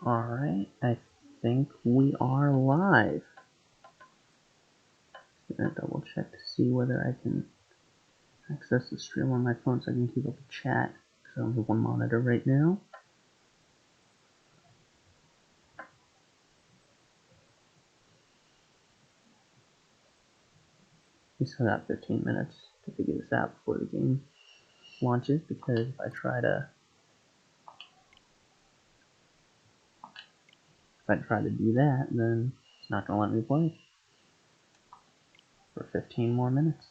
Alright, I think we are live. I'm gonna double check to see whether I can access the stream on my phone so I can keep up the chat. Because I only have one monitor right now. We still got 15 minutes to figure this out before the game launches, because if I try to do that, then it's not gonna let me play for 15 more minutes.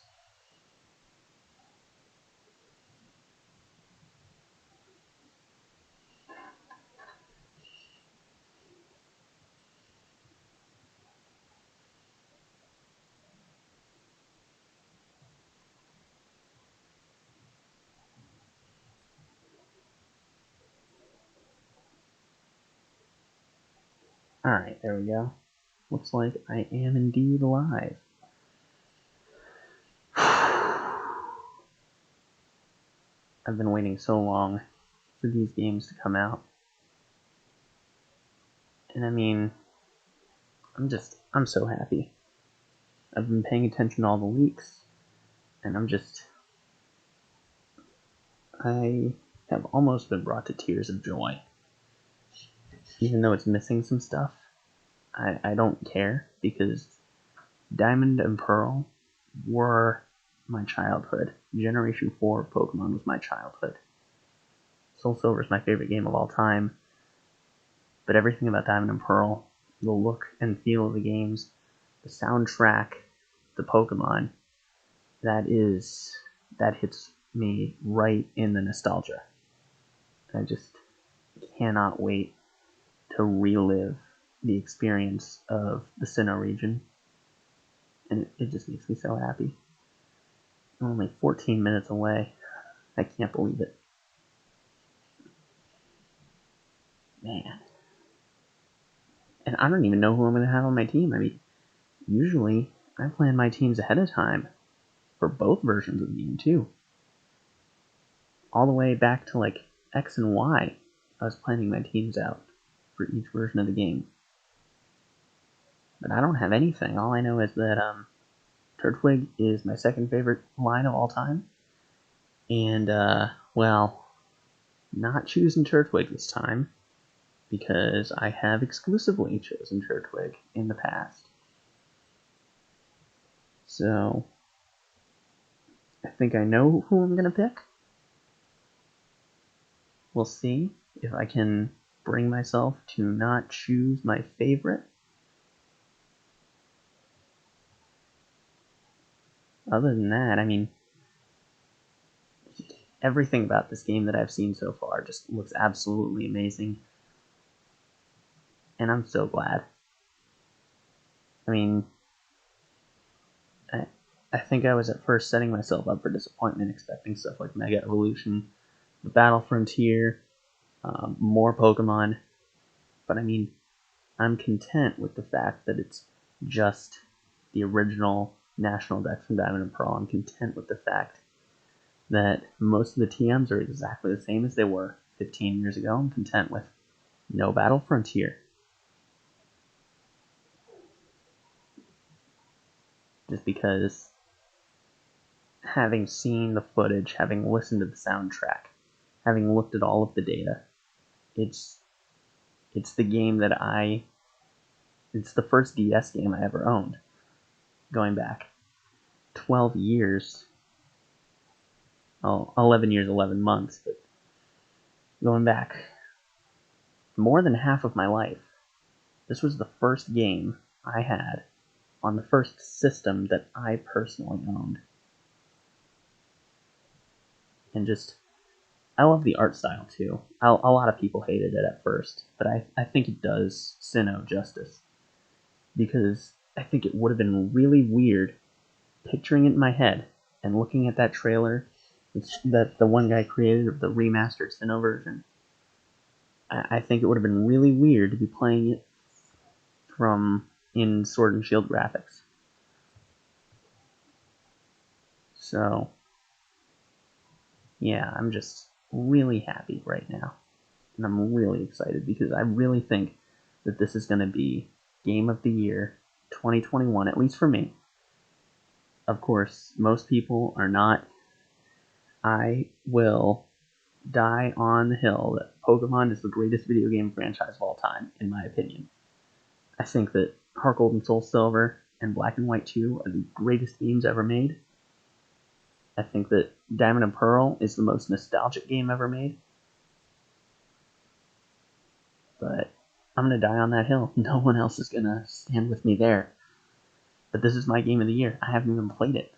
Alright, there we go. Looks like I am indeed live. I've been waiting so long for these games to come out. And I mean, I'm so happy. I've been paying attention all the leaks, and I have almost been brought to tears of joy. Even though it's missing some stuff, I don't care, because Diamond and Pearl were my childhood. Generation 4 of Pokemon was my childhood. Soul Silver is my favorite game of all time, but everything about Diamond and Pearl, the look and feel of the games, the soundtrack, the Pokemon, that hits me right in the nostalgia. I just cannot wait to relive the experience of the Sinnoh region, and it just makes me so happy. I'm only 14 minutes away. I can't believe it. Man. And I don't even know who I'm going to have on my team. I mean, usually I plan my teams ahead of time for both versions of the game, too. All the way back to like X and Y, I was planning my teams out for each version of the game. But I don't have anything. All I know is that Turtwig is my second favorite line of all time. And, well, not choosing Turtwig this time, because I have exclusively chosen Turtwig in the past. So, I think I know who I'm going to pick. We'll see if I can bring myself to not choose my favorite. Other than that, I mean, everything about this game that I've seen so far just looks absolutely amazing. And I'm so glad. I mean, I think I was at first setting myself up for disappointment, expecting stuff like Mega Evolution, the Battle Frontier, more Pokemon. But I mean, I'm content with the fact that it's just the original National Dex from Diamond and Pearl. I'm content with the fact that most of the TMs are exactly the same as they were 15 years ago. I'm content with no Battle Frontier. Just because, having seen the footage, having listened to the soundtrack, having looked at all of the data, it's the game that it's the first DS game I ever owned, going back 12 years, well, 11 years, 11 months, but going back more than half of my life. This was the first game I had on the first system that I personally owned. And just, I love the art style too. A lot of people hated it at first, but I think it does Sinnoh justice. Because I think it would have been really weird picturing it in my head and looking at that trailer that the one guy created of the remastered Sinnoh version. I think it would have been really weird to be playing it in Sword and Shield graphics. So, yeah, I'm just really happy right now. and I'm really excited because I really think that this is going to be Game of the Year 2021, at least for me. Of course, most people are not. I will die on the hill that Pokemon is the greatest video game franchise of all time, in my opinion. I think that Heart Gold and Soul Silver and Black and White 2 are the greatest games ever made. I think that Diamond and Pearl is the most nostalgic game ever made. But I'm going to die on that hill. No one else is going to stand with me there. But this is my game of the year. I haven't even played it.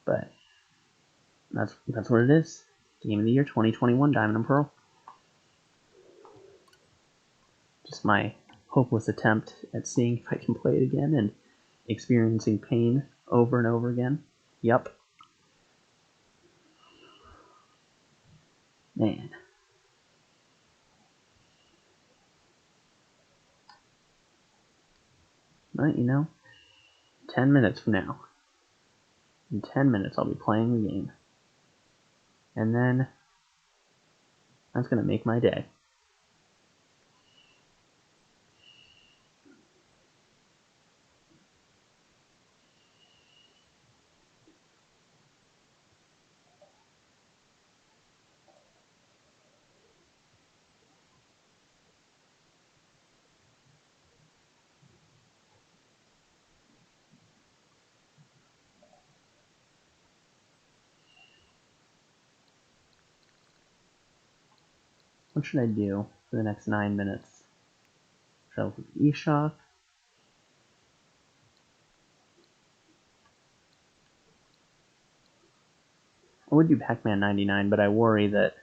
But that's what it is. Game of the Year 2021, Diamond and Pearl. Just my hopeless attempt at seeing if I can play it again and experiencing pain over and over again. Yup. Man. But, 10 minutes from now. In 10 minutes, I'll be playing the game. And then that's going to make my day. What should I do for the next 9 minutes? Should I look at the eShop? I would do Pac-Man 99, but I worry that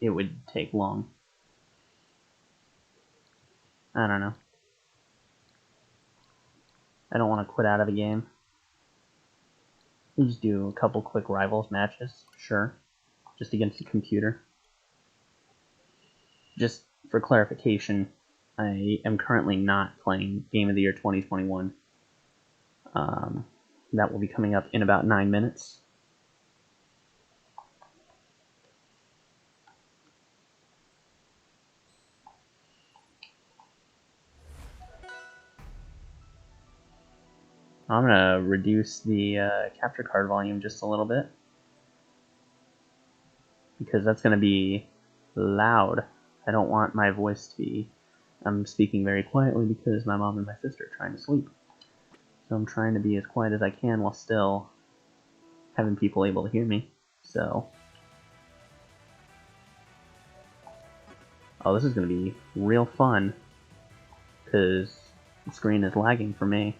it would take long. I don't know. I don't want to quit out of a game. You just do a couple quick rivals matches, sure. Just against the computer. Just for clarification, I am currently not playing Game of the Year 2021. That will be coming up in about 9 minutes. I'm going to reduce the capture card volume just a little bit, because that's going to be loud. I don't want my voice to be... I'm speaking very quietly because my mom and my sister are trying to sleep. So I'm trying to be as quiet as I can while still having people able to hear me. So... Oh, this is going to be real fun, because the screen is lagging for me.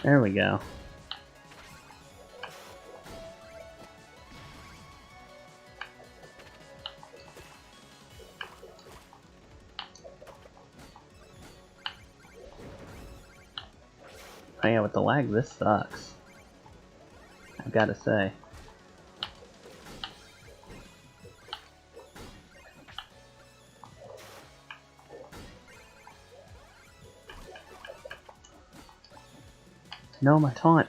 There we go. Oh yeah, with the lag, this sucks. I've got to say. No, my taunt.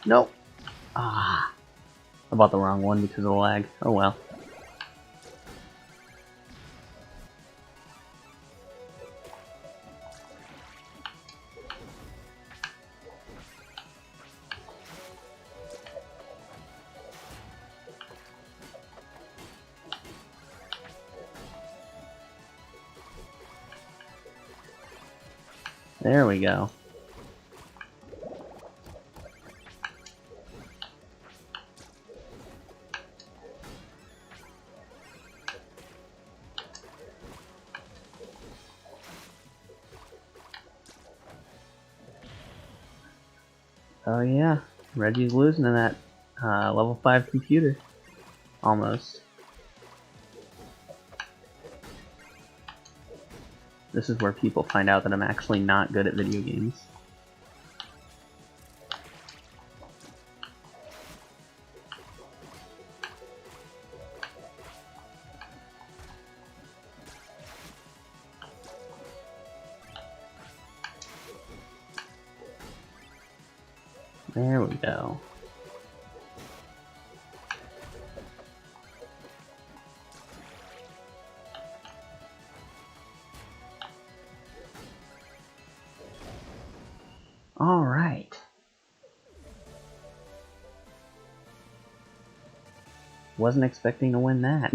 Nope. Ah. I bought the wrong one because of the lag. Oh well. There we go. Oh yeah, Reggie's losing to that level 5 computer. Almost. This is where people find out that I'm actually not good at video games. There we go. All right. Wasn't expecting to win that.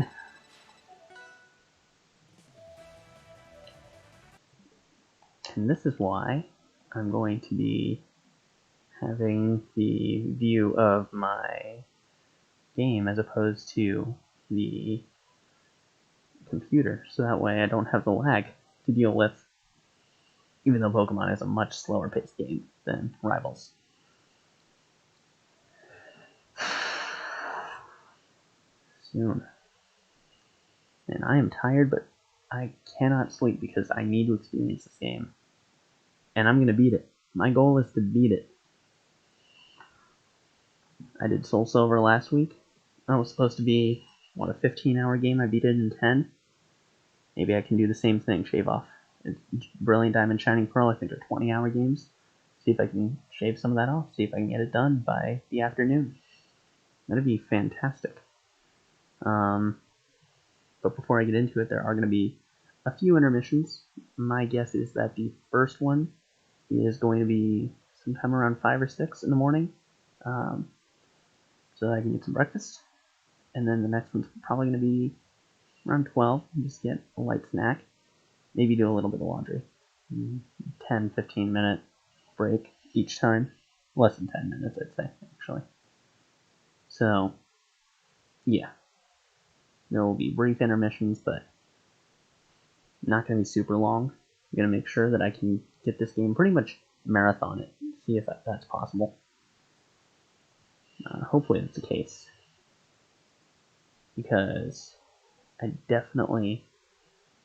And this is why I'm going to be having the view of my game as opposed to the computer, so that way I don't have the lag to deal with, even though Pokemon is a much slower paced game than Rivals. Soon. And I am tired, but I cannot sleep because I need to experience this game. And I'm going to beat it. My goal is to beat it. I did Soul Silver last week. That was supposed to be, what, a 15-hour game? I beat it in 10. Maybe I can do the same thing, shave off. Brilliant Diamond, Shining Pearl, I think are 20-hour games. See if I can shave some of that off. See if I can get it done by the afternoon. That'd be fantastic. But before I get into it, there are going to be a few intermissions. My guess is that the first one is going to be sometime around 5 or 6 in the morning, so that I can get some breakfast. And then the next one's probably going to be around 12, just get a light snack. Maybe do a little bit of laundry. 10-15 minute break each time. Less than 10 minutes, I'd say, actually. So, yeah. There will be brief intermissions, but not going to be super long. I'm going to make sure that I can get this game pretty much marathon it. See if that's possible. Hopefully that's the case. Because I definitely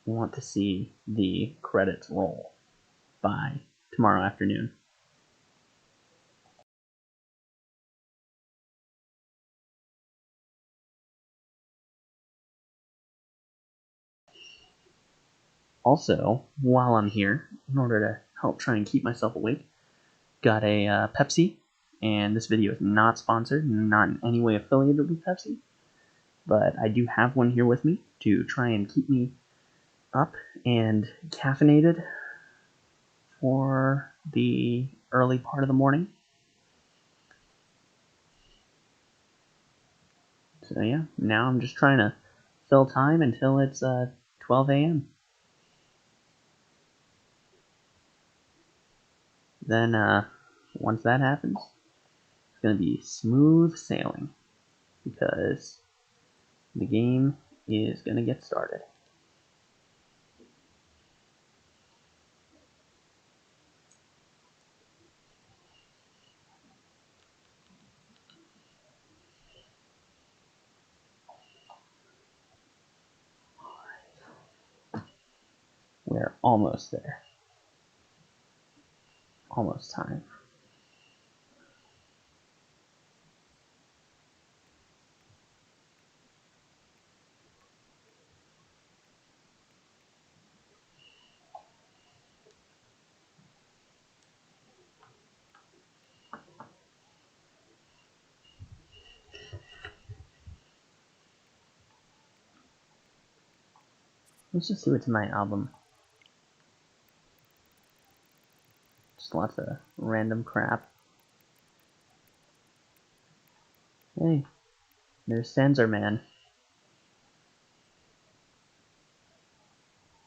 want to see the credits roll by tomorrow afternoon. Also, while I'm here, in order to help try and keep myself awake, got a Pepsi, and this video is not sponsored, not in any way affiliated with Pepsi, but I do have one here with me to try and keep me up and caffeinated for the early part of the morning. So yeah, now I'm just trying to fill time until it's 12 a.m. Then once that happens, it's going to be smooth sailing because the game is going to get started. We're almost there. Almost time. Let's just see what's in my album. Just lots of random crap. Hey, there's Sensor Man.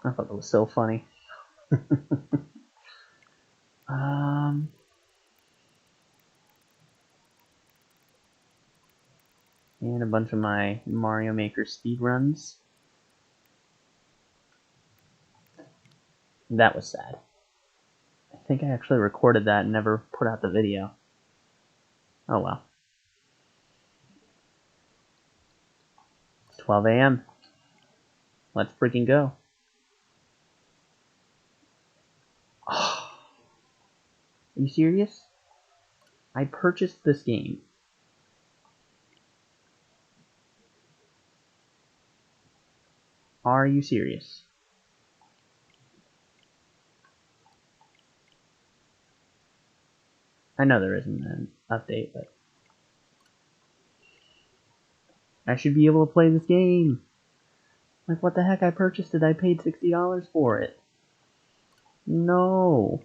I thought that was so funny. And a bunch of my Mario Maker speedruns. That was sad. I think I actually recorded that and never put out the video. Oh well. It's 12 a.m. Let's freaking go. Are you serious? I purchased this game. Are you serious? I know there isn't an update, but I should be able to play this game. Like, what the heck? I purchased it. I paid $60 for it. No.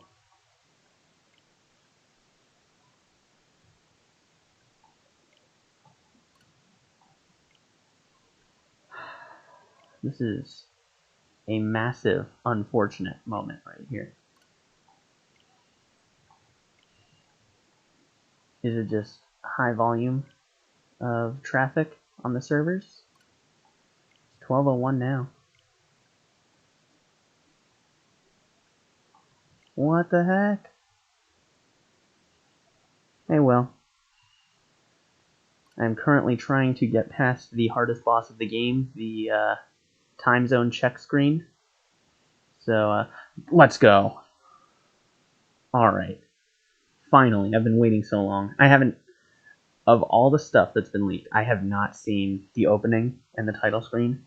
This is a massive, unfortunate moment right here. Is it just high volume of traffic on the servers? It's 12:01 now. What the heck? Hey, well. I'm currently trying to get past the hardest boss of the game, the time zone check screen. So, let's go. Alright. Finally, I've been waiting so long. I haven't, of all the stuff that's been leaked, I have not seen the opening and the title screen.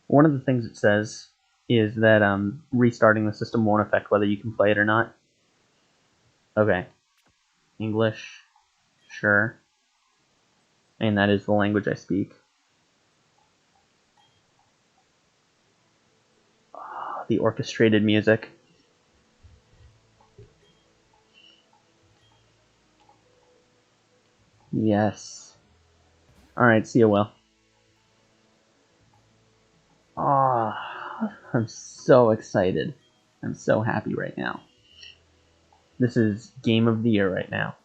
One of the things it says is that restarting the system won't affect whether you can play it or not. Okay. English. Sure. And that is the language I speak. Oh, the orchestrated music. Yes. Alright, see you, Will. Oh, I'm so excited. I'm so happy right now. This is game of the year right now.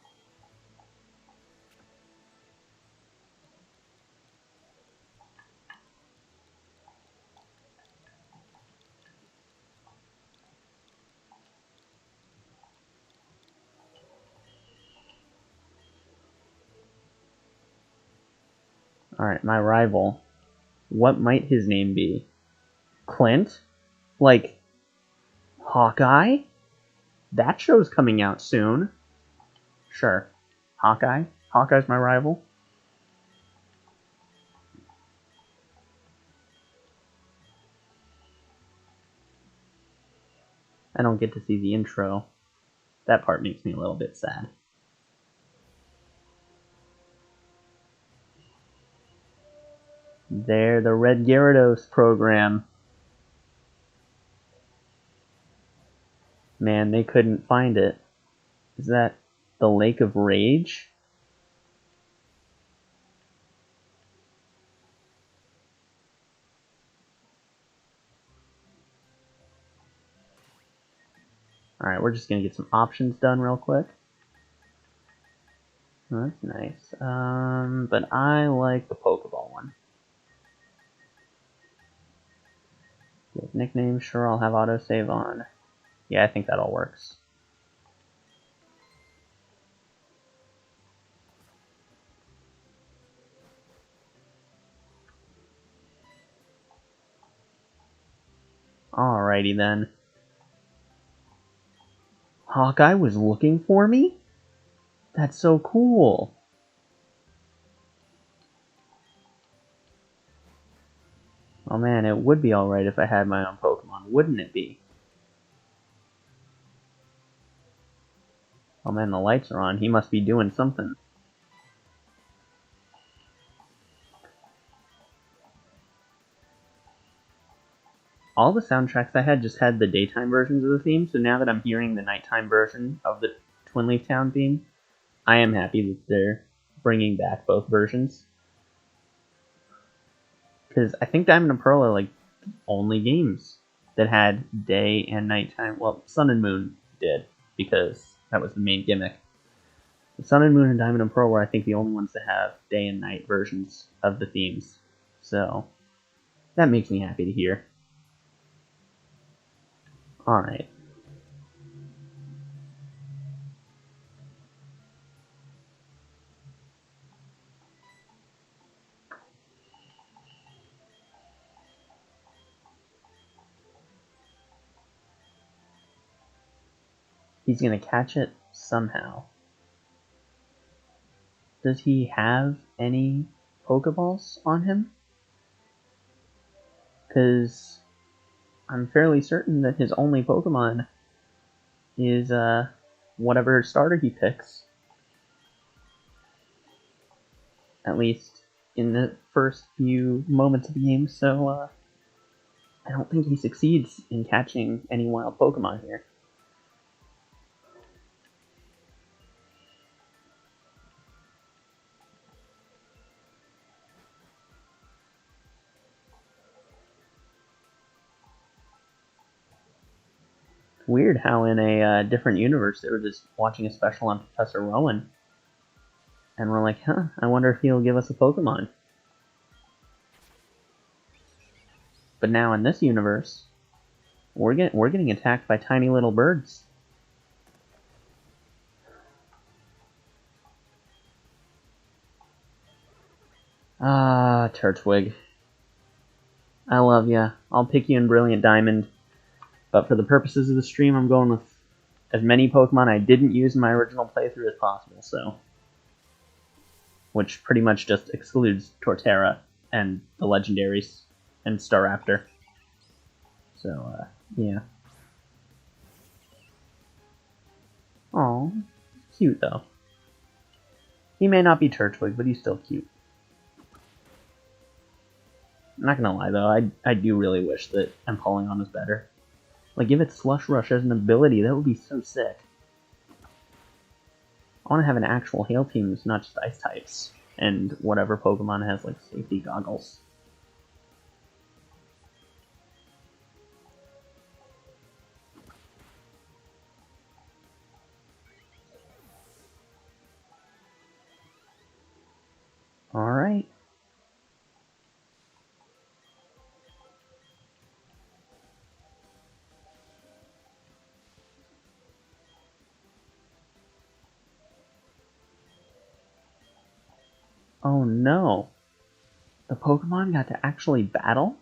Alright, my rival. What might his name be? Clint? Like, Hawkeye? That show's coming out soon. Sure. Hawkeye? Hawkeye's my rival? I don't get to see the intro. That part makes me a little bit sad. There, the Red Gyarados program. Man, they couldn't find it. Is that the Lake of Rage? Alright, we're just gonna get some options done real quick. Oh, that's nice. But I like the Pokeball one. With nicknames, sure, I'll have autosave on. Yeah, I think that all works. Alrighty then. Hawkeye was looking for me? That's so cool. Oh man, it would be alright if I had my own Pokemon, wouldn't it be? Oh man, the lights are on. He must be doing something. All the soundtracks I had just had the daytime versions of the theme, so now that I'm hearing the nighttime version of the Twin Leaf Town theme, I am happy that they're bringing back both versions. Because I think Diamond and Pearl are like only games that had day and nighttime. Well, Sun and Moon did, because that was the main gimmick. Sun and Moon and Diamond and Pearl were, I think, the only ones that have day and night versions of the themes. So that makes me happy to hear. Alright. He's gonna catch it somehow. Does he have any Pokeballs on him? Because I'm fairly certain that his only Pokemon is whatever starter he picks. At least in the first few moments of the game, so I don't think he succeeds in catching any wild Pokemon here. Weird how in a different universe they were just watching a special on Professor Rowan, and we're like, huh, I wonder if he'll give us a Pokemon. But now in this universe, we're getting attacked by tiny little birds. Ah, Turtwig. I love ya. I'll pick you in Brilliant Diamond, but for the purposes of the stream, I'm going with as many Pokemon I didn't use in my original playthrough as possible, so. Which pretty much just excludes Torterra and the legendaries and Staraptor. So, yeah. Oh, cute though. He may not be Turtwig, but he's still cute. I'm not gonna lie though, I do really wish that Empoleon was better. Like, give it Slush Rush as an ability, that would be so sick. I want to have an actual Hail team that's not just Ice types, and whatever Pokemon has, like, safety goggles. Alright. Oh no. The Pokemon got to actually battle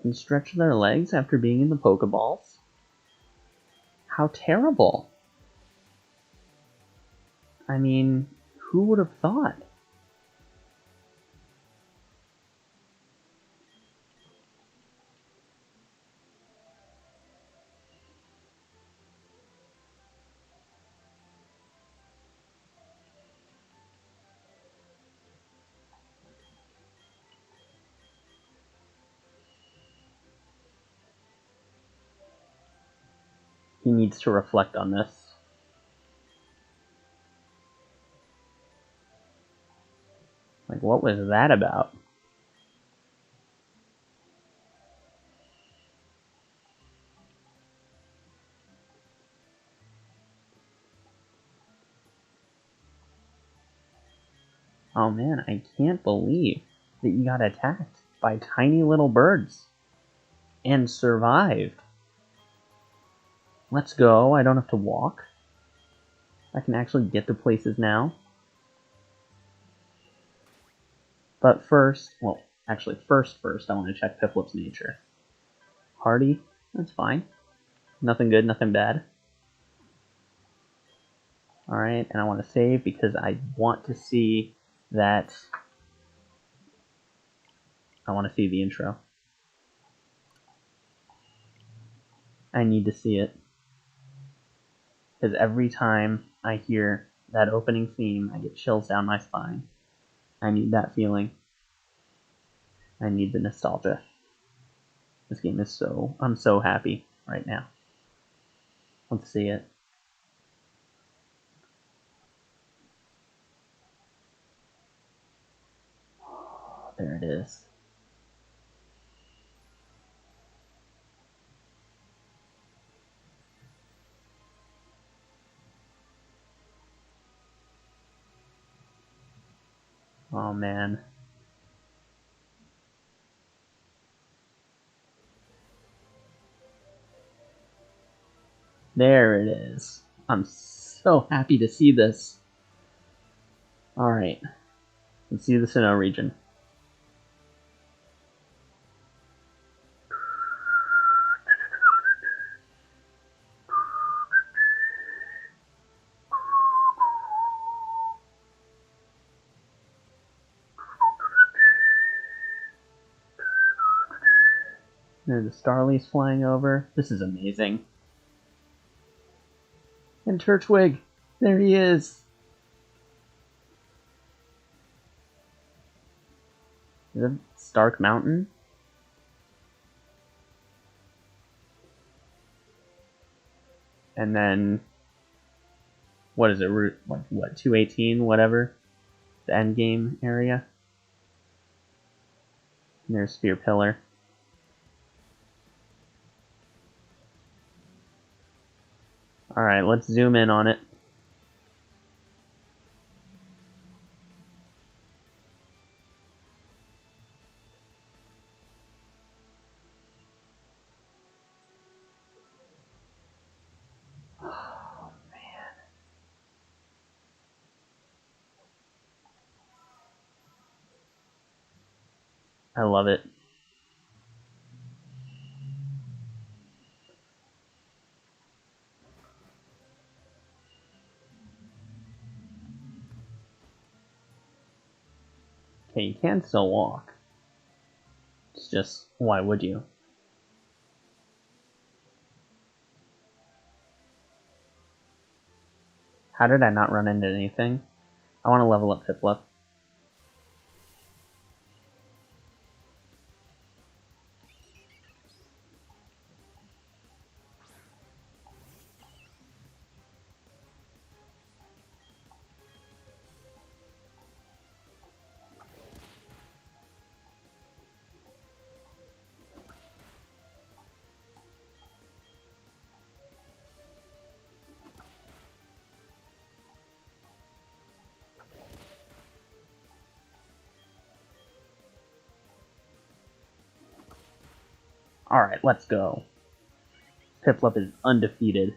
and stretch their legs after being in the Pokeballs? How terrible. I mean, who would have thought? He needs to reflect on this. Like, what was that about? Oh man, I can't believe that you got attacked by tiny little birds and survived. Let's go, I don't have to walk. I can actually get to places now. But first, well, actually first, I want to check Piplup's nature. Hardy, that's fine. Nothing good, nothing bad. Alright, and I want to save because I want to see that... I want to see the intro. I need to see it. Because every time I hear that opening theme, I get chills down my spine. I need that feeling. I need the nostalgia. This game is so... I'm so happy right now. Let's see it. There it is. Oh man. There it is. I'm so happy to see this. Alright. Let's see the Sinnoh region. There are the Starlies flying over. This is amazing. And Turtwig! There he is! Is it Stark Mountain? And then, what is it, Route, what 218, whatever? The end game area? And there's Spear Pillar. Alright, let's zoom in on it. Oh, man. I love it. Okay, you can still walk. It's just, why would you? How did I not run into anything? I want to level up Piplup. Alright, let's go. Piplup is undefeated.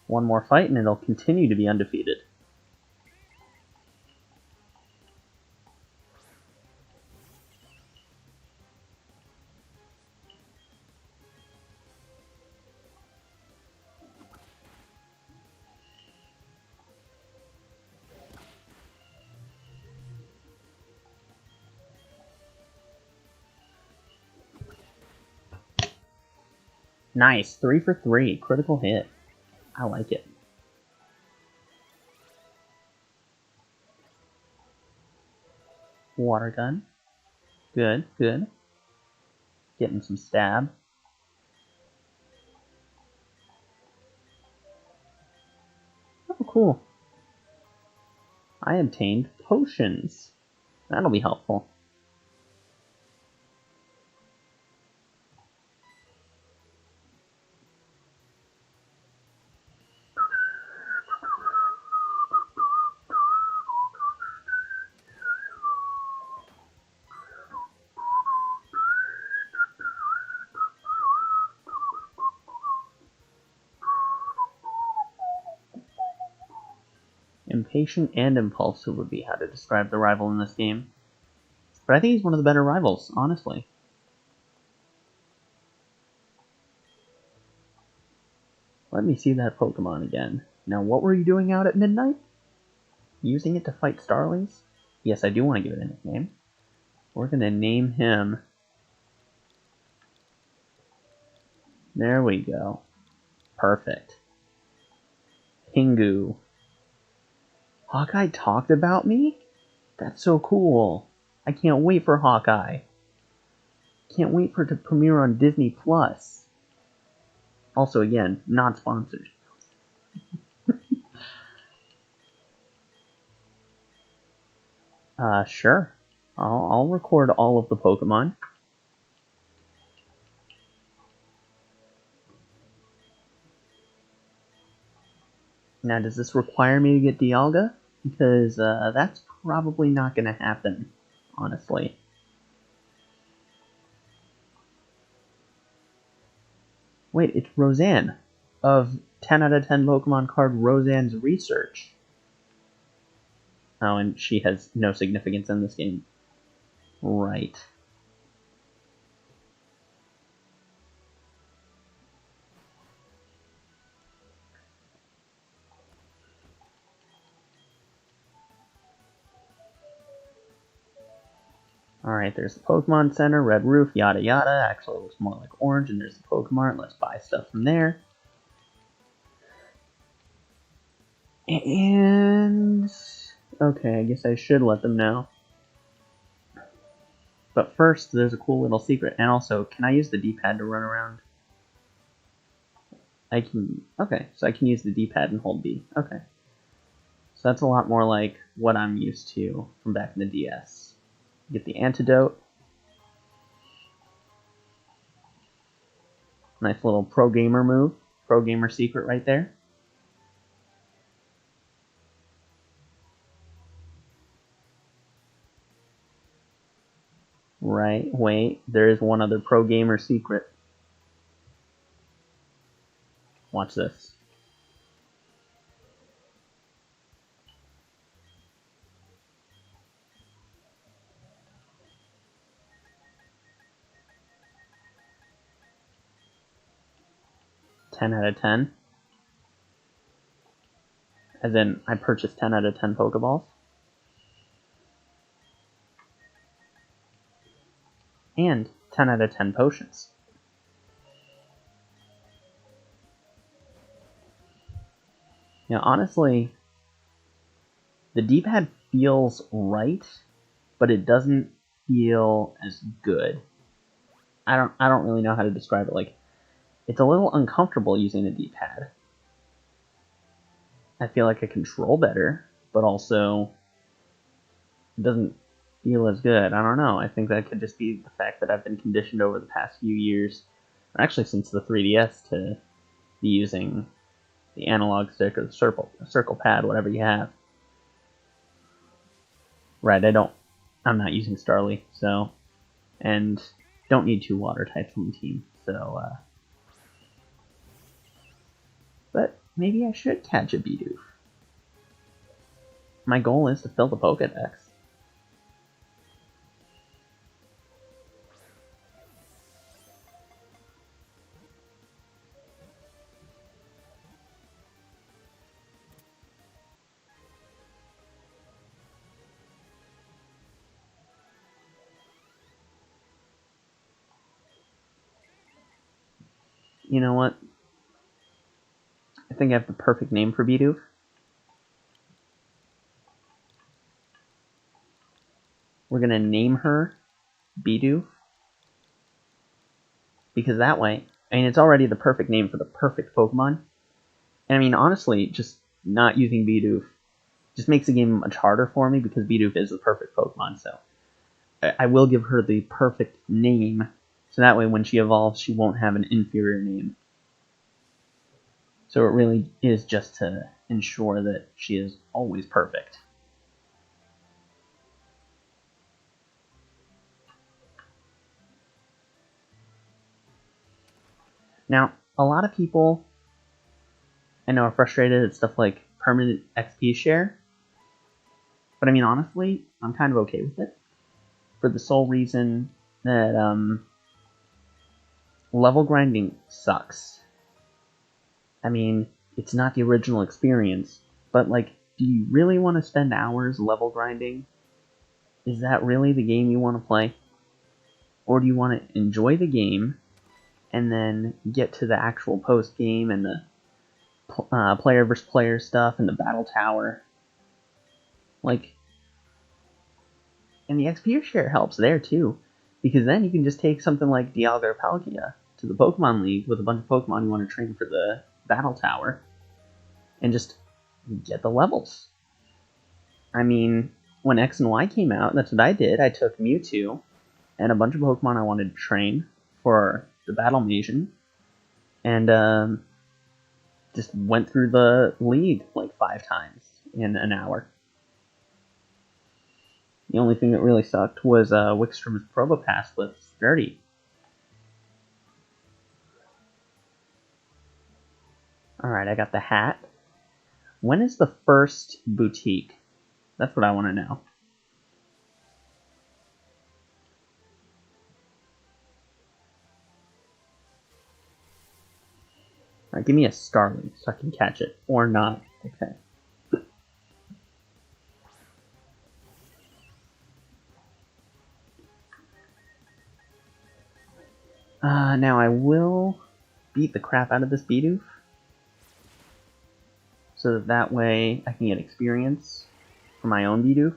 One more fight and it'll continue to be undefeated. Nice, 3 for 3, critical hit. I like it. Water gun. Good, good. Getting some stab. Oh, cool. I obtained potions. That'll be helpful. Impatient and impulsive would be how to describe the rival in this game. But I think he's one of the better rivals, honestly. Let me see that Pokemon again. Now, what were you doing out at midnight? Using it to fight Starlies? Yes, I do want to give it a nickname. We're going to name him... There we go. Perfect. Pingu. Hawkeye talked about me? That's so cool. I can't wait for Hawkeye. Can't wait for it to premiere on Disney Plus. Also, again, not sponsored. Sure. I'll record all of the Pokemon. Now, does this require me to get Dialga? Because that's probably not going to happen, honestly. Wait, it's Roseanne of 10 out of 10 Pokemon card Roseanne's Research. Oh, and she has no significance in this game. Right. Alright, there's the Pokemon Center, Red Roof, yada yada. Actually, it looks more like orange, and there's the Pokemart. Let's buy stuff from there. And... okay, I guess I should let them know. But first, there's a cool little secret. And also, can I use the D-pad to run around? I can... okay, so I can use the D-pad and hold B. Okay. So that's a lot more like what I'm used to from back in the DS. Get the antidote. Nice little pro gamer move. Pro gamer secret right there. Right, wait, there is one other pro gamer secret. Watch this. Out of 10. As in, I purchased 10 out of 10 Pokeballs. And 10 out of 10 potions. Now, honestly, the D-pad feels right, but it doesn't feel as good. I don't really know how to describe it. Like, it's a little uncomfortable using the D-pad. I feel like I control better, but also it doesn't feel as good. I don't know. I think that could just be the fact that I've been conditioned over the past few years, or actually since the 3DS, to be using the analog stick or the circle pad, whatever you have. Right, I'm not using Starly, so, and don't need 2 water types on the team, so, but maybe I should catch a Bidoof. My goal is to fill the Pokedex. You know what? I think I have the perfect name for Bidoof. We're going to name her Bidoof. Because that way, I mean, it's already the perfect name for the perfect Pokemon. And I mean, honestly, just not using Bidoof just makes the game much harder for me because Bidoof is the perfect Pokemon, so I will give her the perfect name, so that way when she evolves, she won't have an inferior name. So it really is just to ensure that she is always perfect. Now, a lot of people I know are frustrated at stuff like permanent XP share, but I mean, honestly, I'm kind of okay with it, for the sole reason that level grinding sucks. I mean, it's not the original experience, but like, do you really want to spend hours level grinding? Is that really the game you want to play? Or do you want to enjoy the game and then get to the actual post game and the player versus player stuff and the battle tower? Like, and the XP share helps there too, because then you can just take something like Dialga or Palkia to the Pokemon League with a bunch of Pokemon you want to train for the battle tower and just get the levels. I mean, when X and Y came out, that's what I did. I took Mewtwo and a bunch of Pokemon I wanted to train for the Battle Masion, and just went through the league like 5 times in an hour. The only thing that really sucked was Wickstrom's Probopass was dirty. Alright, I got the hat. When is the first boutique? That's what I want to know. Alright, give me a Starling so I can catch it. Or not. Okay. Now I will beat the crap out of this Bidoof. So that way I can get experience for my own Bidoof.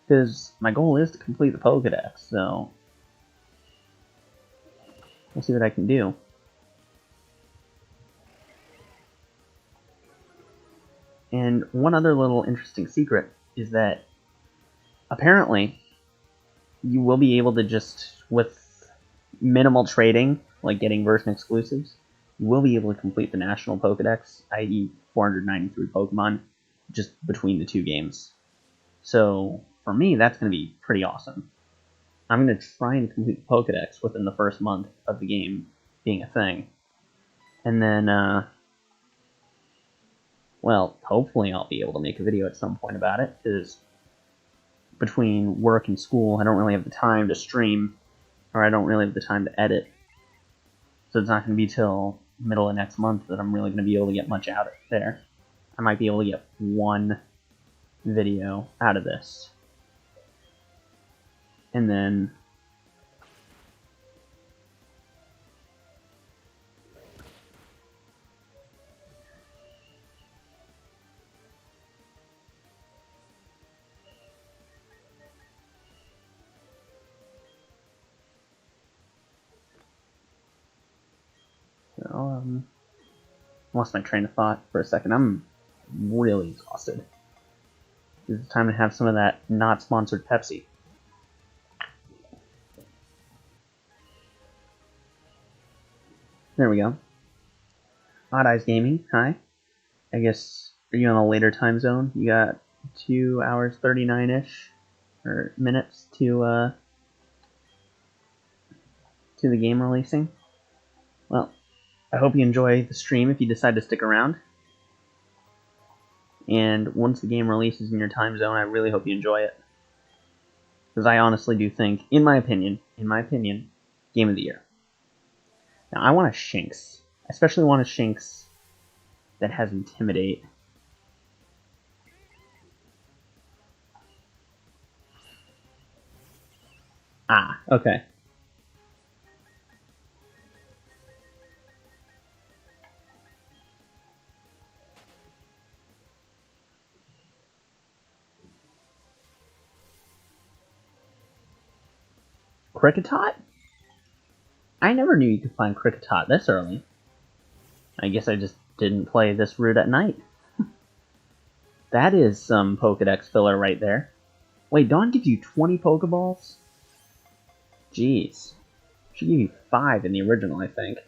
Because my goal is to complete the Pokedex, so we'll see what I can do. And one other little interesting secret is that apparently you will be able to just, with minimal trading, like getting version exclusives, you will be able to complete the National Pokedex, i.e. 493 Pokemon, just between the 2 games. So for me, that's going to be pretty awesome. I'm going to try and complete the Pokedex within the first month of the game being a thing. And then, well, hopefully I'll be able to make a video at some point about it, because between work and school, I don't really have the time to stream, or I don't really have the time to edit. So it's not going to be till middle of next month that I'm really going to be able to get much out of there. I might be able to get 1 video out of this. And then lost my train of thought for a second. I'm really exhausted. It's time to have some of that not sponsored Pepsi. There we go. Odd Eyes Gaming, hi. I guess, are you on a later time zone? You got 2 hours 39-ish, or minutes to the game releasing. Well, I hope you enjoy the stream if you decide to stick around. And once the game releases in your time zone, I really hope you enjoy it. Because I honestly do think, in my opinion, Game of the Year. Now, I want a Shinx. I especially want a Shinx that has Intimidate. Ah, okay. Kricketot? I never knew you could find Kricketot this early. I guess I just didn't play this route at night. That is some Pokedex filler right there. Wait, Dawn gives you 20 Pokeballs? Jeez. She gave you 5 in the original, I think.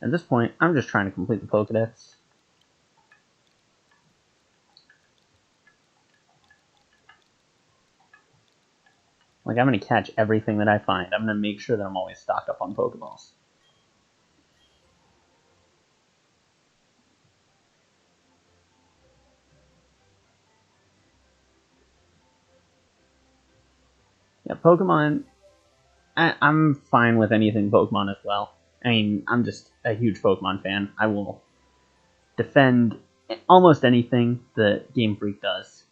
At this point, I'm just trying to complete the Pokedex. Like, I'm going to catch everything that I find. I'm going to make sure that I'm always stocked up on Pokeballs. Yeah, Pokemon, I'm fine with anything Pokemon as well. I mean, I'm just a huge Pokemon fan. I will defend almost anything that Game Freak does.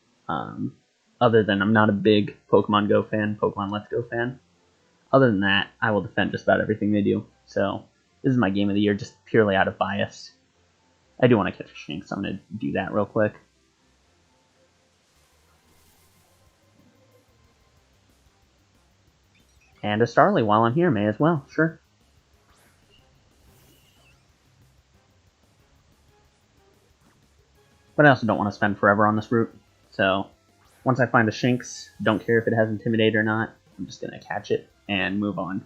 Other than I'm not a big Pokemon Go fan, Pokemon Let's Go fan. Other than that, I will defend just about everything they do. So, this is my Game of the Year just purely out of bias. I do want to catch a Shinx, so I'm going to do that real quick. And a Starly while I'm here, may as well, sure. But I also don't want to spend forever on this route, so once I find a Shinx, don't care if it has Intimidate or not, I'm just going to catch it and move on.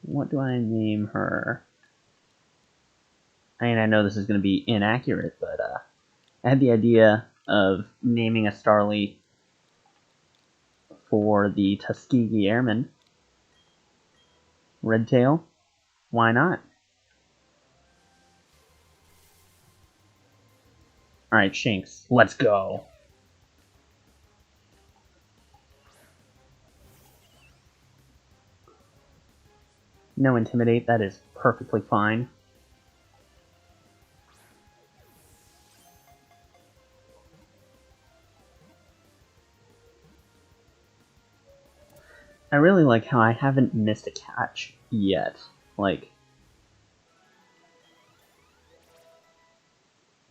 What do I name her? I mean, I know this is going to be inaccurate, but I had the idea of naming a Starly for the Tuskegee Airmen. Redtail? Why not? Alright, Shinx, let's go. No Intimidate, that is perfectly fine. I really like how I haven't missed a catch yet. Like,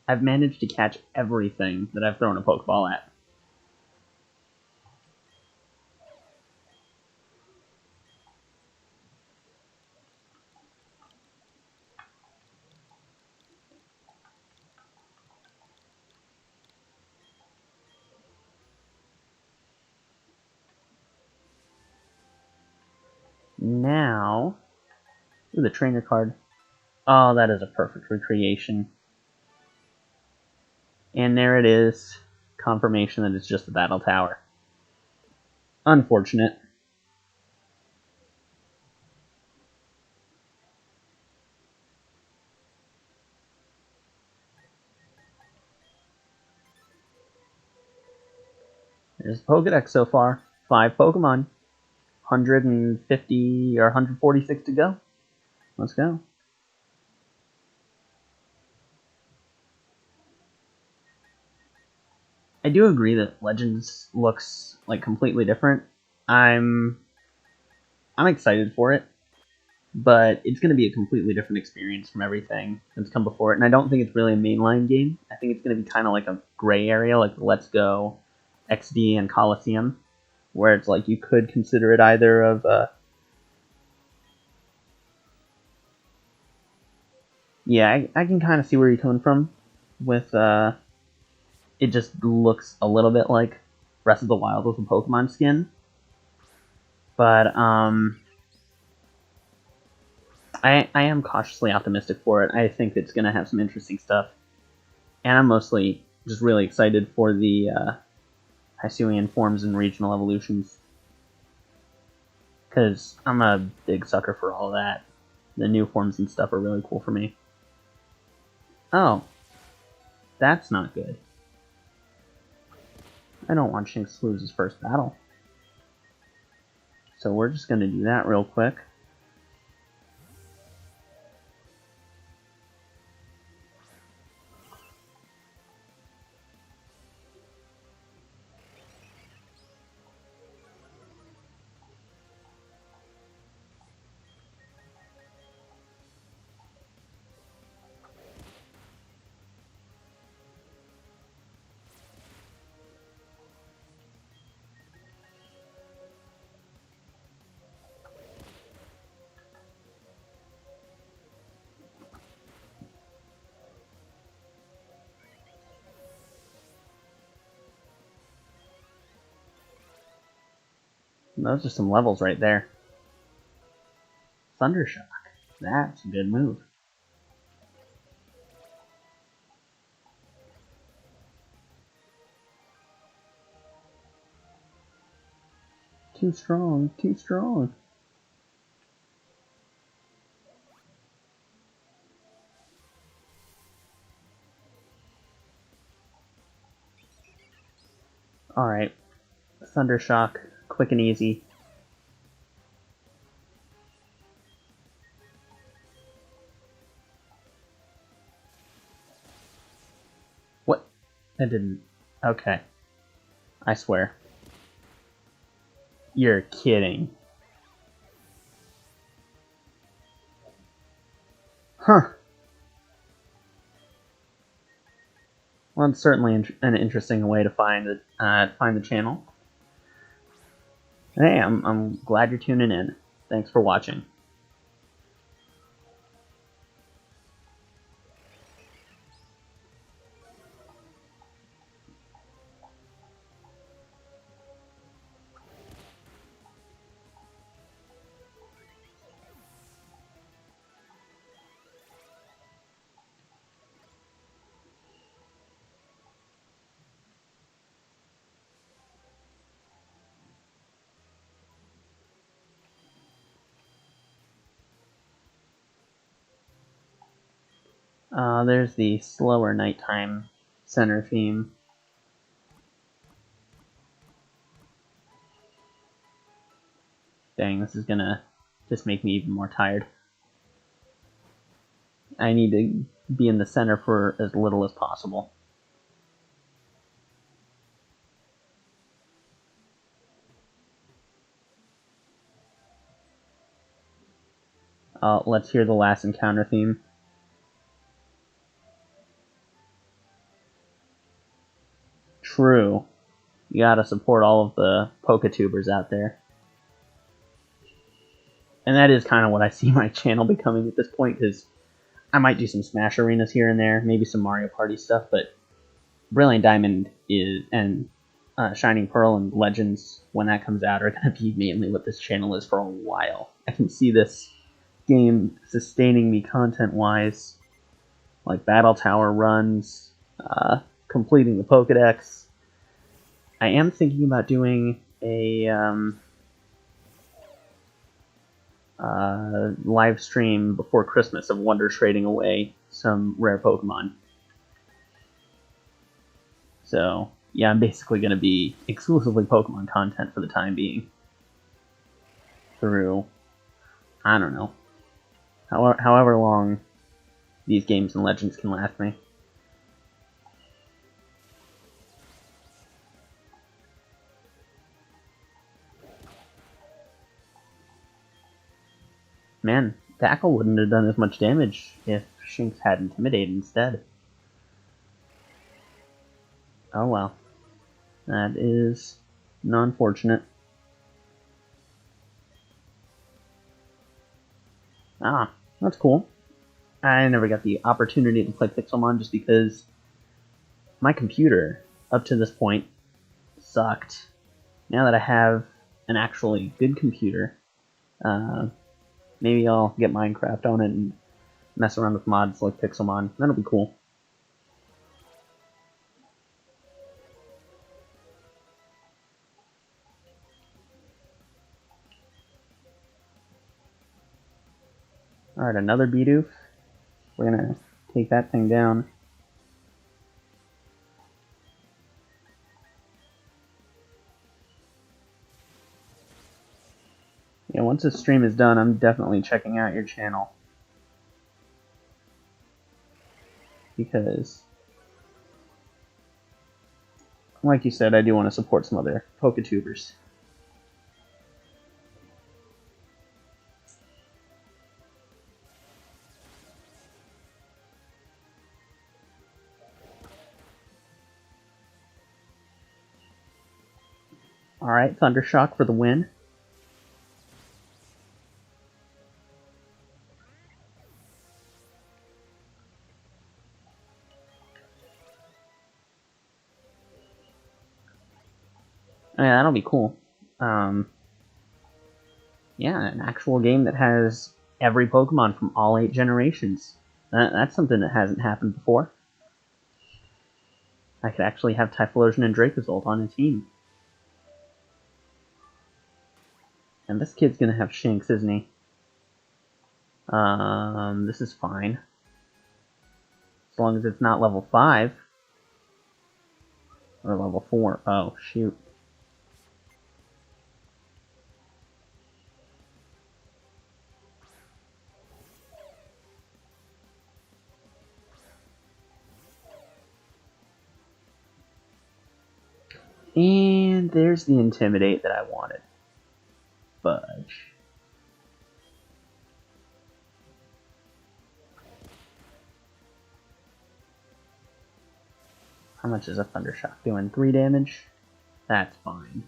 I've managed to catch everything that I've thrown a Pokeball at. Now, ooh, the trainer card. Oh, that is a perfect recreation. And there it is. Confirmation that it's just a battle tower. Unfortunate. There's Pokedex so far. 5 Pokemon. 150 or 146 to go. Let's go. I do agree that Legends looks like completely different. I'm excited for it, but it's going to be a completely different experience from everything that's come before it. And I don't think it's really a mainline game. I think it's going to be kind of like a gray area, like Let's Go, XD, and Coliseum, where it's like you could consider it either of yeah, I can kind of see where you're coming from with it just looks a little bit like Breath of the Wild with a Pokemon skin. But I am cautiously optimistic for it. I think it's going to have some interesting stuff. And I'm mostly just really excited for the Hisuian forms and regional evolutions. Because I'm a big sucker for all that. The new forms and stuff are really cool for me. Oh. That's not good. I don't want Shinx to lose his first battle. So we're just going to do that real quick. Those are some levels right there. Thundershock. That's a good move. Too strong, too strong. Alright. Thundershock, quick and easy. What? That didn't... Okay. I swear. You're kidding. Huh. Well, it's certainly an interesting way to find the channel. Hey, I'm glad you're tuning in. Thanks for watching. There's the slower nighttime center theme. Dang, this is gonna just make me even more tired. I need to be in the center for as little as possible. Let's hear the last encounter theme. True. You gotta support all of the Poketubers out there. And that is kind of what I see my channel becoming at this point, because I might do some Smash Arenas here and there, maybe some Mario Party stuff, but Brilliant Diamond and Shining Pearl and Legends, when that comes out, are going to be mainly what this channel is for a while. I can see this game sustaining me content-wise, like Battle Tower runs, completing the Pokedex. I am thinking about doing a live stream before Christmas of Wonder trading away some rare Pokemon. So, yeah, I'm basically going to be exclusively Pokemon content for the time being. Through, I don't know, however long these games and Legends can last me. Man, Tackle wouldn't have done as much damage if Shinx had Intimidate instead. Oh well. That is unfortunate. Ah, that's cool. I never got the opportunity to play Pixelmon just because my computer, up to this point, sucked. Now that I have an actually good computer, maybe I'll get Minecraft on it and mess around with mods like Pixelmon. That'll be cool. Alright, another Bidoof. We're gonna take that thing down. Yeah, once this stream is done, I'm definitely checking out your channel. Because, like you said, I do want to support some other Poketubers. Alright, Thundershock for the win. Yeah, that'll be cool. Yeah, an actual game that has every Pokemon from all 8 generations. That's something that hasn't happened before. I could actually have Typhlosion and Dracozolt on a team. And this kid's gonna have Shinx, isn't he? This is fine. As long as it's not level 5. Or level 4. Oh, shoot. And there's the Intimidate that I wanted. Fudge. How much is a Thundershock doing? 3 damage? That's fine.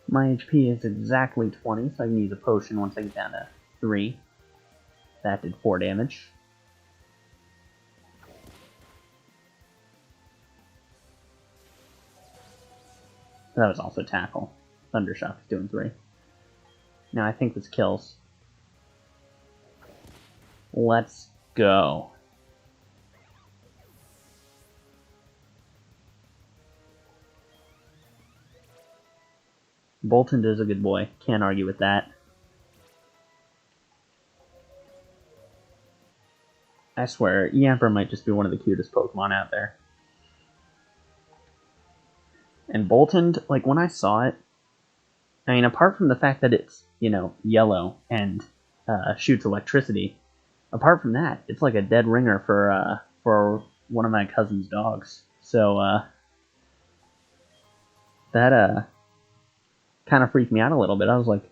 My HP is exactly 20, so I can use a potion once I get down to 3. That did 4 damage. That was also tackle. Thundershock is doing 3. Now I think this kills. Let's go. Boltund is a good boy. Can't argue with that. I swear, Yamper might just be one of the cutest Pokemon out there. And Boltund, like, when I saw it, I mean, apart from the fact that it's, you know, yellow and shoots electricity, apart from that, it's like a dead ringer for one of my cousin's dogs. So, that kind of freaked me out a little bit. I was like,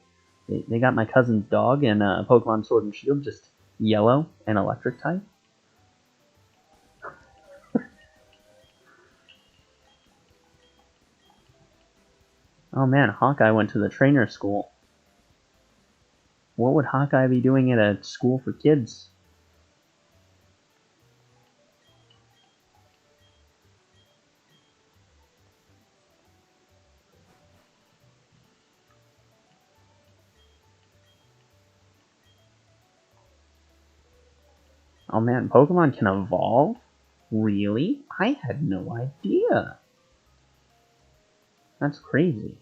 they got my cousin's dog in Pokemon Sword and Shield, just yellow and electric type. Oh man, Hawkeye went to the trainer school. What would Hawkeye be doing at a school for kids? Oh man, Pokemon can evolve? Really? I had no idea. That's crazy.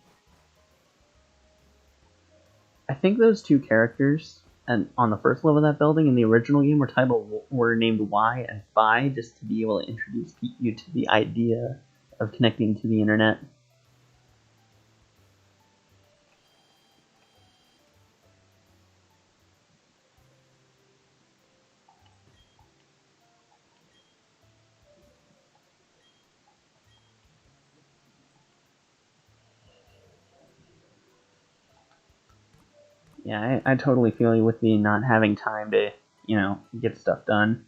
I think those two characters and on the first level of that building in the original game were named Y and Phi, just to be able to introduce you to the idea of connecting to the internet. Yeah, I totally feel you with the not having time to, you know, get stuff done.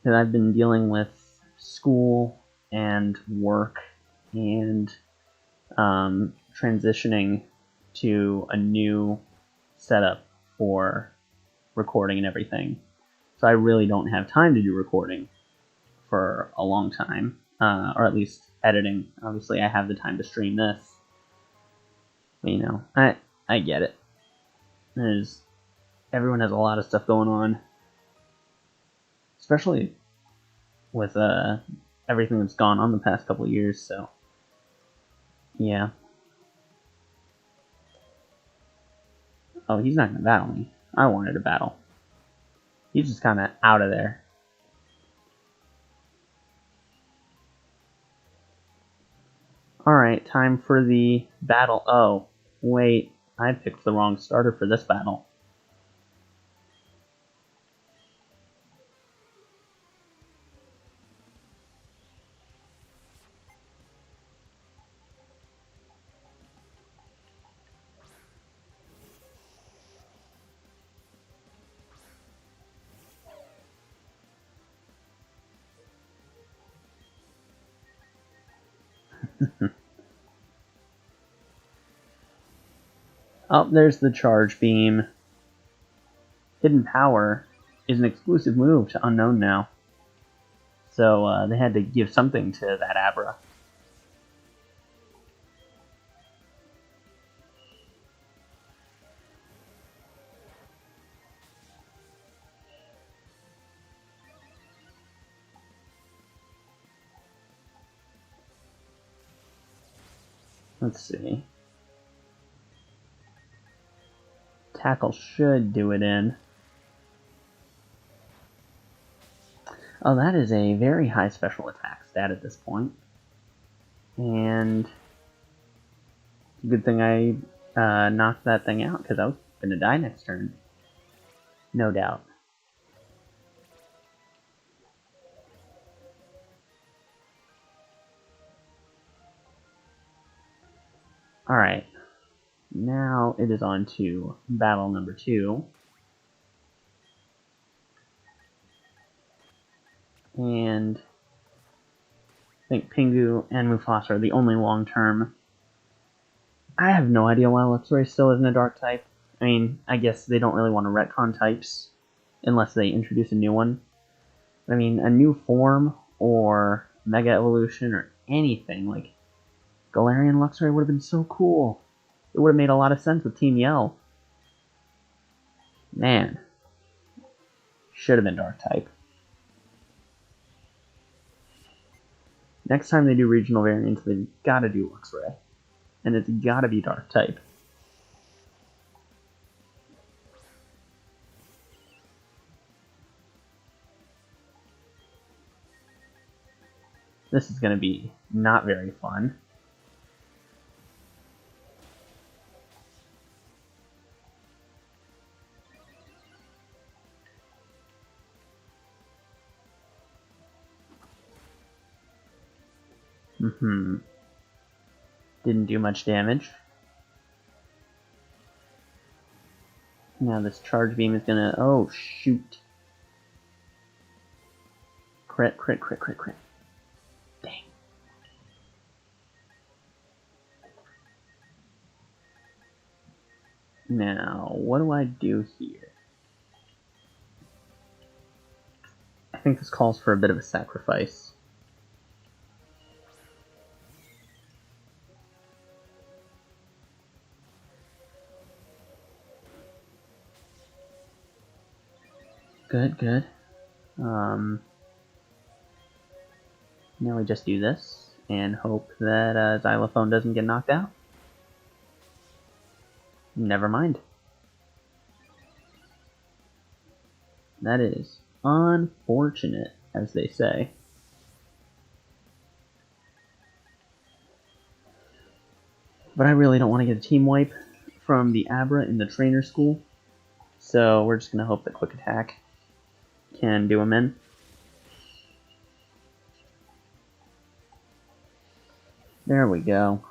Because I've been dealing with school and work and transitioning to a new setup for recording and everything. So I really don't have time to do recording for a long time, or at least editing. Obviously, I have the time to stream this. But, you know, I get it. Everyone has a lot of stuff going on, especially with everything that's gone on the past couple of years. So, yeah. Oh, he's not gonna battle me. I wanted to battle. He's just kind of out of there. Alright, time for the battle. Oh, wait. I picked the wrong starter for this battle. Oh, there's the Charge Beam. Hidden Power is an exclusive move to Unknown now. So they had to give something to that Abra. Let's see. Tackle should do it in. Oh, that is a very high special attack stat at this point. And good thing I knocked that thing out, because I was going to die next turn. No doubt. Alright, now it is on to battle number 2. And I think Pingu and Mufasa are the only long-term. I have no idea why Luxray still isn't a dark type. I mean, I guess they don't really want to retcon types unless they introduce a new one. I mean, a new form or Mega Evolution or anything, like Galarian Luxray would have been so cool. It would have made a lot of sense with Team Yell. Man. Should have been dark type. Next time they do regional variants, they've got to do Luxray. And it's got to be dark type. This is going to be not very fun. Didn't do much damage. Now this charge beam is gonna... Oh, shoot. Crit, crit, crit, crit, crit. Dang. Now, what do I do here? I think this calls for a bit of a sacrifice. Good, good. Now we just do this and hope that Xylophone doesn't get knocked out. Never mind. That is unfortunate, as they say. But I really don't want to get a team wipe from the Abra in the trainer school. So we're just going to hope that Quick Attack can do him in. There we go.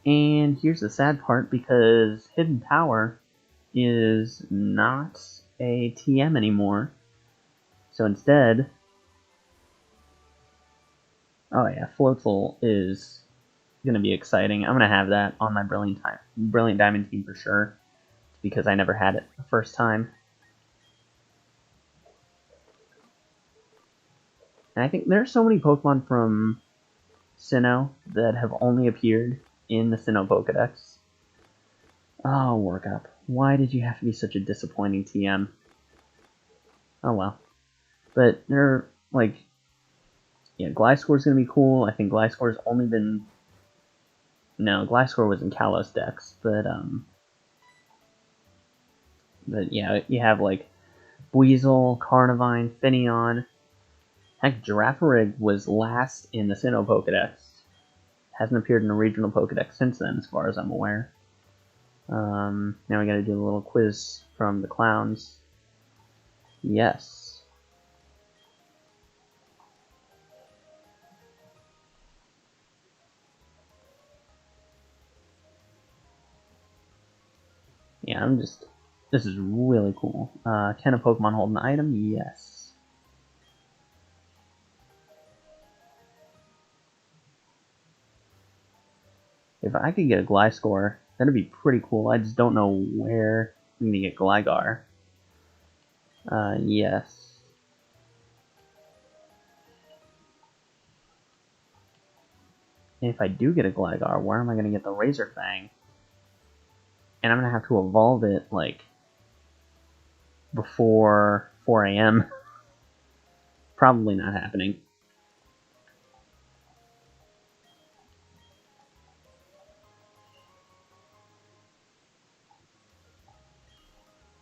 And here's the sad part, because Hidden Power is not a TM anymore. So instead... Oh yeah, Floatzel is going to be exciting. I'm going to have that on my Brilliant Diamond team for sure, because I never had it the first time. And I think there are so many Pokemon from Sinnoh that have only appeared in the Sinnoh Pokedex. Oh, Workup. Why did you have to be such a disappointing TM? Oh well. But they're, like... Yeah, Gliscor's gonna be cool. I think Gliscor's only been... No, Gliscor was in Kalos Dex, but yeah, you have, like, Weasel, Carnivine, Finneon. Heck, Girafarig was last in the Sinnoh Pokedex. Hasn't appeared in a regional Pokedex since then, as far as I'm aware. Now we gotta do a little quiz from the clowns. Yes. Yeah, I'm just... This is really cool. Can a Pokemon hold an item? Yes. If I could get a Gliscor, that'd be pretty cool. I just don't know where I'm gonna get Gligar. Yes. And if I do get a Gligar, where am I gonna get the Razor Fang? And I'm gonna have to evolve it, like, before 4 AM. Probably not happening.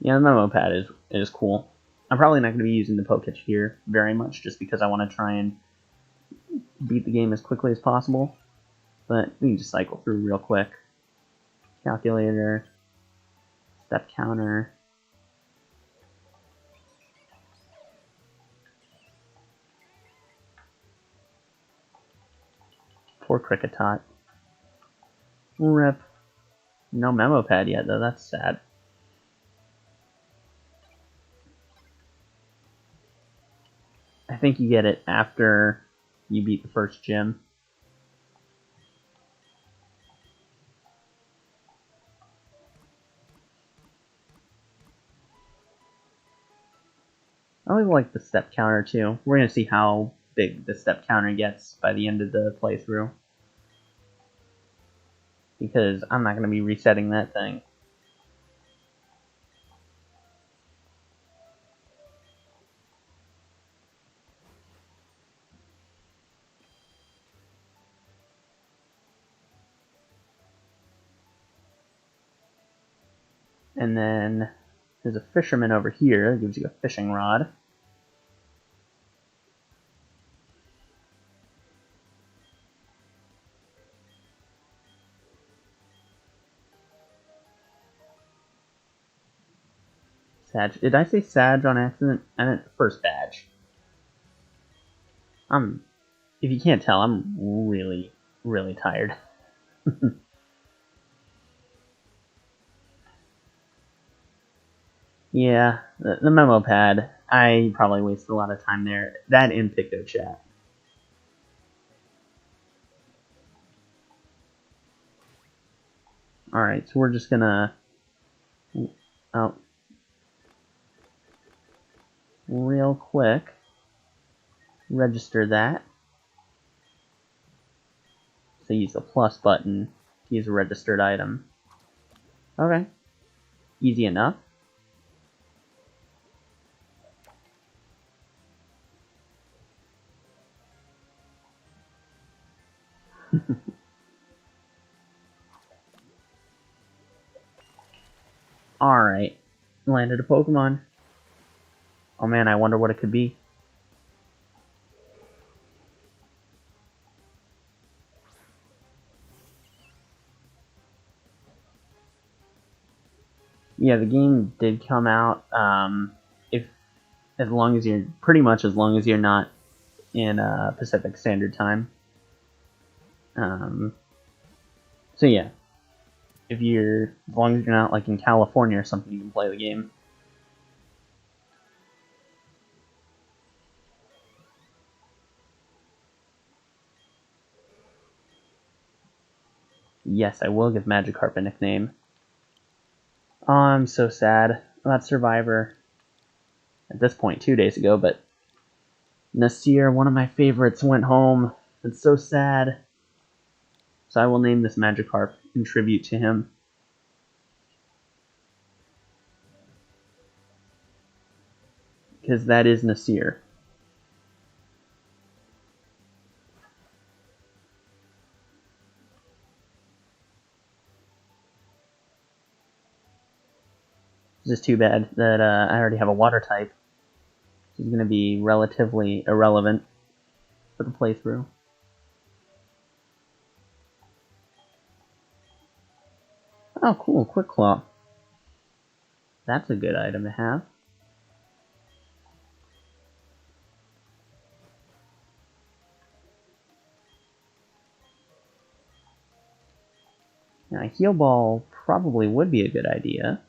Yeah, the memo pad is cool. I'm probably not going to be using the Poketch here very much, just because I want to try and beat the game as quickly as possible. But we can just cycle through real quick. Calculator, step counter. Poor Cricketot. Rip. No memo pad yet, though. That's sad. I think you get it after you beat the first gym. I always like the step counter, too. We're going to see how big the step counter gets by the end of the playthrough. Because I'm not going to be resetting that thing. And then there's a fisherman over here that gives you a fishing rod. Sag. Did I say Sag on accident? I meant the first badge. If you can't tell, I'm really, really tired. Yeah, the memo pad. I probably wasted a lot of time there. That in PictoChat. Alright, so we're just gonna... Oh. Real quick. Register that. So use the plus button to use a registered item. Okay. Easy enough. Alright. Landed a Pokemon. Oh man, I wonder what it could be. Yeah, the game did come out. As long as you're as long as you're not in Pacific Standard Time. So yeah, as long as you're not like in California or something, you can play the game. Yes, I will give Magikarp a nickname. Oh, I'm so sad. That Survivor. At this point, 2 days ago, but Nasir, one of my favorites, went home. It's so sad. So I will name this Magikarp in tribute to him. Because that is Nasir. It's just too bad that I already have a water type. Which is going to be relatively irrelevant for the playthrough. Oh, cool, Quick Claw. That's a good item to have. Now, a Heal Ball probably would be a good idea.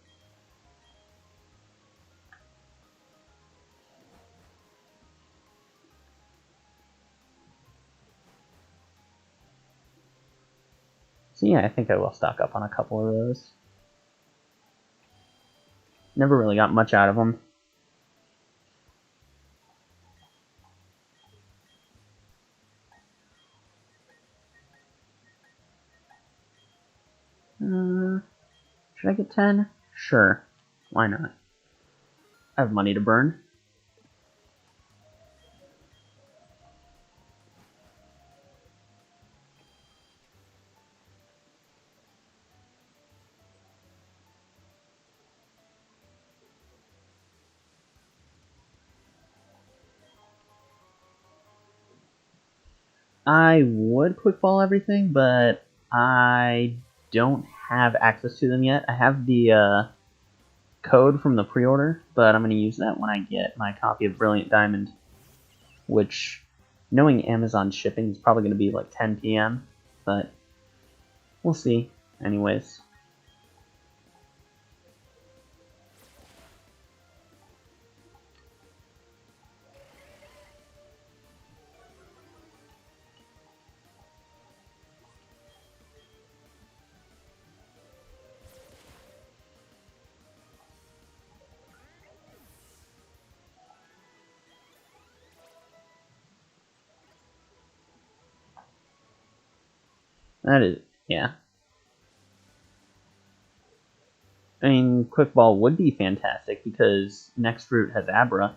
So yeah, I think I will stock up on a couple of those. Never really got much out of them. Should I get 10? Sure. Why not? I have money to burn. I would quick ball everything, but I don't have access to them yet. I have the code from the pre-order, but I'm going to use that when I get my copy of Brilliant Diamond, which, knowing Amazon shipping, is probably going to be like 10 p.m., but we'll see. Anyways. That is, yeah. I mean, Quick Ball would be fantastic because next route has Abra,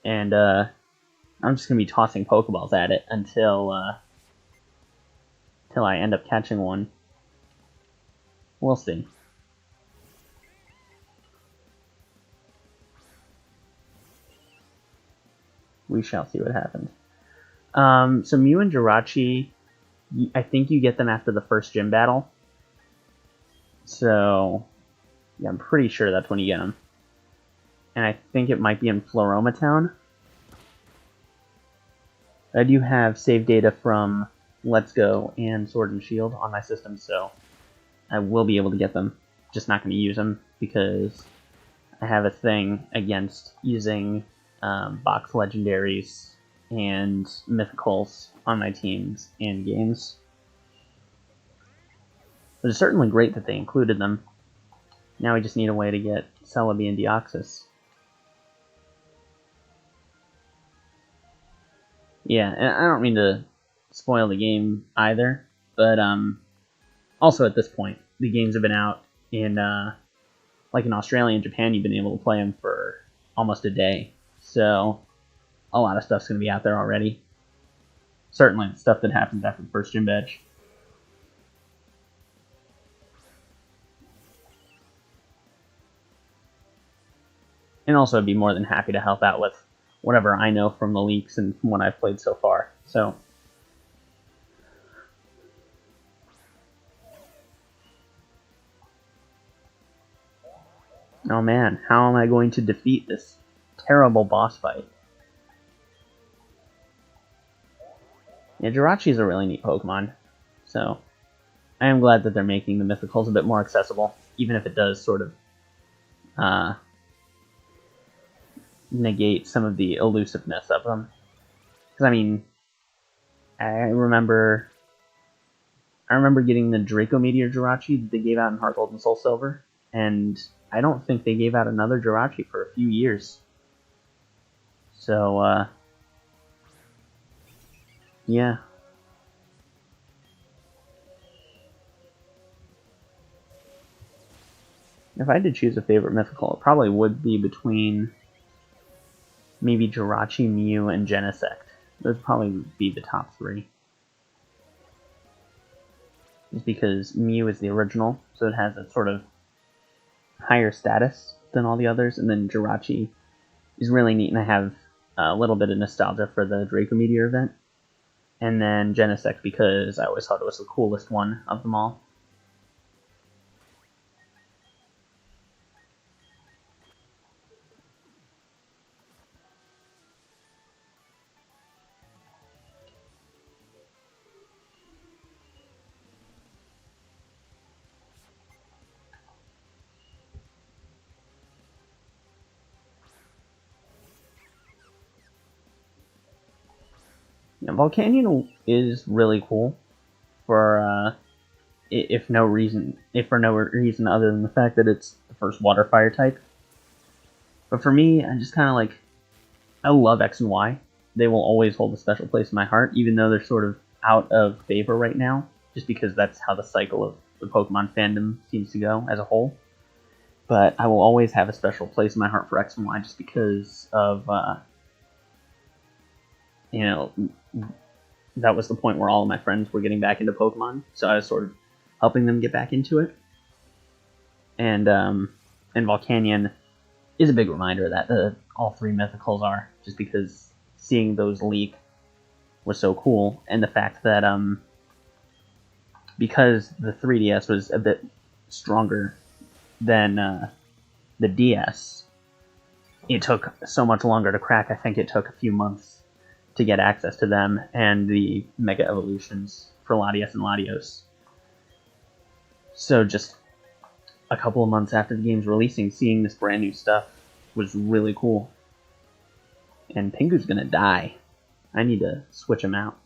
and I'm just gonna be tossing Pokeballs at it until I end up catching one. We'll see. We shall see what happens. So Mew and Jirachi, I think you get them after the first gym battle. So, yeah, I'm pretty sure that's when you get them. And I think it might be in Floroma Town. I do have save data from Let's Go and Sword and Shield on my system, so I will be able to get them. Just not going to use them because I have a thing against using box legendaries and mythicals on my teams and games. But it's certainly great that they included them. Now we just need a way to get Celebi and Deoxys. Yeah, and I don't mean to spoil the game either, but also at this point, the games have been out in like in Australia and Japan. You've been able to play them for almost a day, so a lot of stuff's going to be out there already. Certainly the stuff that happens after the first gym badge. And also I'd be more than happy to help out with whatever I know from the leaks and from what I've played so far. So, oh man, how am I going to defeat this terrible boss fight? Yeah, Jirachi is a really neat Pokemon, so I am glad that they're making the Mythicals a bit more accessible, even if it does sort of negate some of the elusiveness of them. Because I mean, I remember getting the Draco Meteor Jirachi that they gave out in Heart Gold and Soul Silver, and I don't think they gave out another Jirachi for a few years. So, yeah. If I had to choose a favorite mythical, it probably would be between maybe Jirachi, Mew, and Genesect. Those would probably be the top three. Just because Mew is the original, so it has a sort of higher status than all the others, and then Jirachi is really neat, and I have a little bit of nostalgia for the Draco Meteor event. And then Genesect because I always thought it was the coolest one of them all. Yeah, Volcanion is really cool for if for no reason other than the fact that it's the first water fire type. But for me, I just kind of like, I love X and Y. They will always hold a special place in my heart, even though they're sort of out of favor right now, just because that's how the cycle of the Pokemon fandom seems to go as a whole. But I will always have a special place in my heart for X and Y just because of, that was the point where all of my friends were getting back into Pokemon, so I was sort of helping them get back into it. And Volcanion is a big reminder of that all three mythicals are, just because seeing those leak was so cool, and the fact that because the 3DS was a bit stronger than the DS, it took so much longer to crack. I think it took a few months to get access to them and the Mega Evolutions for Latios and Latios. So just a couple of months after the game's releasing, seeing this brand new stuff was really cool. And Pingu's gonna die. I need to switch him out.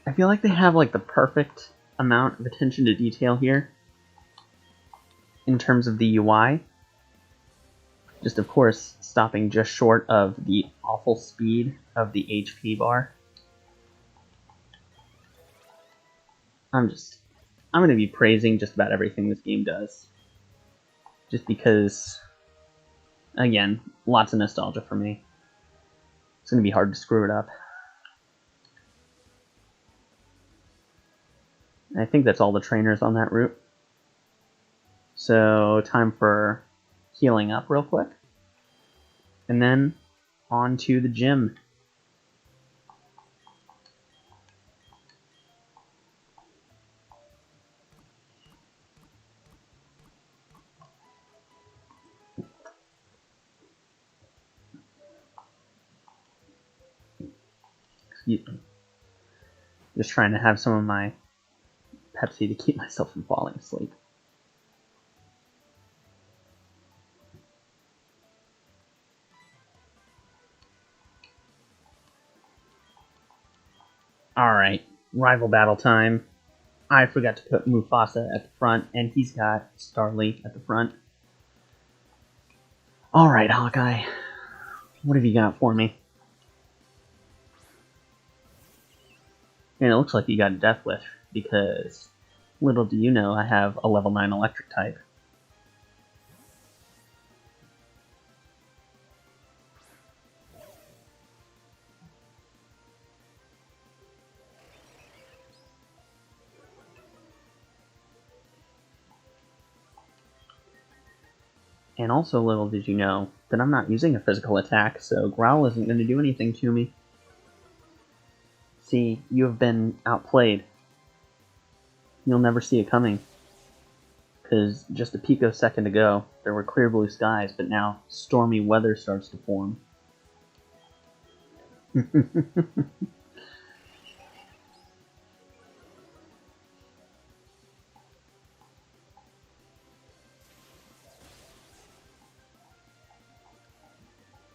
I feel like they have like the perfect amount of attention to detail here in terms of the UI. Just of course stopping just short of the awful speed of the HP bar. I'm going to be praising just about everything this game does. Just because, again, lots of nostalgia for me. It's going to be hard to screw it up. I think that's all the trainers on that route. So, time for healing up real quick. And then, on to the gym. Excuse me. Just trying to have some of my Pepsi to keep myself from falling asleep. Alright, rival battle time. I forgot to put Mufasa at the front, and he's got Starly at the front. Alright, Hawkeye. What have you got for me? And it looks like you got a Death Wish, because little do you know I have a level 9 electric type. And also little did you know that I'm not using a physical attack, so Growl isn't going to do anything to me. See, you have been outplayed. You'll never see it coming. Because just a picosecond ago, there were clear blue skies, but now stormy weather starts to form.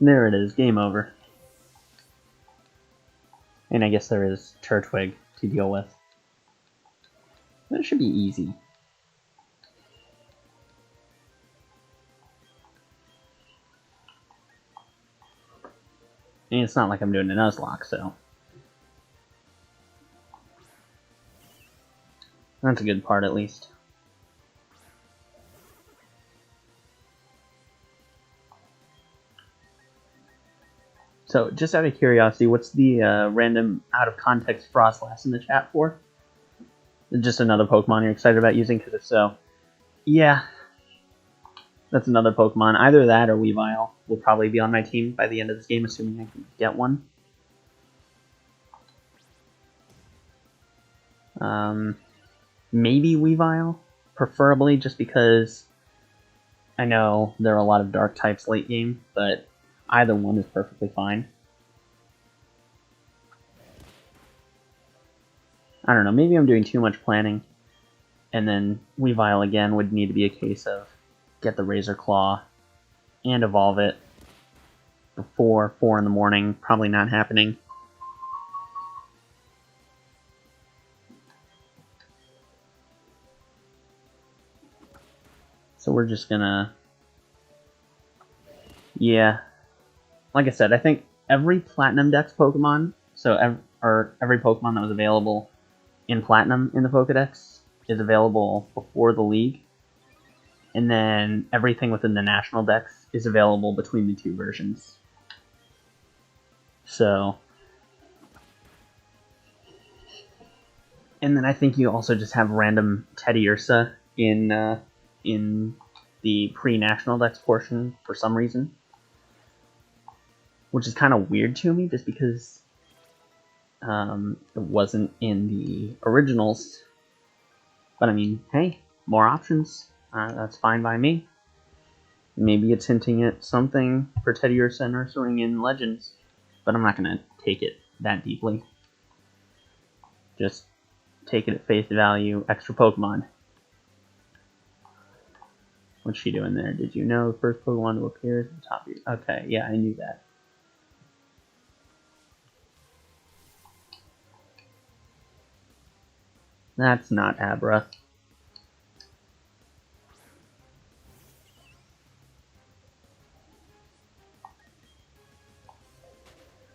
There it is, game over. And I guess there is Turtwig to deal with. That should be easy. And it's not like I'm doing a Nuzlocke, so that's a good part at least. So, just out of curiosity, what's the random out-of-context Frostlass in the chat for? Just another Pokemon you're excited about using? Because if so, yeah, that's another Pokemon. Either that or Weavile will probably be on my team by the end of this game, assuming I can get one. Maybe Weavile, preferably just because I know there are a lot of dark types late game, but either one is perfectly fine. I don't know, maybe I'm doing too much planning, and then Weavile again would need to be a case of get the Razor Claw and evolve it before 4 in the morning, probably not happening. So we're just gonna Yeah. Like I said, I think every Platinum Dex Pokemon, every Pokemon that was available in Platinum in the Pokedex is available before the League. And then everything within the National Dex is available between the two versions. So... And then I think you also just have random Teddiursa in the pre-National Dex portion for some reason. Which is kind of weird to me, just because it wasn't in the originals. But I mean, hey, more options. That's fine by me. Maybe it's hinting at something for Teddiursa and Ursaring in Legends. But I'm not going to take it that deeply. Just take it at face value. Extra Pokemon. What's she doing there? Did you know the first Pokemon to appear at the top of your... Okay, yeah, I knew that. That's not Abra.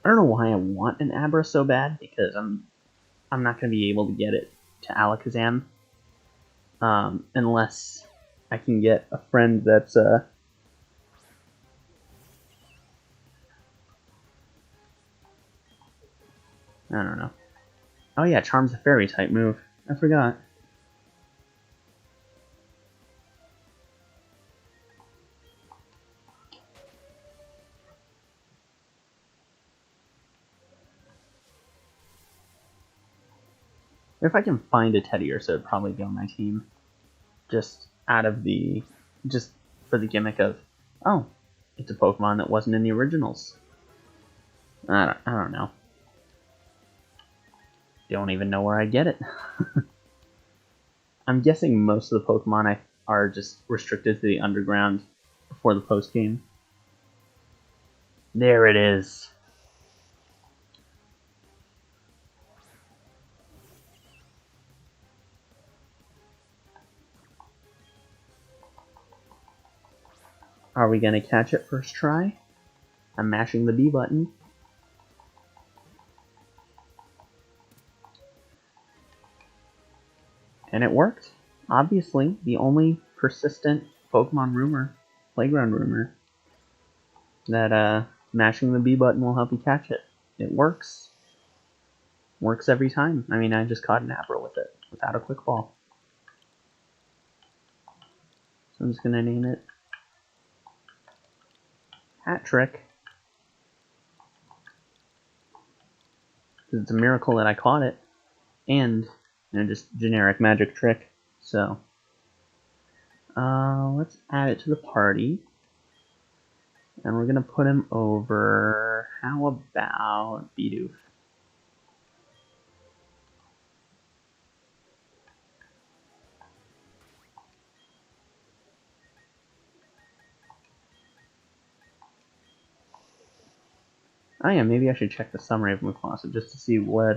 I don't know why I want an Abra so bad, because I'm not going to be able to get it to Alakazam. Unless I can get a friend that's I don't know. Oh yeah, Charm's a fairy type move. I forgot. If I can find a Teddiursa, it'd probably be on my team. Just for the gimmick of, oh, it's a Pokemon that wasn't in the originals. I don't know. Don't even know where I get it. I'm guessing most of the Pokemon are just restricted to the underground before the post game. There it is. Are we gonna catch it first try? I'm mashing the B button. And it worked. Obviously, the only persistent Pokemon rumor, playground rumor, that mashing the B button will help you catch it. It works. Works every time. I mean, I just caught an Abra with it, without a quick ball. So I'm just gonna name it Hat Trick. Because it's a miracle that I caught it. And, just generic magic trick. So, let's add it to the party. And we're gonna put him over, how about Bidoof? Oh yeah, maybe I should check the summary of Mufasa just to see what,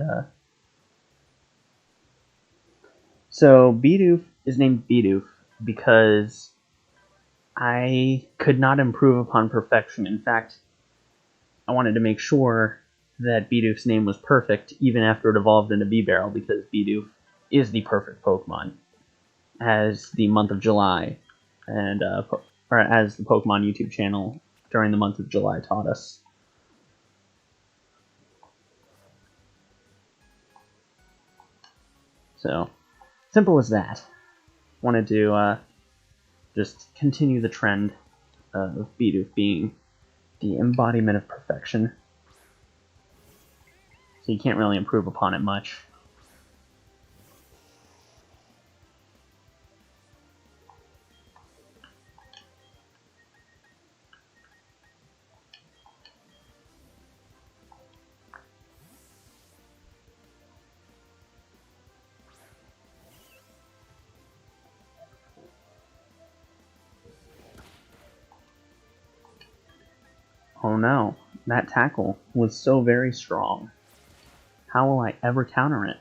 So, Bidoof is named Bidoof because I could not improve upon perfection. In fact, I wanted to make sure that Bidoof's name was perfect even after it evolved into Bibarel, because Bidoof is the perfect Pokemon, as the month of July, and or as the Pokemon YouTube channel during the month of July taught us. So, simple as that. Wanted to just continue the trend of Bidoof being the embodiment of perfection. So you can't really improve upon it much. Oh no, that tackle was so very strong. How will I ever counter it?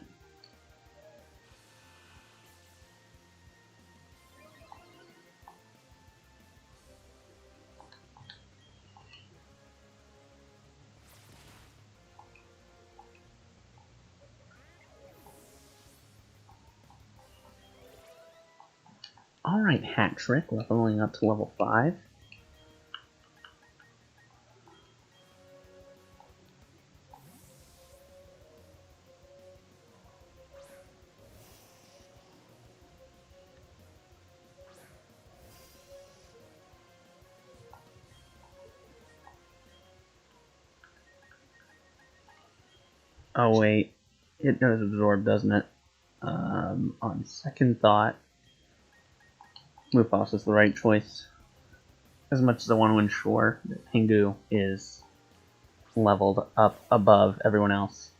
Alright, hat trick, leveling up to level 5. Oh wait, it does absorb, doesn't it? On second thought, Mufasa's the right choice. As much as I want to ensure that Pingu is leveled up above everyone else.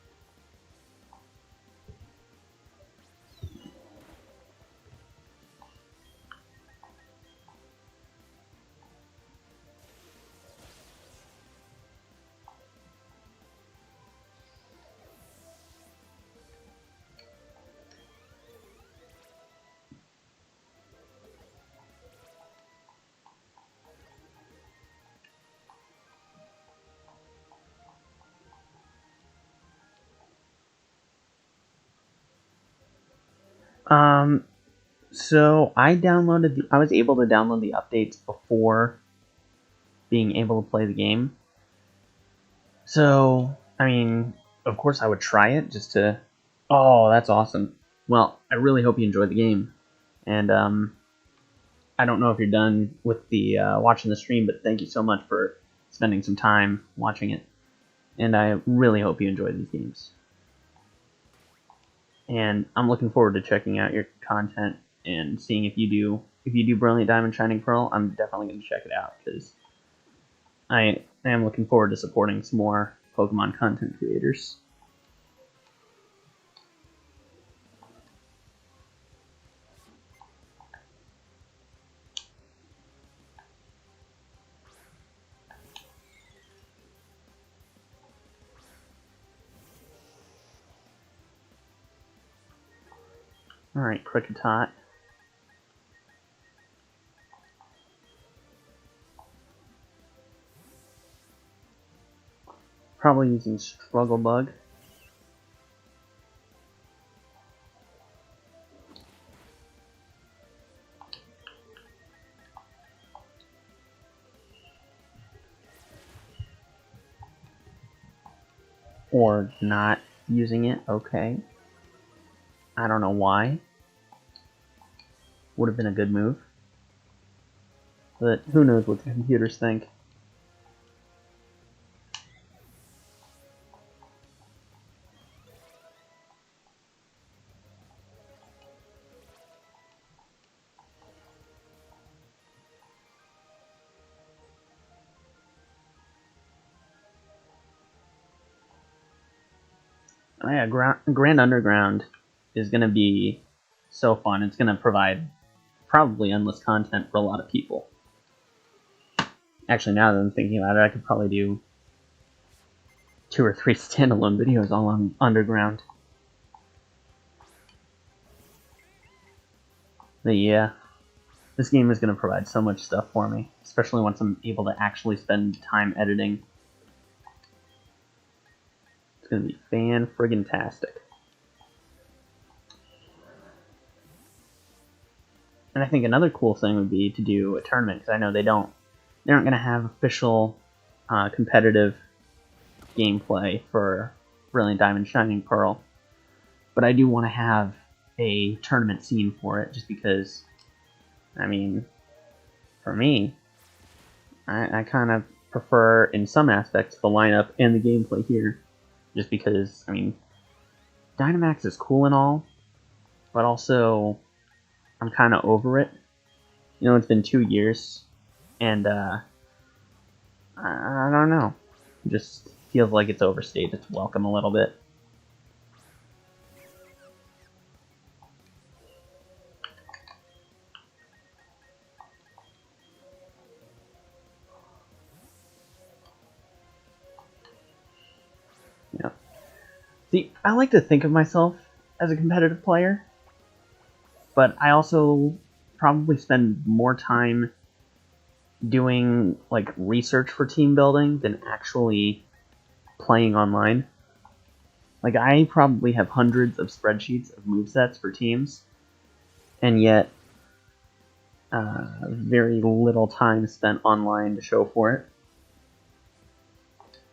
So I was able to download the updates before being able to play the game. So, I mean, of course I would try it just to... Oh, that's awesome. Well, I really hope you enjoy the game. And, I don't know if you're done with the watching the stream, but thank you so much for spending some time watching it. And I really hope you enjoy these games. And I'm looking forward to checking out your content and seeing if you do Brilliant Diamond Shining Pearl. I'm definitely going to check it out because I am looking forward to supporting some more Pokemon content creators. Alright, Kricketot. Probably using Struggle Bug. Or not using it, okay. I don't know why. Would have been a good move. But who knows what the computers think. Oh yeah, Grand Underground is going to be so fun. It's going to provide probably endless content for a lot of people. Actually, now that I'm thinking about it, I could probably do 2 or 3 standalone videos all on Underground. But yeah, this game is going to provide so much stuff for me, especially once I'm able to actually spend time editing. It's going to be fan-friggin-tastic. And I think another cool thing would be to do a tournament, because I know they aren't going to have official competitive gameplay for Brilliant Diamond Shining Pearl. But I do want to have a tournament scene for it, just because, I mean, for me, I kind of prefer, in some aspects, the lineup and the gameplay here. Just because, I mean, Dynamax is cool and all, but also, I'm kind of over it. You know, it's been 2 years, and, I don't know. It just feels like it's overstayed its welcome a little bit. Yeah. See, I like to think of myself as a competitive player, but I also probably spend more time doing like research for team building than actually playing online. Like, I probably have hundreds of spreadsheets of movesets for teams, and yet Very little time spent online to show for it.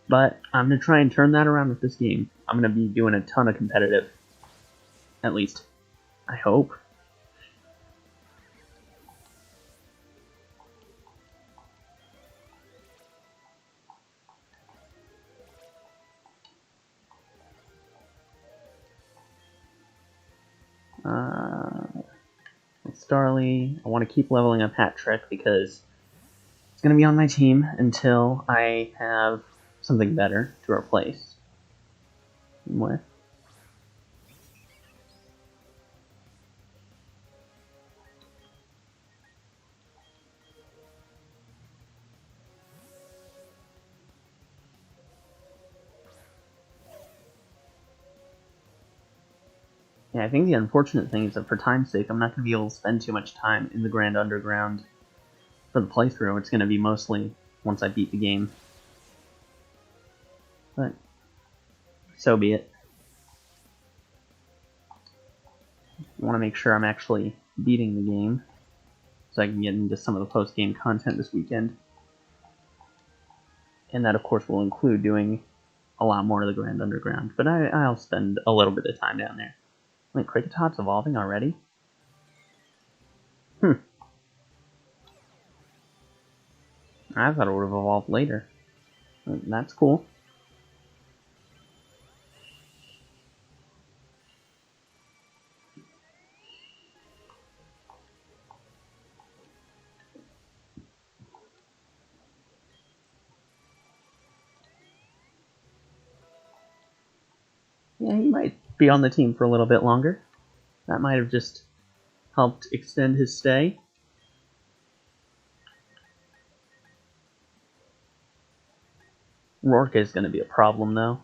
But I'm going to try and turn that around with this game. I'm going to be doing a ton of competitive. At least, I hope. Starly, I want to keep leveling up Hat Trick because it's going to be on my team until I have something better to replace him with. Yeah, I think the unfortunate thing is that for time's sake, I'm not going to be able to spend too much time in the Grand Underground for the playthrough. It's going to be mostly once I beat the game. But so be it. I want to make sure I'm actually beating the game so I can get into some of the post-game content this weekend. And that, of course, will include doing a lot more of the Grand Underground. But I'll spend a little bit of time down there. Wait, Kricketot's evolving already? I thought it would have evolved later. That's cool. Yeah, he might be on the team for a little bit longer. That might have just helped extend his stay. Rourke is going to be a problem, though.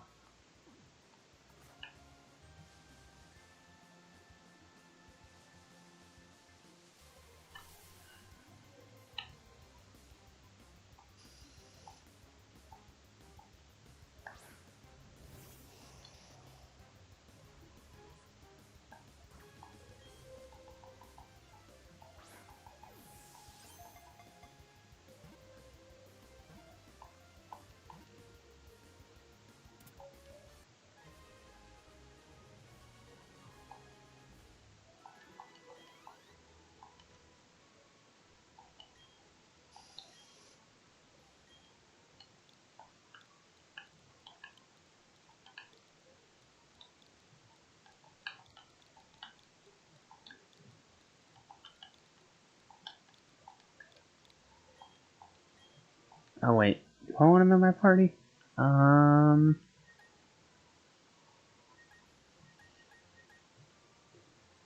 Oh, wait. Do I want him in my party?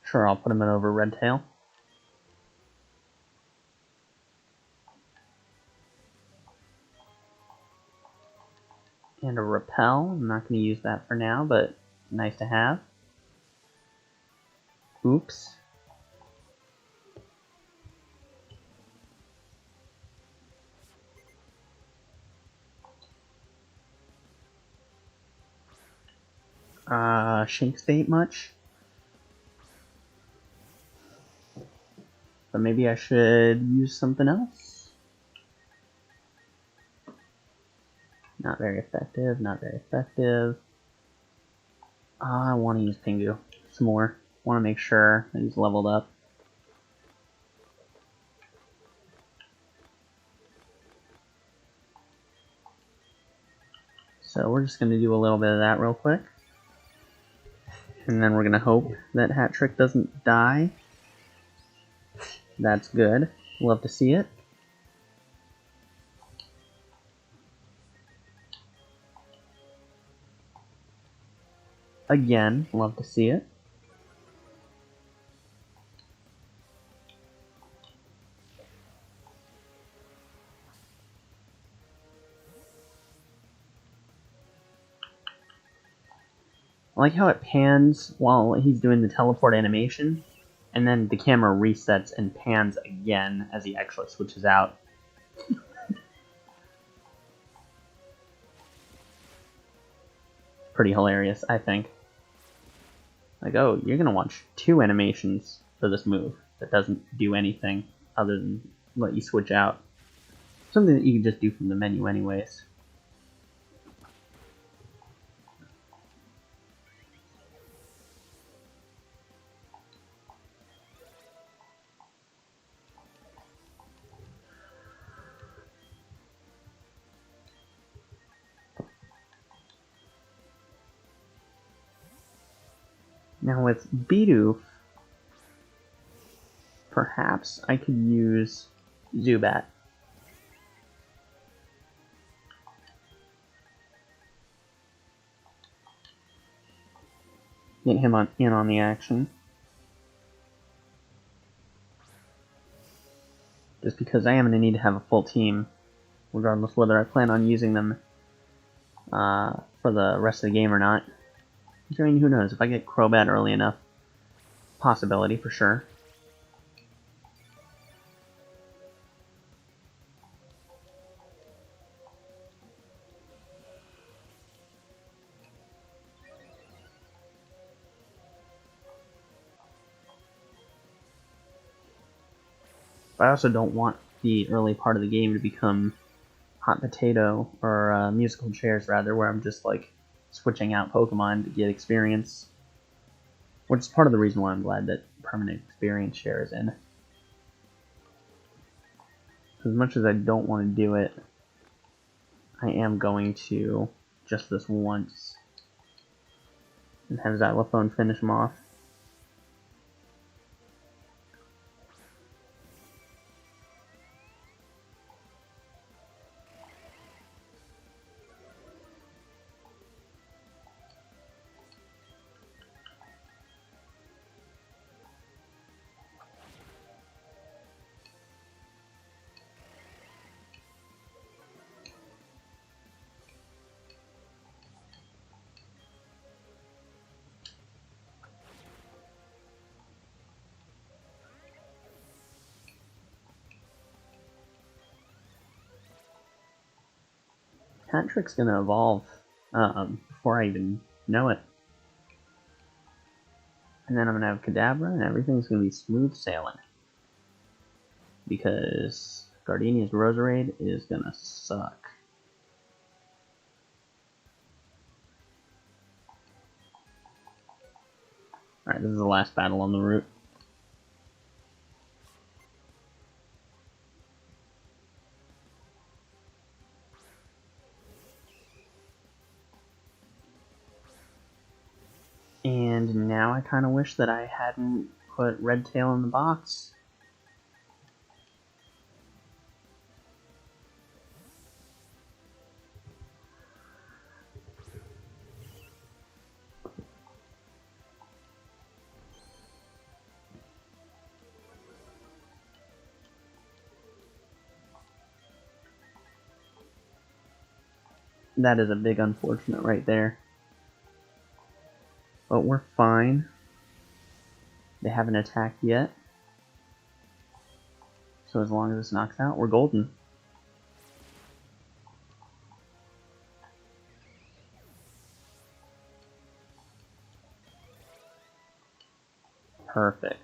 Sure, I'll put him in over Redtail. And a Repel. I'm not going to use that for now, but nice to have. Oops. Shank's Fate much? But maybe I should use something else? Not very effective, not very effective. I want to use Pingu some more. Want to make sure that he's leveled up. So we're just going to do a little bit of that real quick. And then we're going to hope that Hat Trick doesn't die. That's good. Love to see it. Again, love to see it. I like how it pans while he's doing the teleport animation, and then the camera resets and pans again as he actually switches out. Pretty hilarious, I think. Like, oh, you're gonna watch 2 animations for this move that doesn't do anything. other than let you switch out. Something that you can just do from the menu anyways. Now with Bidoof, perhaps I could use Zubat. Get him in on the action. Just because I am going to need to have a full team, regardless whether I plan on using them for the rest of the game or not. I mean, who knows? If I get Crobat early enough, possibility for sure. But I also don't want the early part of the game to become hot potato, or musical chairs rather, where I'm just like switching out Pokemon to get experience. Which is part of the reason why I'm glad that permanent experience share is in. As much as I don't want to do it, I am going to just this once and have Xylophone finish him off. Patrick's gonna evolve before I even know it. And then I'm gonna have Kadabra, and everything's gonna be smooth sailing. Because Gardenia's Roserade is gonna suck. Alright, this is the last battle on the route. And now I kind of wish that I hadn't put Red Tail in the box. That is a big unfortunate right there. But we're fine. They haven't attacked yet. So as long as this knocks out, we're golden. Perfect.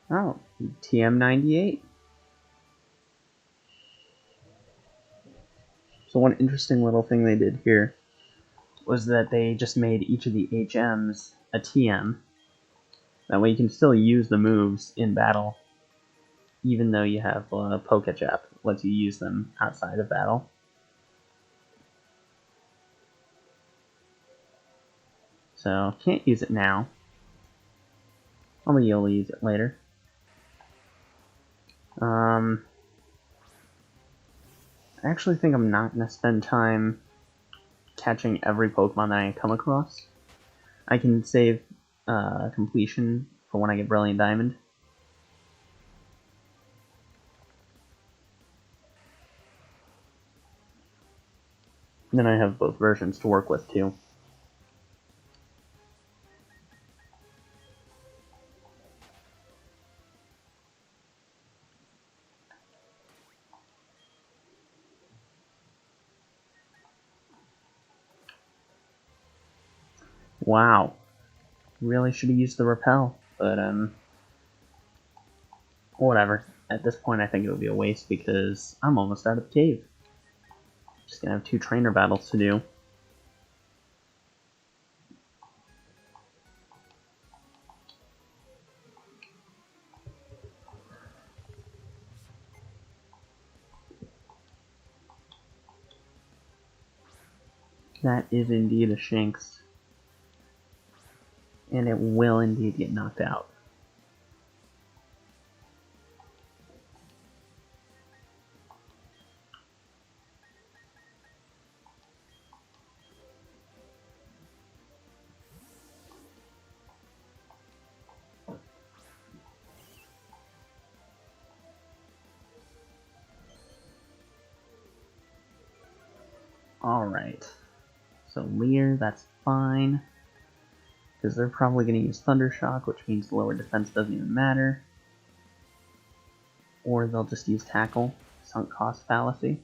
Oh, TM98. So one interesting little thing they did here was that they just made each of the HMs a TM. That way you can still use the moves in battle, even though you have Pokechap lets you use them outside of battle. So, can't use it now. I'll be able to use it later. I actually think I'm not going to spend time catching every Pokemon that I come across. I can save completion for when I get Brilliant Diamond. And then I have both versions to work with too. Wow. Really should have used the repel, but whatever. At this point, I think it would be a waste because I'm almost out of the cave. Just gonna have 2 trainer battles to do. That is indeed a Shinx. And it will indeed get knocked out. Alright. So Leer, that's fine. Because they're probably going to use Thunder Shock, which means lower defense doesn't even matter. Or they'll just use Tackle, Sunk Cost Fallacy.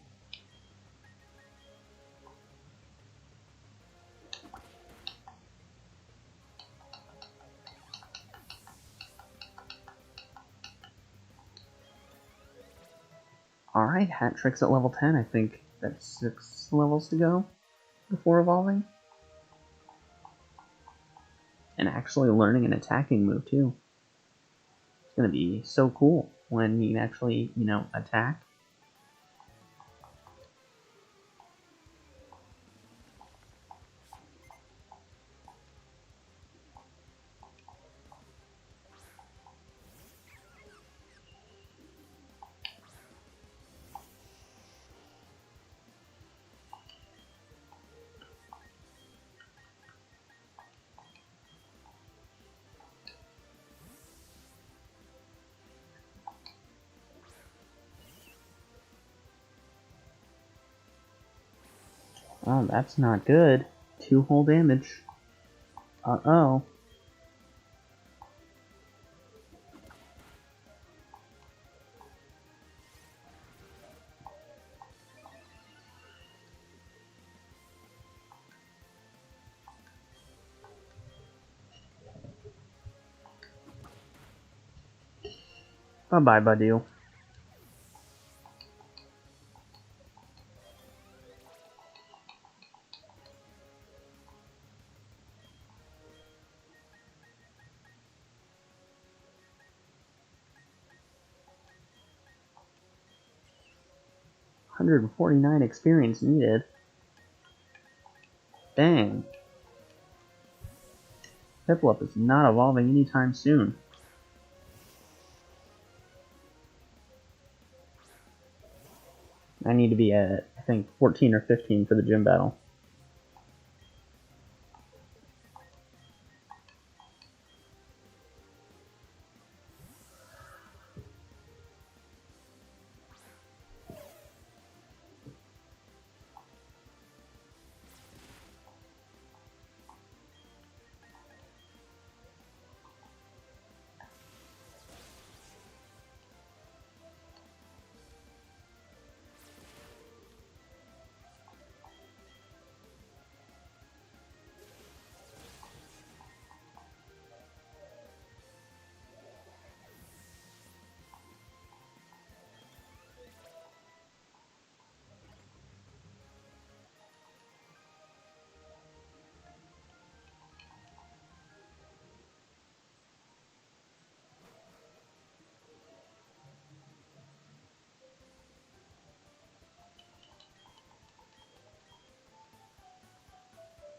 Alright, Hat Trick's at level 10. I think that's 6 levels to go before evolving. And actually learning an attacking move, too. It's going to be so cool when you can actually, attack. Oh, that's not good. 2 whole damage. Uh-oh. Bye-bye, Badil. $149 experience needed. Dang. Piplup is not evolving anytime soon. I need to be at, I think, 14 or 15 for the gym battle.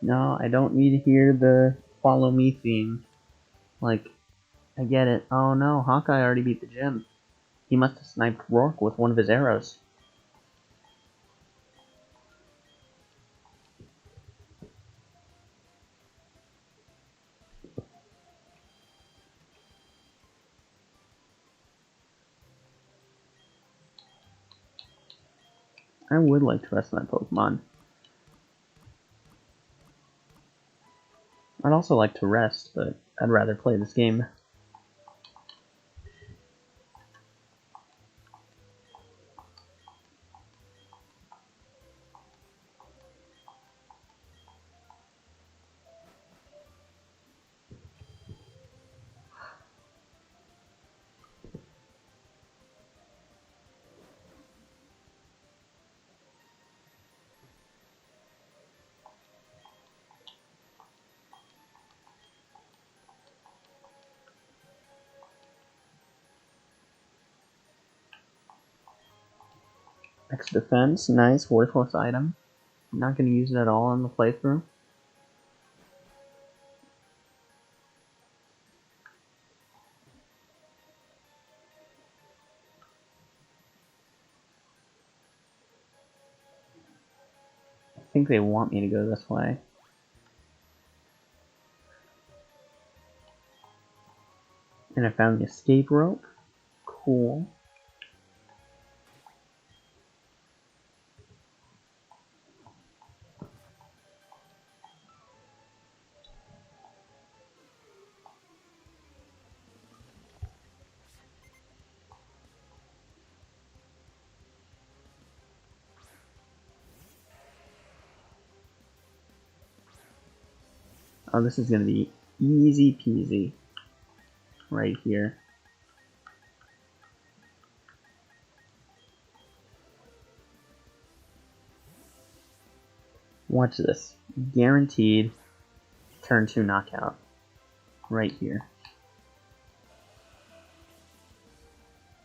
No, I don't need to hear the follow me theme. Like, I get it. Oh no, Hawkeye already beat the gym. He must have sniped Rourke with one of his arrows. I would like to rest my Pokemon. I'd also like to rest, but I'd rather play this game. X defense, nice, worthless item. Not going to use it at all on the playthrough. I think they want me to go this way. And I found the escape rope. Cool. Oh, this is going to be easy peasy right here. Watch this. Guaranteed turn 2 knockout right here.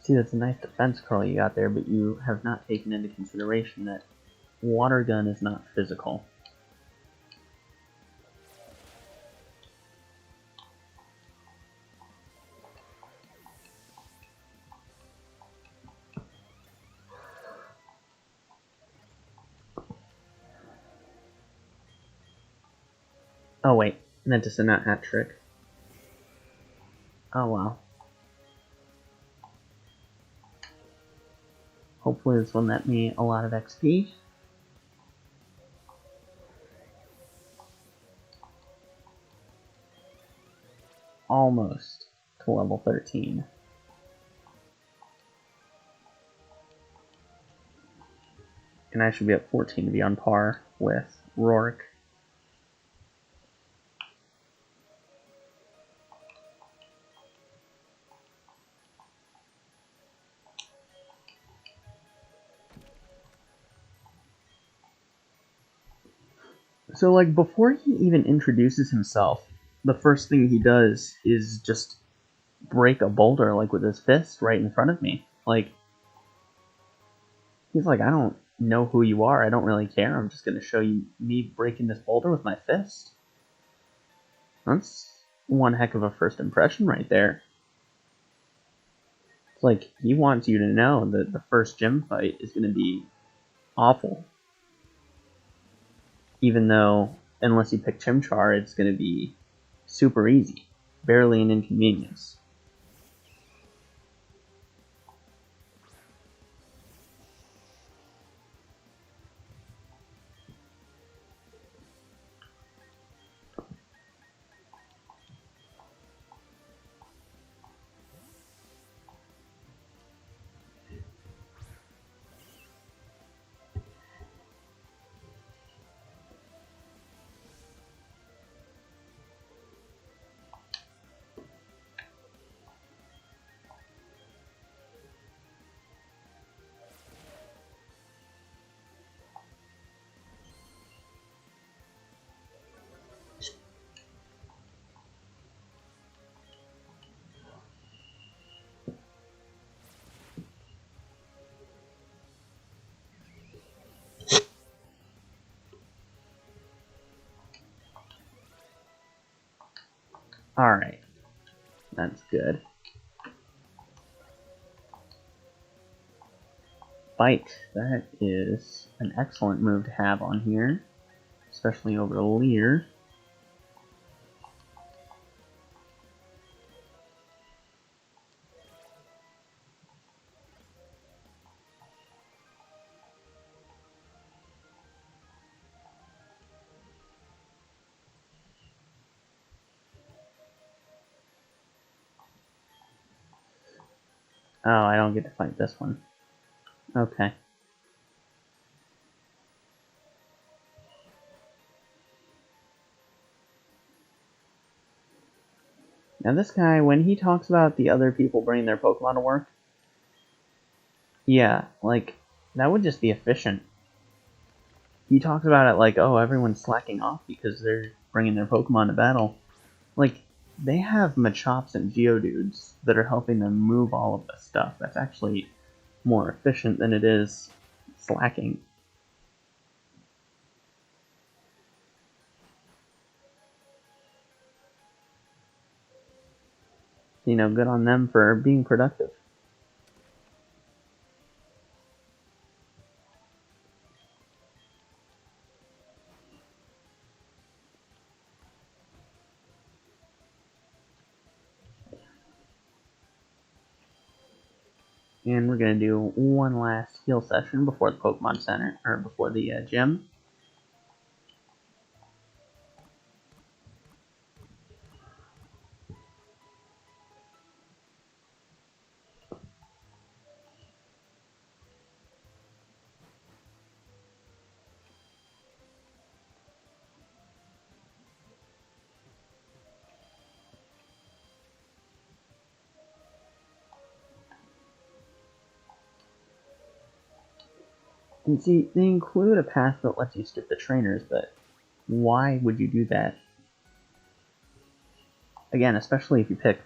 See, that's a nice defense curl you got there, but you have not taken into consideration that water gun is not physical. Oh wait, meant to send out hat trick. Oh well. Hopefully this will net me a lot of XP. Almost to level 13. And I should be at 14 to be on par with Rourke. So, like, before he even introduces himself, the first thing he does is just break a boulder, like, with his fist right in front of me. Like, he's like, I don't know who you are, I don't really care, I'm just gonna show you me breaking this boulder with my fist. That's one heck of a first impression right there. It's like, he wants you to know that the first gym fight is gonna be awful. Even though, unless you pick Chimchar, it's going to be super easy. Barely an inconvenience. Alright. That's good. Bite. That is an excellent move to have on here. Especially over Leer. Oh, I don't get to fight this one. Okay. Now this guy, when he talks about the other people bringing their Pokemon to work, yeah, like, that would just be efficient. He talks about it like, oh, everyone's slacking off because they're bringing their Pokemon to battle. Like, they have Machops and Geodudes that are helping them move all of this stuff. That's actually more efficient than it is slacking. You know, good on them for being productive. And we're going to do one last heal session before the Pokemon Center, or before the gym. And see, they include a path that lets you skip the trainers, but why would you do that? Again, especially if you pick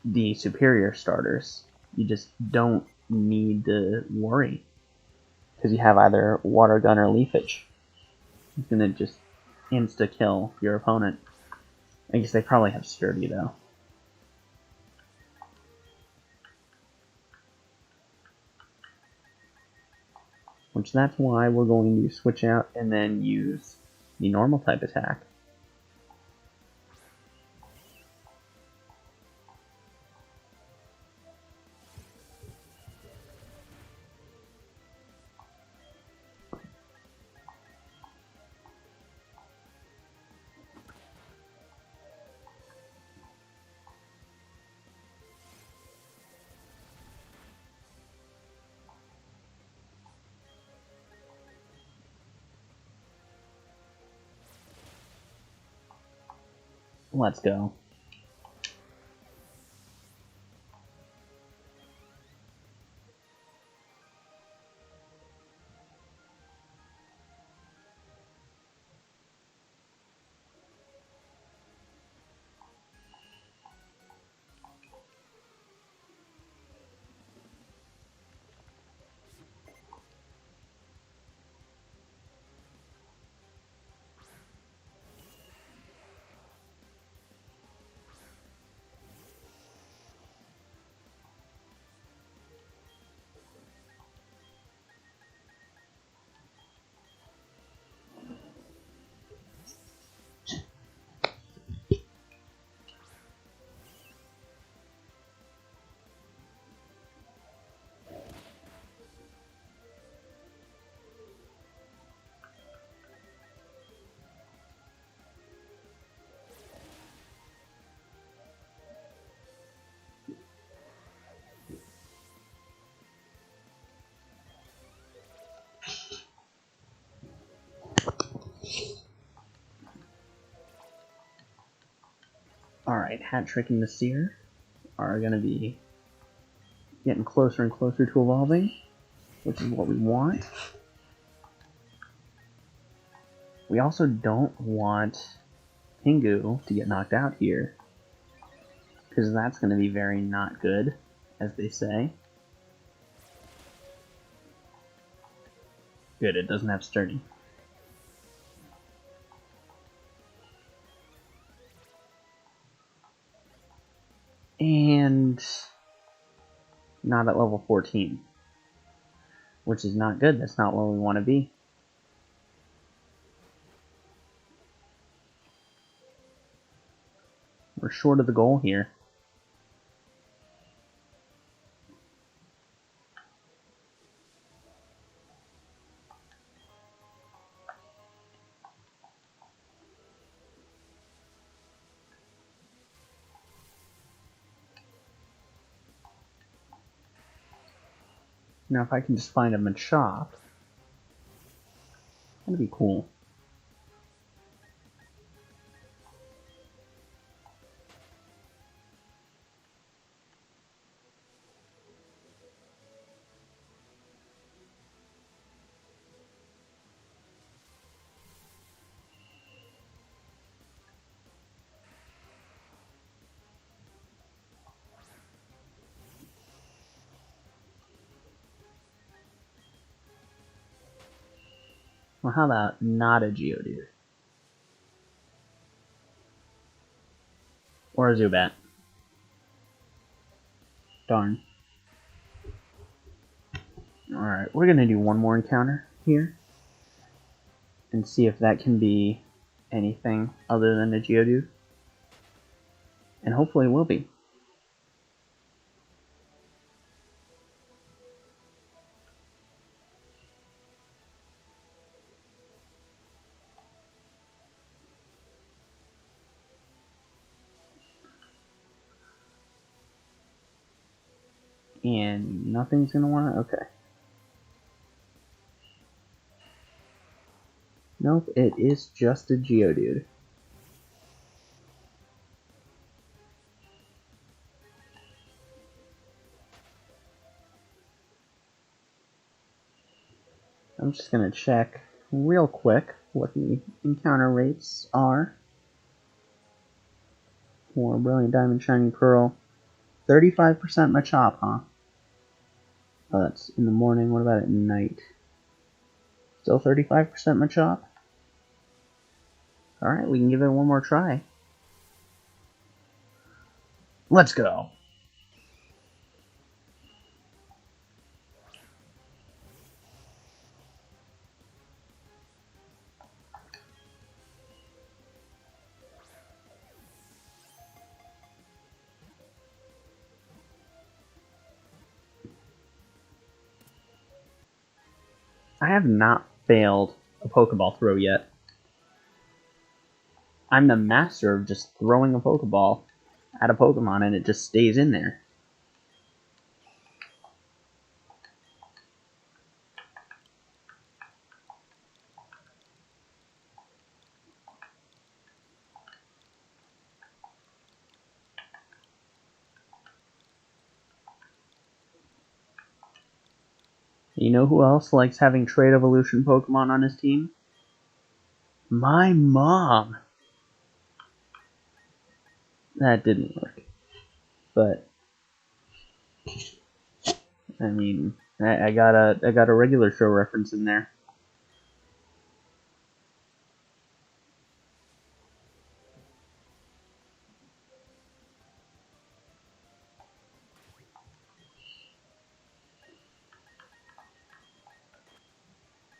the superior starters, you just don't need to worry. Because you have either Water Gun or Leafage. It's gonna just insta-kill your opponent. I guess they probably have Sturdy, though. Which that's why we're going to switch out and then use the normal type attack. Let's go. Alright, Hat Trick and the Seer are going to be getting closer and closer to evolving, which is what we want. We also don't want Pingu to get knocked out here, because that's going to be very not good, as they say. Good, it doesn't have Sturdy. And not at level 14, which is not good. That's not where we want to be. We're short of the goal here. Now, if I can just find a Machop, that'd be cool. Well, how about not a Geodude? Or a Zubat? Darn. Alright, we're gonna do one more encounter here. And see if that can be anything other than a Geodude. And hopefully it will be. And nothing's gonna want to. Okay. Nope, it is just a Geodude. I'm just gonna check real quick what the encounter rates are for Brilliant Diamond Shining Pearl. 35% Machop, huh? Oh, that's in the morning. What about at night? Still 35% Machop? Alright, we can give it one more try. Let's go! I have not failed a Pokeball throw yet. I'm the master of just throwing a Pokeball at a Pokemon and it just stays in there. You know who else likes having Trade Evolution Pokemon on his team? My mom! That didn't work. But I mean, I got a regular show reference in there.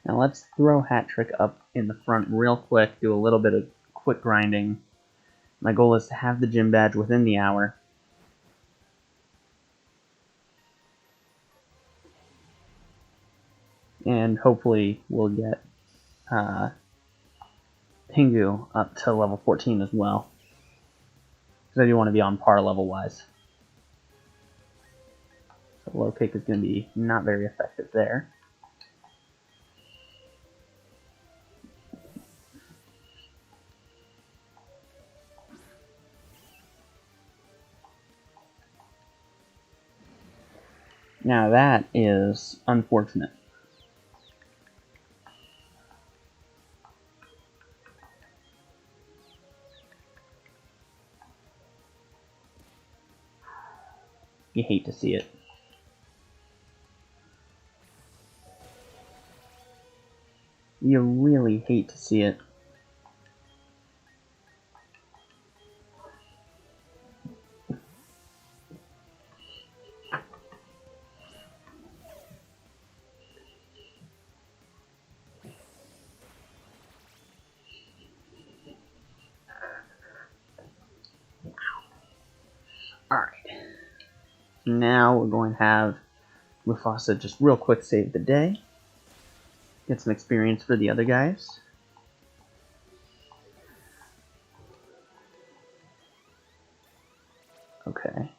Now let's throw Hat Trick up in the front real quick, do a little bit of quick grinding. My goal is to have the gym badge within the hour. And hopefully we'll get Pingu up to level 14 as well. Because I do want to be on par level-wise. So low kick is going to be not very effective there. Now that is unfortunate. You hate to see it. You really hate to see it. Alright. Now we're going to have Mufasa just real quick save the day. Get some experience for the other guys. Okay.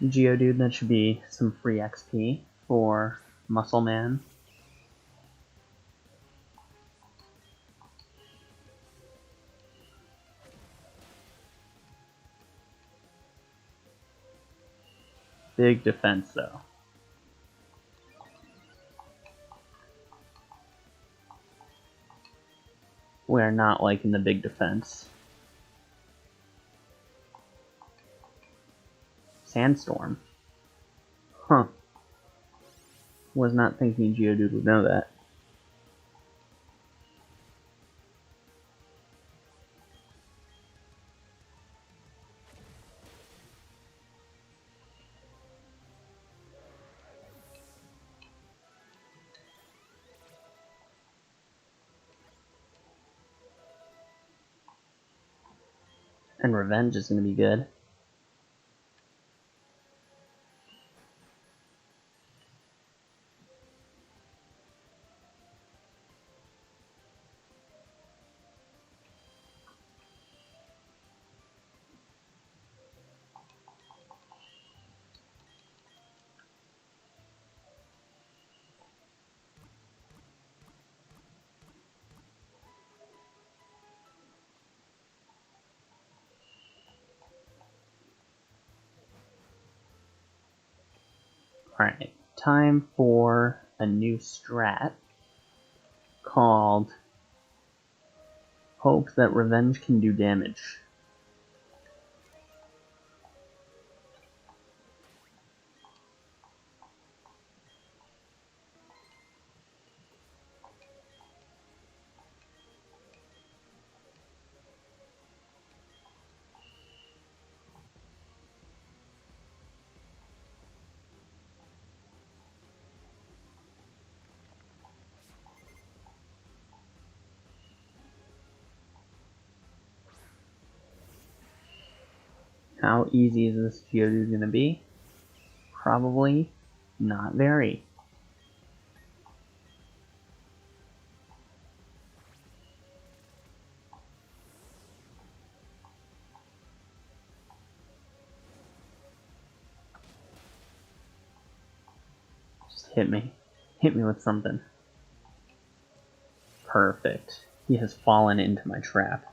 Geodude, that should be some free XP for Muscle Man. Big defense, though. We are not liking the big defense. Sandstorm. Huh. Was not thinking Geodude would know that. And Revenge is going to be good. Alright, time for a new strat called Hope that Revenge can do damage. How easy is this Geodude going to be? Probably not very. Just hit me. Hit me with something. Perfect. He has fallen into my trap.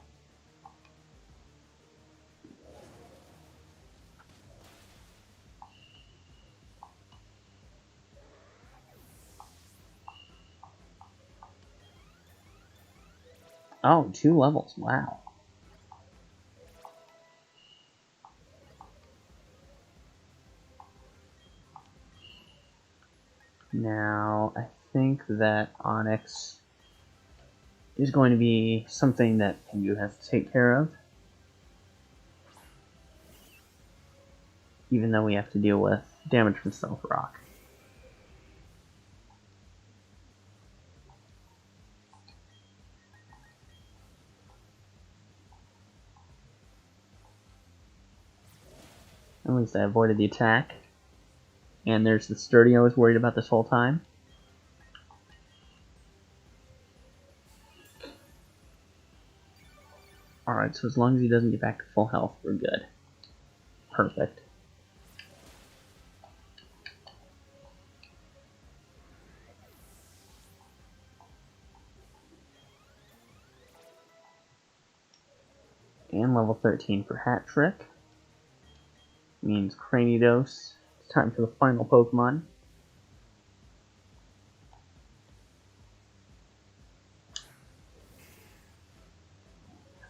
Oh, 2 levels. Wow. Now, I think that Onyx is going to be something that Pingu has to take care of. Even though we have to deal with damage from Stealth Rock. At least I avoided the attack. And there's the Sturdy I was worried about this whole time. Alright, so as long as he doesn't get back to full health, we're good. Perfect. And level 13 for Hat Trick. Means Cranidos. It's time for the final Pokemon.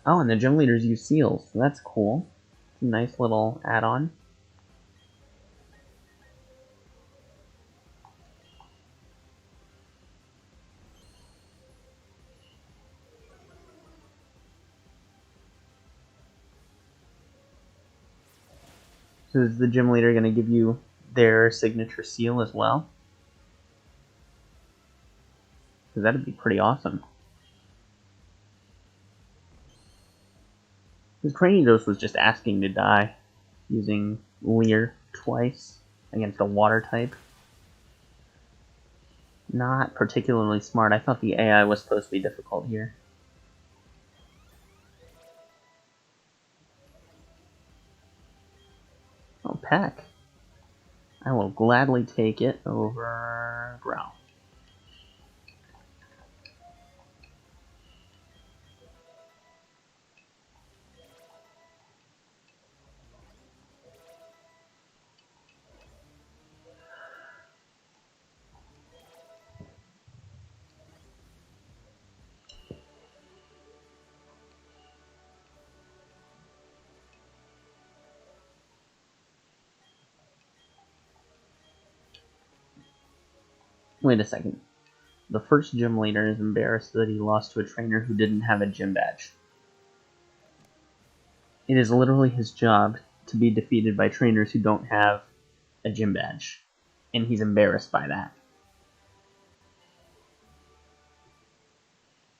Oh, and the gym leaders use seals, so that's cool. It's a nice little add-on. So is the gym leader going to give you their signature seal as well? Because that'd be pretty awesome. Because Cranidos was just asking to die, using Leer twice against a water type. Not particularly smart. I thought the AI was supposed to be difficult here. Oh, Peck. I will gladly take it over Growl. Wait a second. The first gym leader is embarrassed that he lost to a trainer who didn't have a gym badge. It is literally his job to be defeated by trainers who don't have a gym badge. And he's embarrassed by that.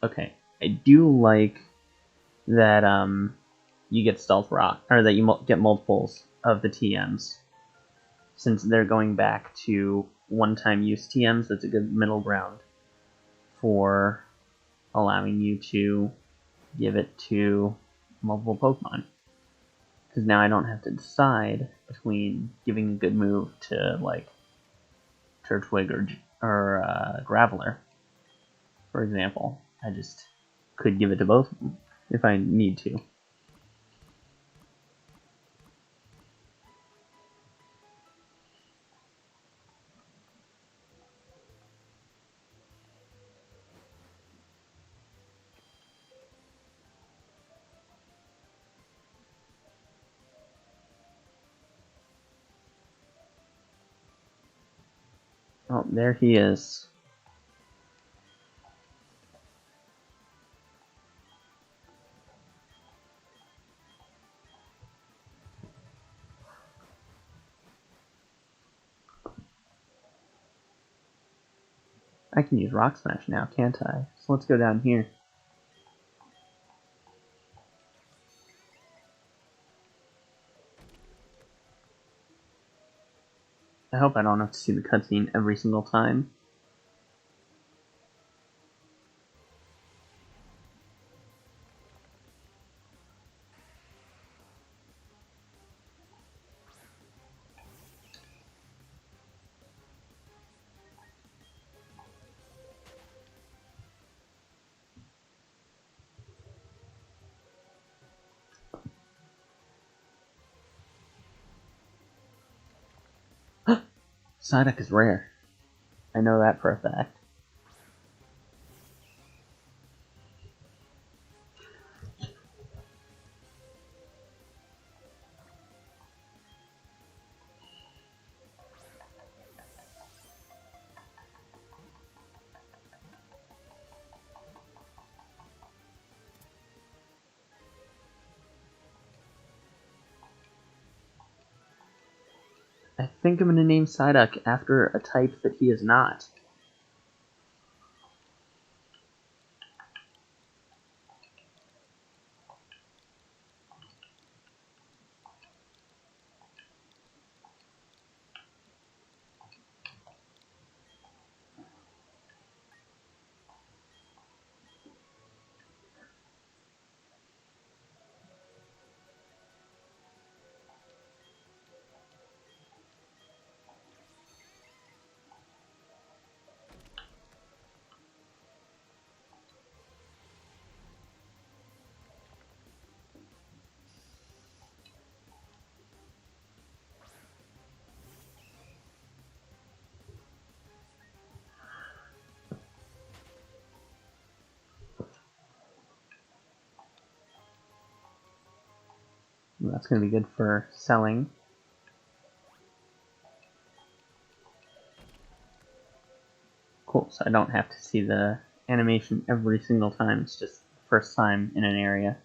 Okay, I do like that you get stealth rock, or that you get multiples of the TMs. Since they're going back to one-time use TMs, that's a good middle ground for allowing you to give it to multiple Pokemon. Because now I don't have to decide between giving a good move to, like, Turtwig or Graveler, for example. I just could give it to both of them if I need to. Oh, there he is. I can use Rock Smash now, can't I? So let's go down here. I hope I don't have to see the cutscene every single time. Psyduck is rare. I know that for a fact. I think I'm going to name Psyduck after a type that he is not. That's going to be good for selling. Cool, so I don't have to see the animation every single time. It's just the first time in an area.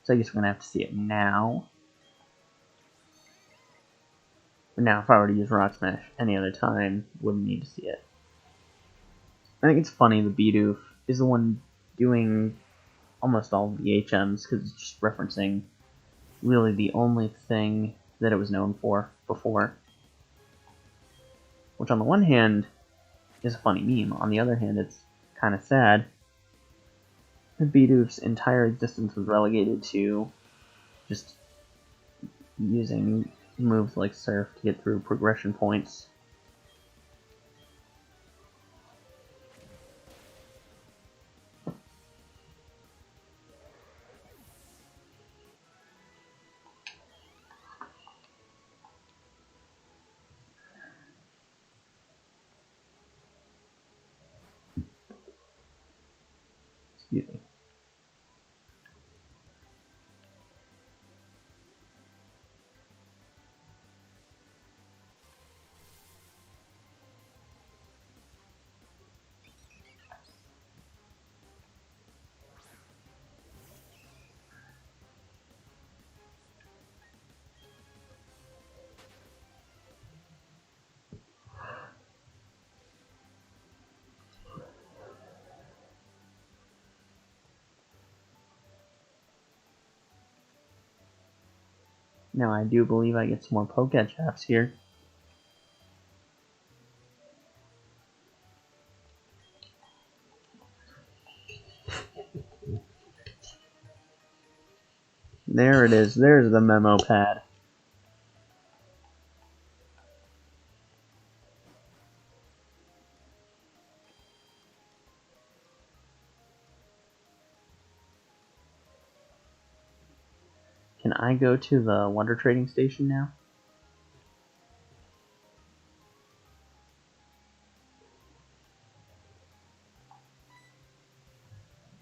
So I guess we're going to have to see it now. But now, if I were to use Rock Smash any other time, wouldn't need to see it. I think it's funny the Bidoof is the one doing almost all of the HMs, because it's just referencing really the only thing that it was known for before. Which on the one hand is a funny meme, on the other hand it's kind of sad that Bidoof's entire existence was relegated to just using moves like Surf to get through progression points. Excuse me. Now I do believe I get some more Pokechaps here. There it is. There's the memo pad. Can I go to the Wonder Trading Station now?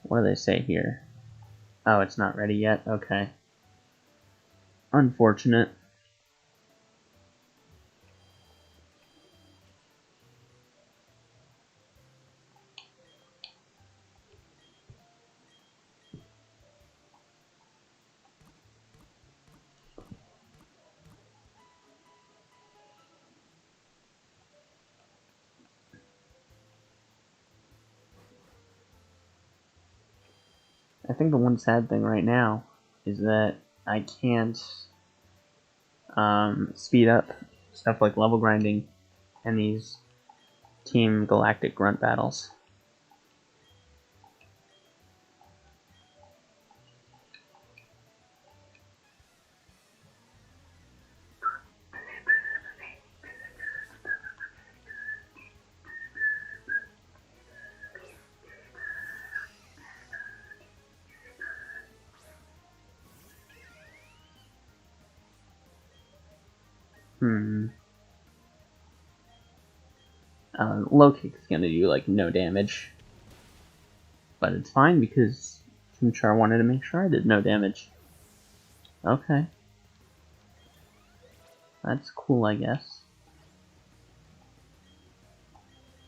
What do they say here? Oh, it's not ready yet? Okay. Unfortunate. I think the one sad thing right now is that I can't speed up stuff like level grinding and these Team Galactic Grunt battles. Low kick is gonna do like no damage, but it's fine because Chimchar wanted to make sure I did no damage. Okay, that's cool, I guess.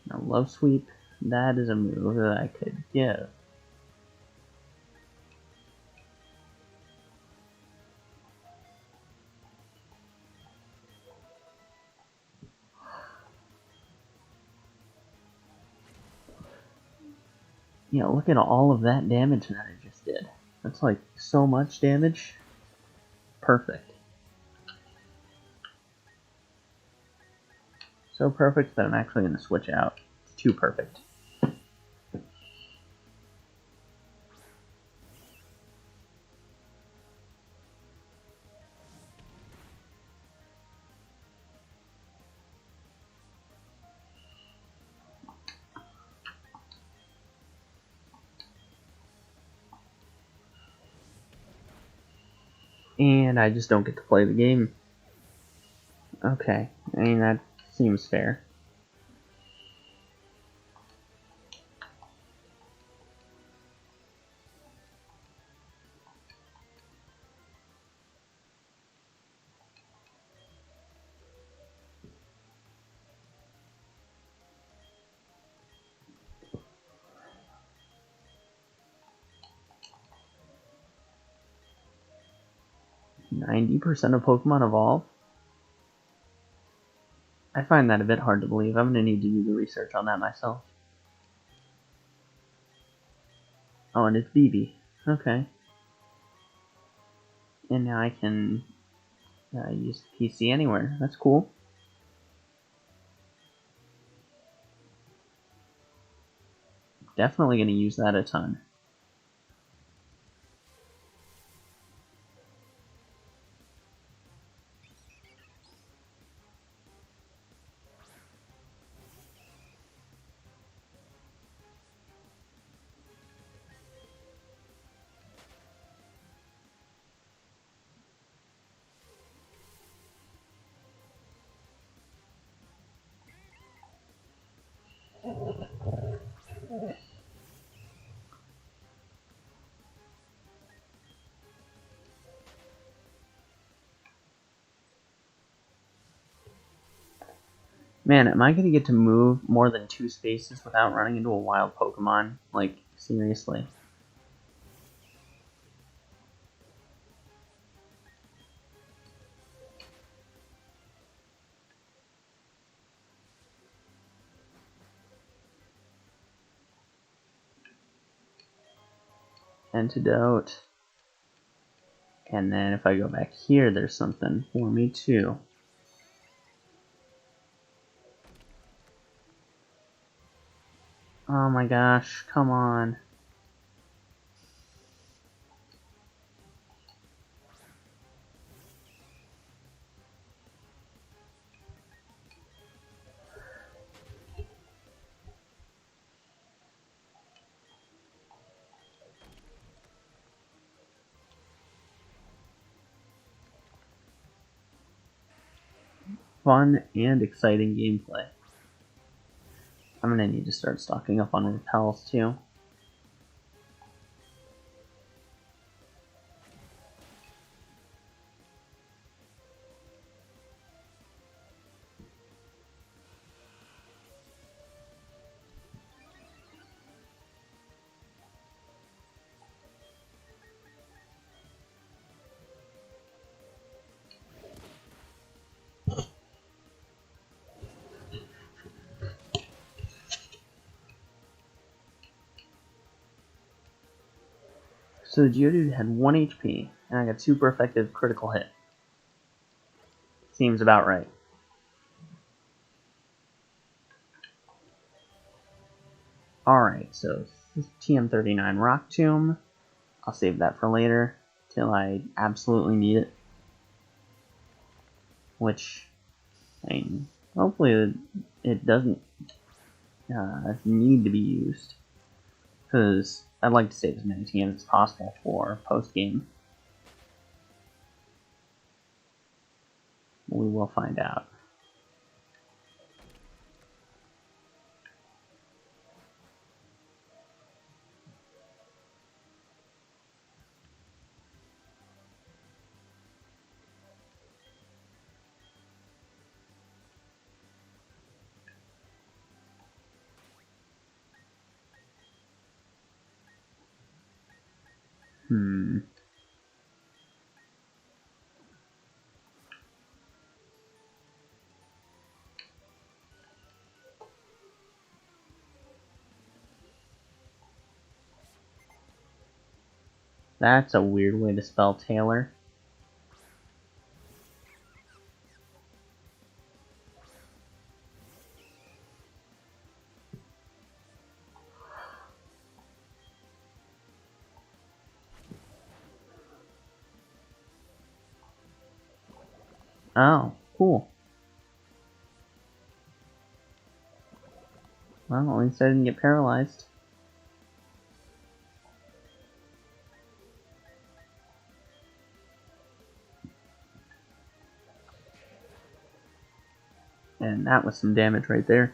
Now Love Sweep, that is a move that I could give. Yeah, look at all of that damage that I just did. That's like so much damage. Perfect. So perfect that I'm actually going to switch out. It's too perfect. And I just don't get to play the game. Okay, I mean, that seems fair. %of Pokemon evolve? I find that a bit hard to believe. I'm going to need to do the research on that myself. Oh, and it's BB. Okay. And now I can use PC anywhere. That's cool. Definitely going to use that a ton. Man, am I going to get to move more than 2 spaces without running into a wild Pokemon? Like, seriously. Antidote. And then if I go back here, there's something for me too. Oh my gosh, come on. Fun and exciting gameplay. I'm gonna need to start stocking up on repels too. So the Geodude had 1 HP, and I got super effective critical hit. Seems about right. Alright, so TM39 Rock Tomb. I'll save that for later, till I absolutely need it. Which, I mean, hopefully it doesn't need to be used. Because I'd like to save as many TMs as possible for post-game. We will find out. That's a weird way to spell Taylor. Oh, cool. Well, at least I didn't get paralyzed. And that was some damage right there.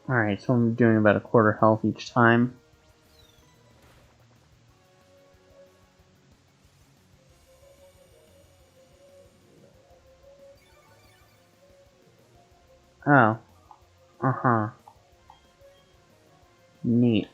Alright, so I'm doing about a quarter health each time. Oh. Uh-huh. Neat.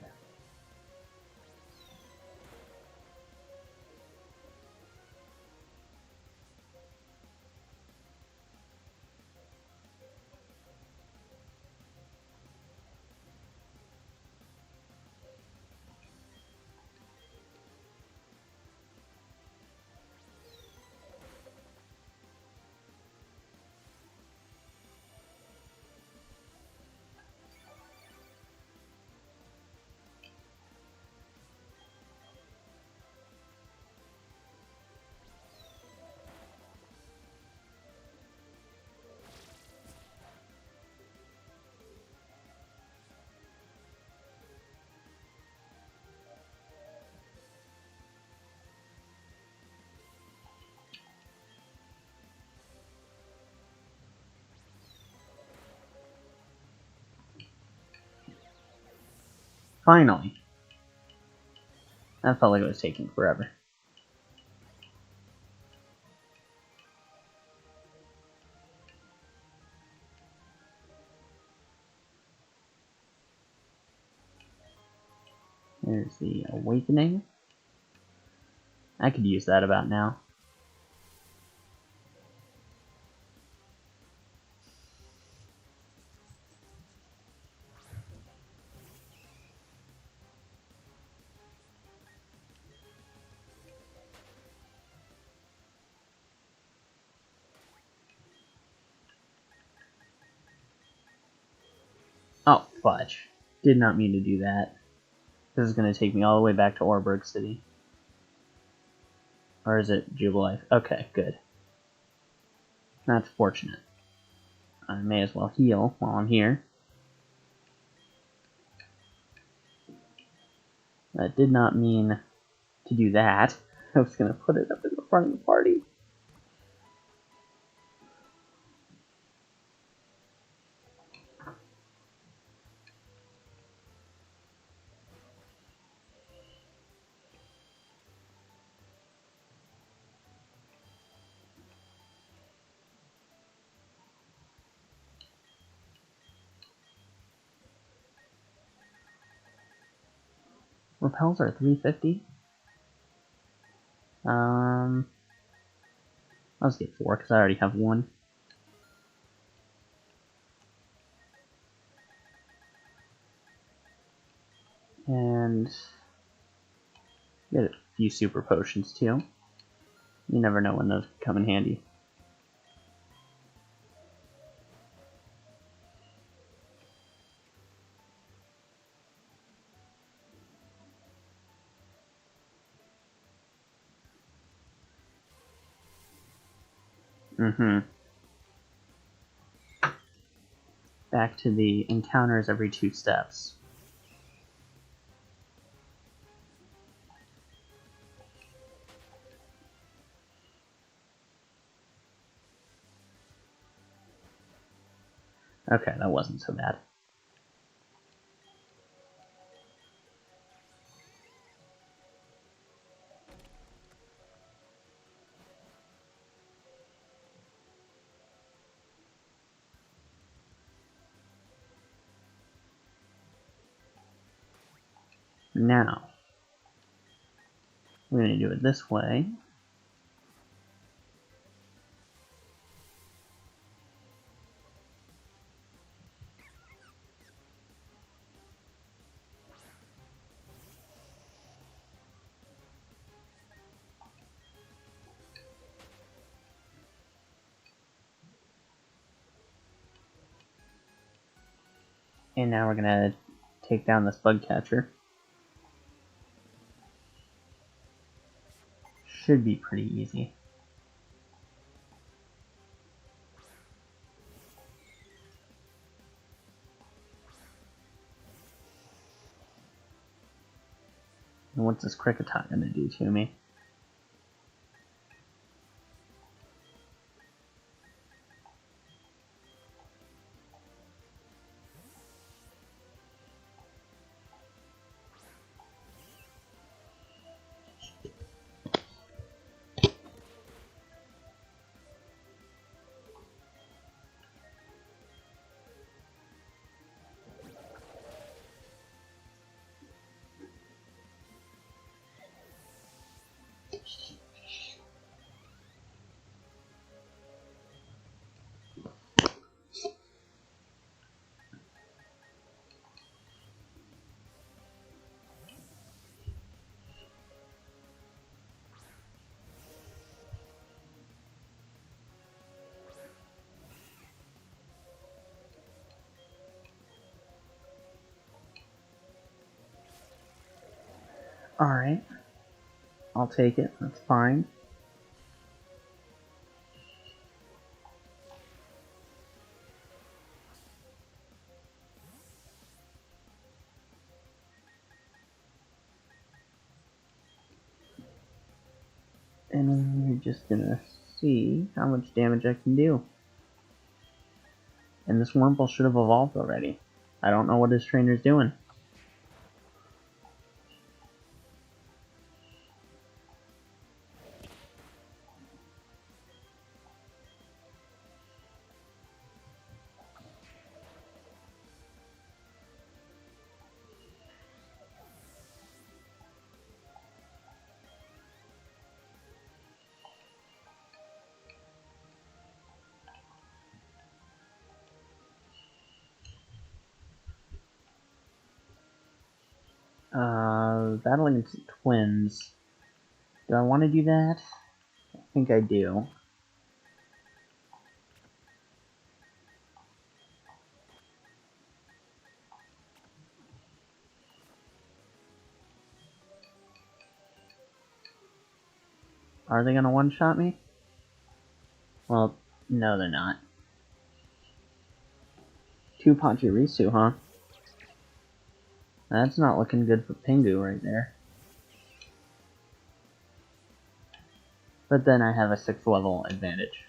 Finally. That felt like it was taking forever. There's the Awakening. I could use that about now. Oh, fudge. Did not mean to do that. This is going to take me all the way back to Orberg City. Or is it Jubilife? Okay, good. That's fortunate. I may as well heal while I'm here. That did not mean to do that. I was going to put it up in the front of the party. Repels are 350. Let's get 4 because I already have 1. And get a few super potions too. You never know when those come in handy. Back to the encounters every 2 steps. Okay, that wasn't so bad. Now, we're going to do it this way. And now we're going to take down this bug catcher. Should be pretty easy. And what's this Kricketot going to do to me? Alright. I'll take it. That's fine. And we're just gonna see how much damage I can do. And this Wurmple should have evolved already. I don't know what his trainer's doing. Battling against twins. Do I want to do that? I think I do. Are they gonna one-shot me? Well, no they're not. 2 Pachirisu, huh? That's not looking good for Pingu right there. But then I have a 6th level advantage.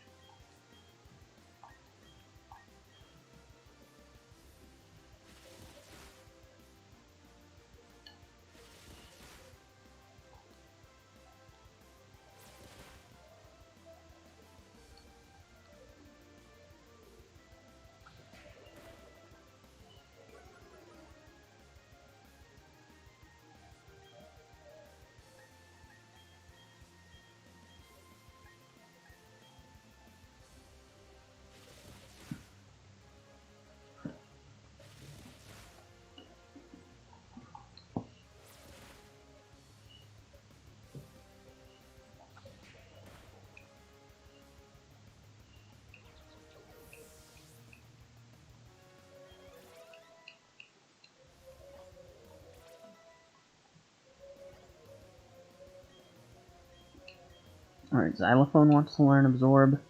Alright, Xylophone wants to learn Absorb.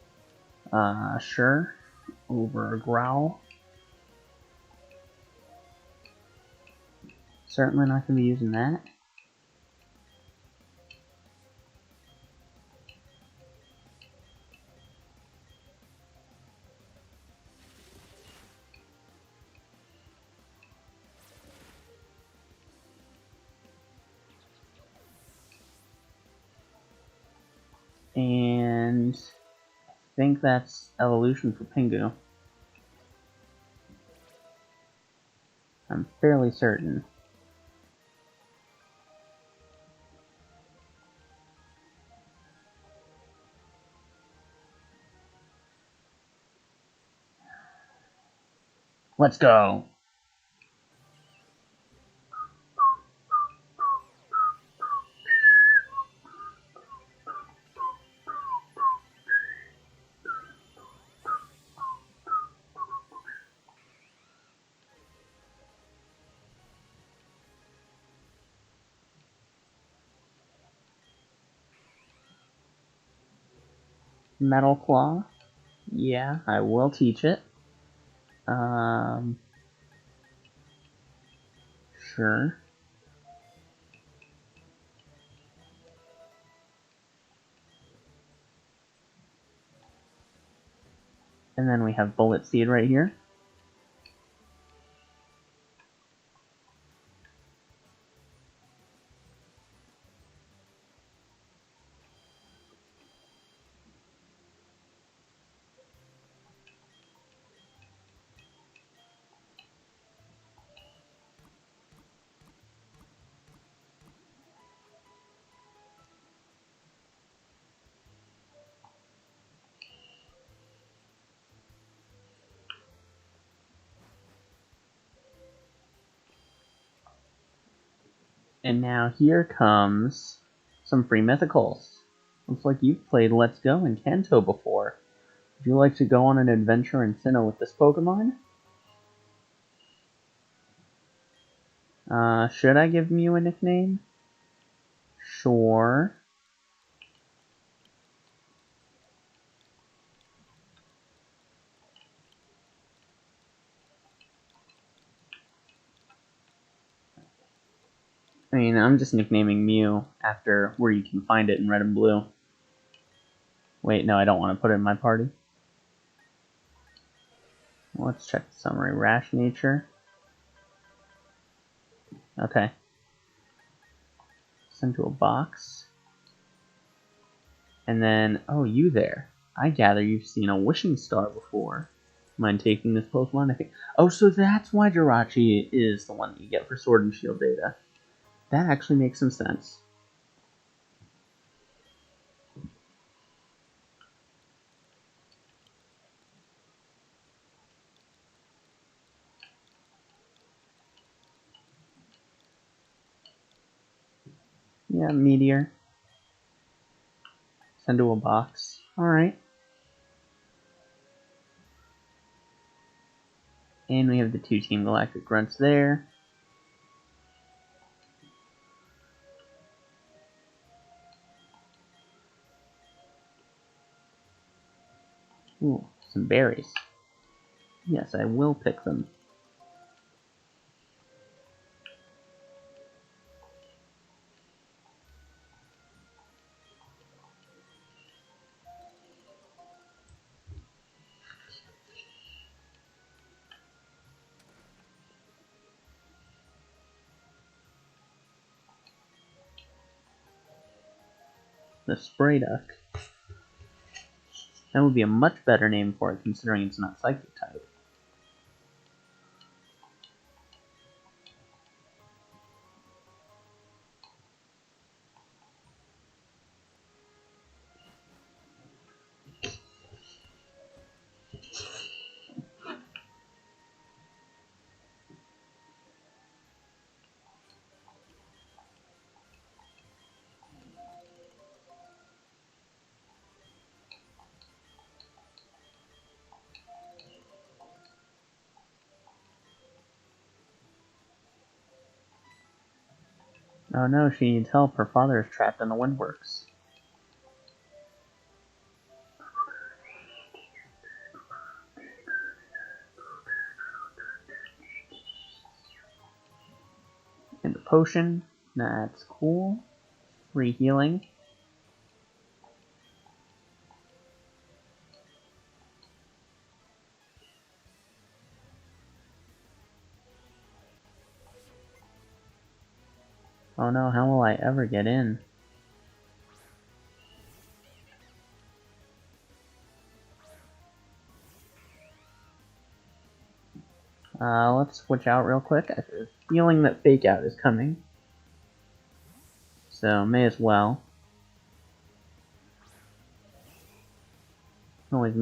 Sure. Over Growl. Certainly not going to be using that. And I think that's evolution for Pingu. I'm fairly certain. Let's go! Metal Claw? Yeah, I will teach it. Sure. And then we have Bullet Seed right here. And now here comes some free mythicals. Looks like you've played Let's Go and Kanto before. Would you like to go on an adventure in Sinnoh with this Pokemon? Should I give Mew a nickname? Sure. I mean, I'm just nicknaming Mew after where you can find it in red and blue. Wait, no, I don't want to put it in my party. Let's check the summary. Rash nature. Okay. Send to a box. And then, oh, you there. I gather you've seen a wishing star before. Mind taking this Pokemon? I think. Oh, so that's why Jirachi is the one that you get for Sword and Shield data. That actually makes some sense. Yeah, Meteor. Send to a box. Alright. And we have the two Team Galactic Grunts there. Ooh, some berries. Yes, I will pick them. The Spray Duck. That would be a much better name for it, considering it's not Psychic type. Oh no, she needs help. Her father is trapped in the Windworks. And the potion. That's cool. Free healing. Oh no, how will I ever get in? Let's switch out real quick. I have a feeling that Fake Out is coming. So, may as well. Always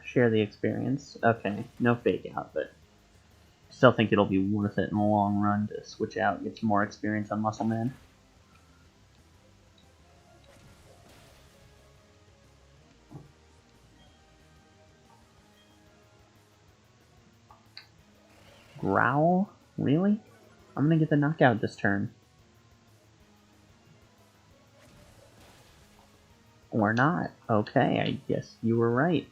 share the experience. Okay, no Fake Out, but still think it'll be worth it in the long run to switch out and get some more experience on Muscle Man. Growl? Really? I'm gonna get the knockout this turn. Or not. Okay, I guess you were right.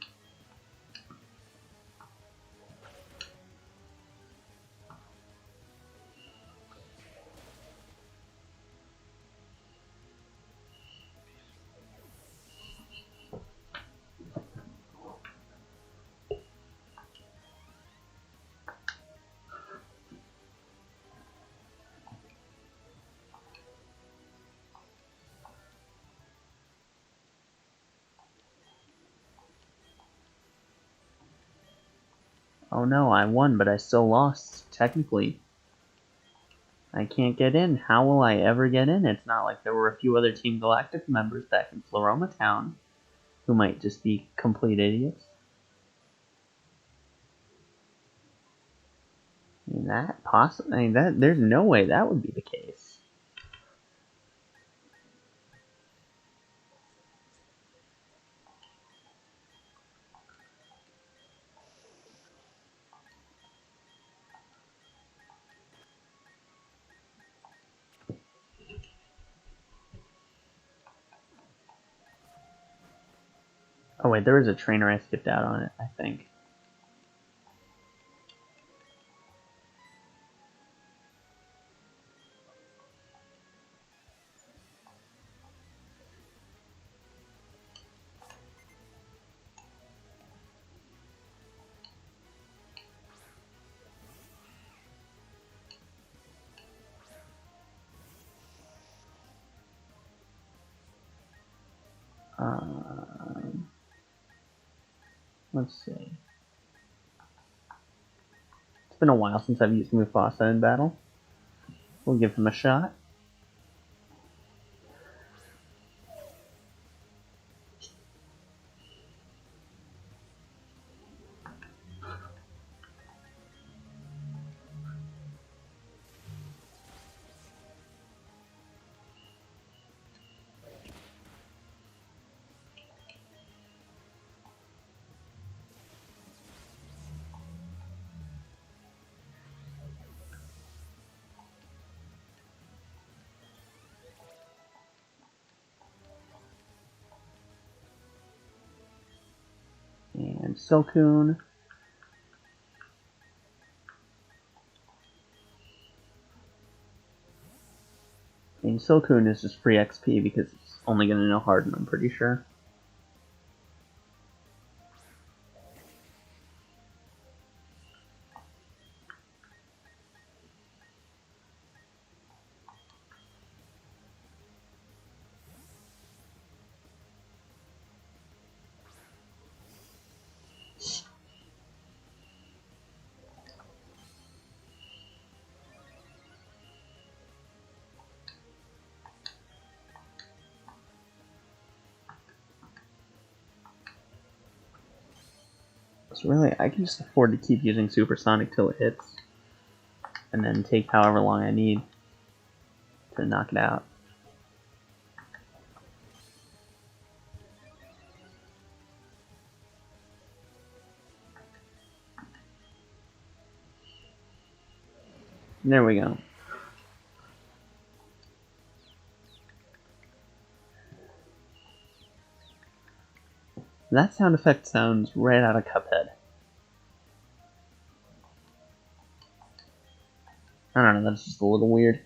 Oh no, I won, but I still lost, technically. I can't get in. How will I ever get in? It's not like there were a few other Team Galactic members back in Floroma Town who might just be complete idiots. I mean, there's no way that would be the case. Oh wait, there was a trainer I skipped out on it, I think. Let's see. It's been a while since I've used Mufasa in battle. We'll give him a shot. And Silcoon. And Silcoon is just free XP because it's only going to know Harden, I'm pretty sure. So really, I can just afford to keep using Supersonic till it hits, and then take however long I need to knock it out. There we go. That sound effect sounds right out of Cuphead. I don't know, that's just a little weird.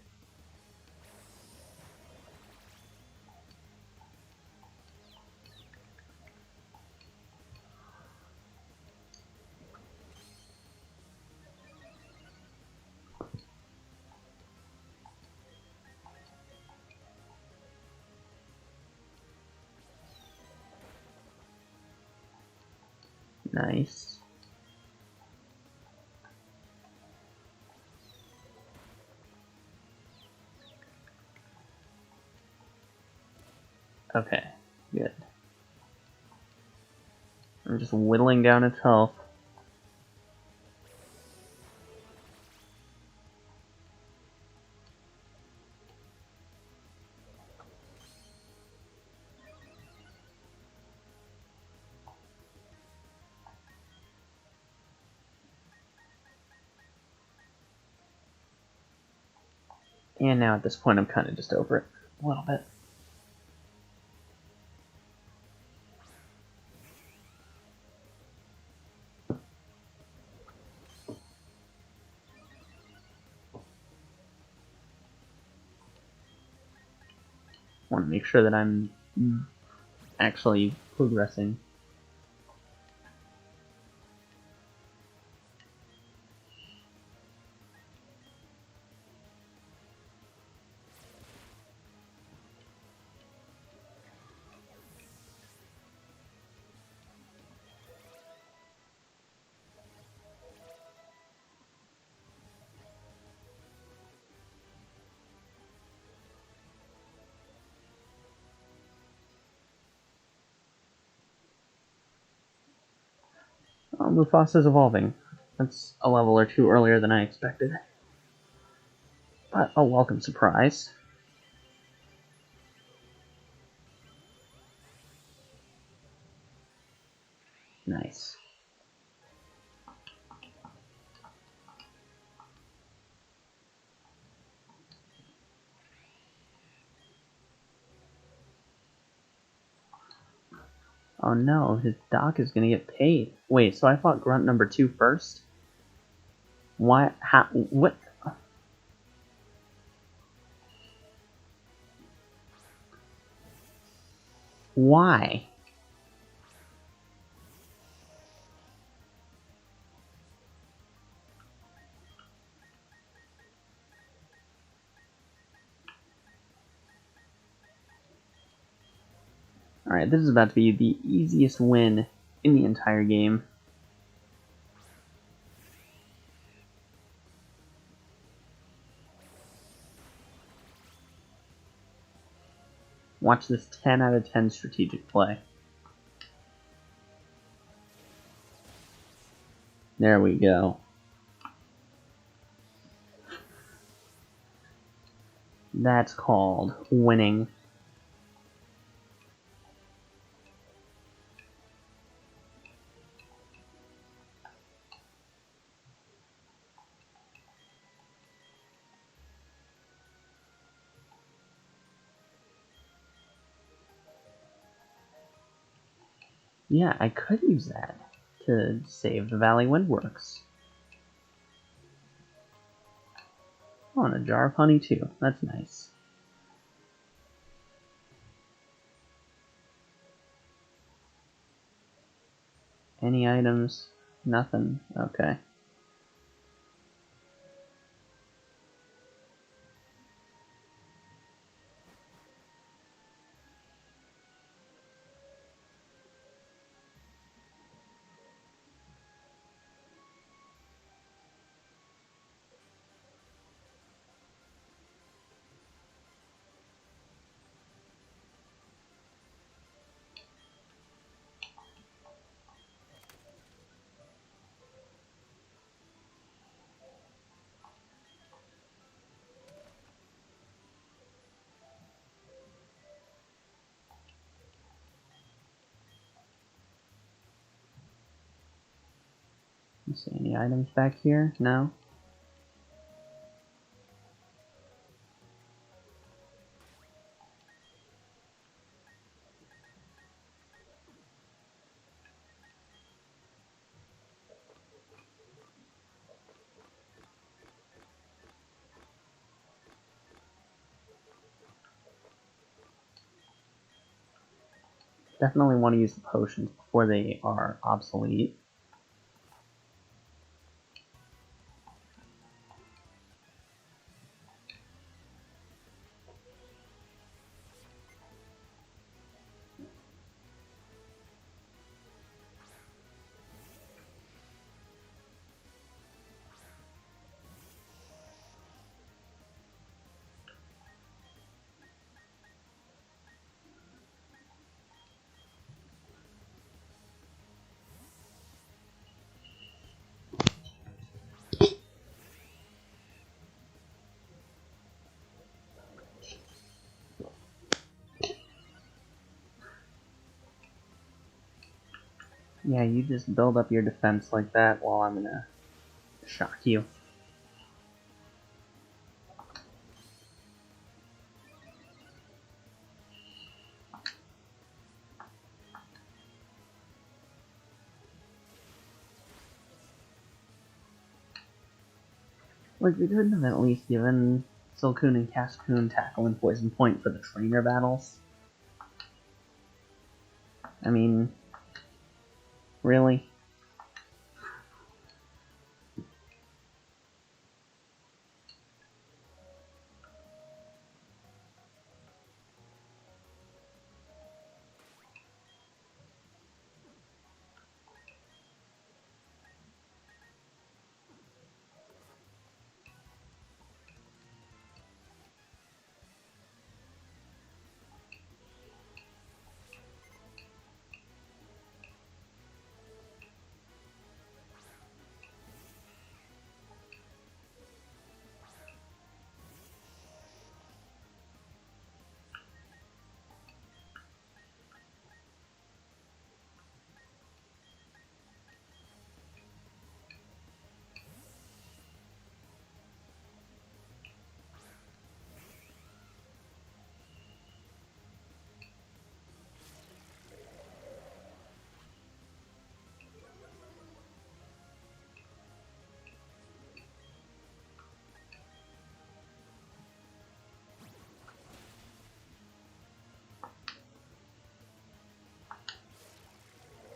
Nice. Okay, good. I'm just whittling down its health. And now at this point I'm kind of just over it a little bit. Want to make sure that I'm actually progressing. Oh, Mufasa's evolving. That's a level or two earlier than I expected. But a welcome surprise. Nice. Oh no, his doc is gonna get paid. Wait, so I fought grunt number 2 first? Why? How? What? Why? Alright, this is about to be the easiest win in the entire game. Watch this 10 out of 10 strategic play. There we go. That's called winning. Yeah, I could use that to save the Valley Windworks. Oh, and a jar of honey too. That's nice. Any items? Nothing. Okay. Let's see, any items back here? No? Definitely want to use the potions before they are obsolete. Yeah, you just build up your defense like that while I'm gonna shock you. Like, they couldn't have at least given Silcoon and Cascoon Tackle and Poison Point for the trainer battles. I mean, really?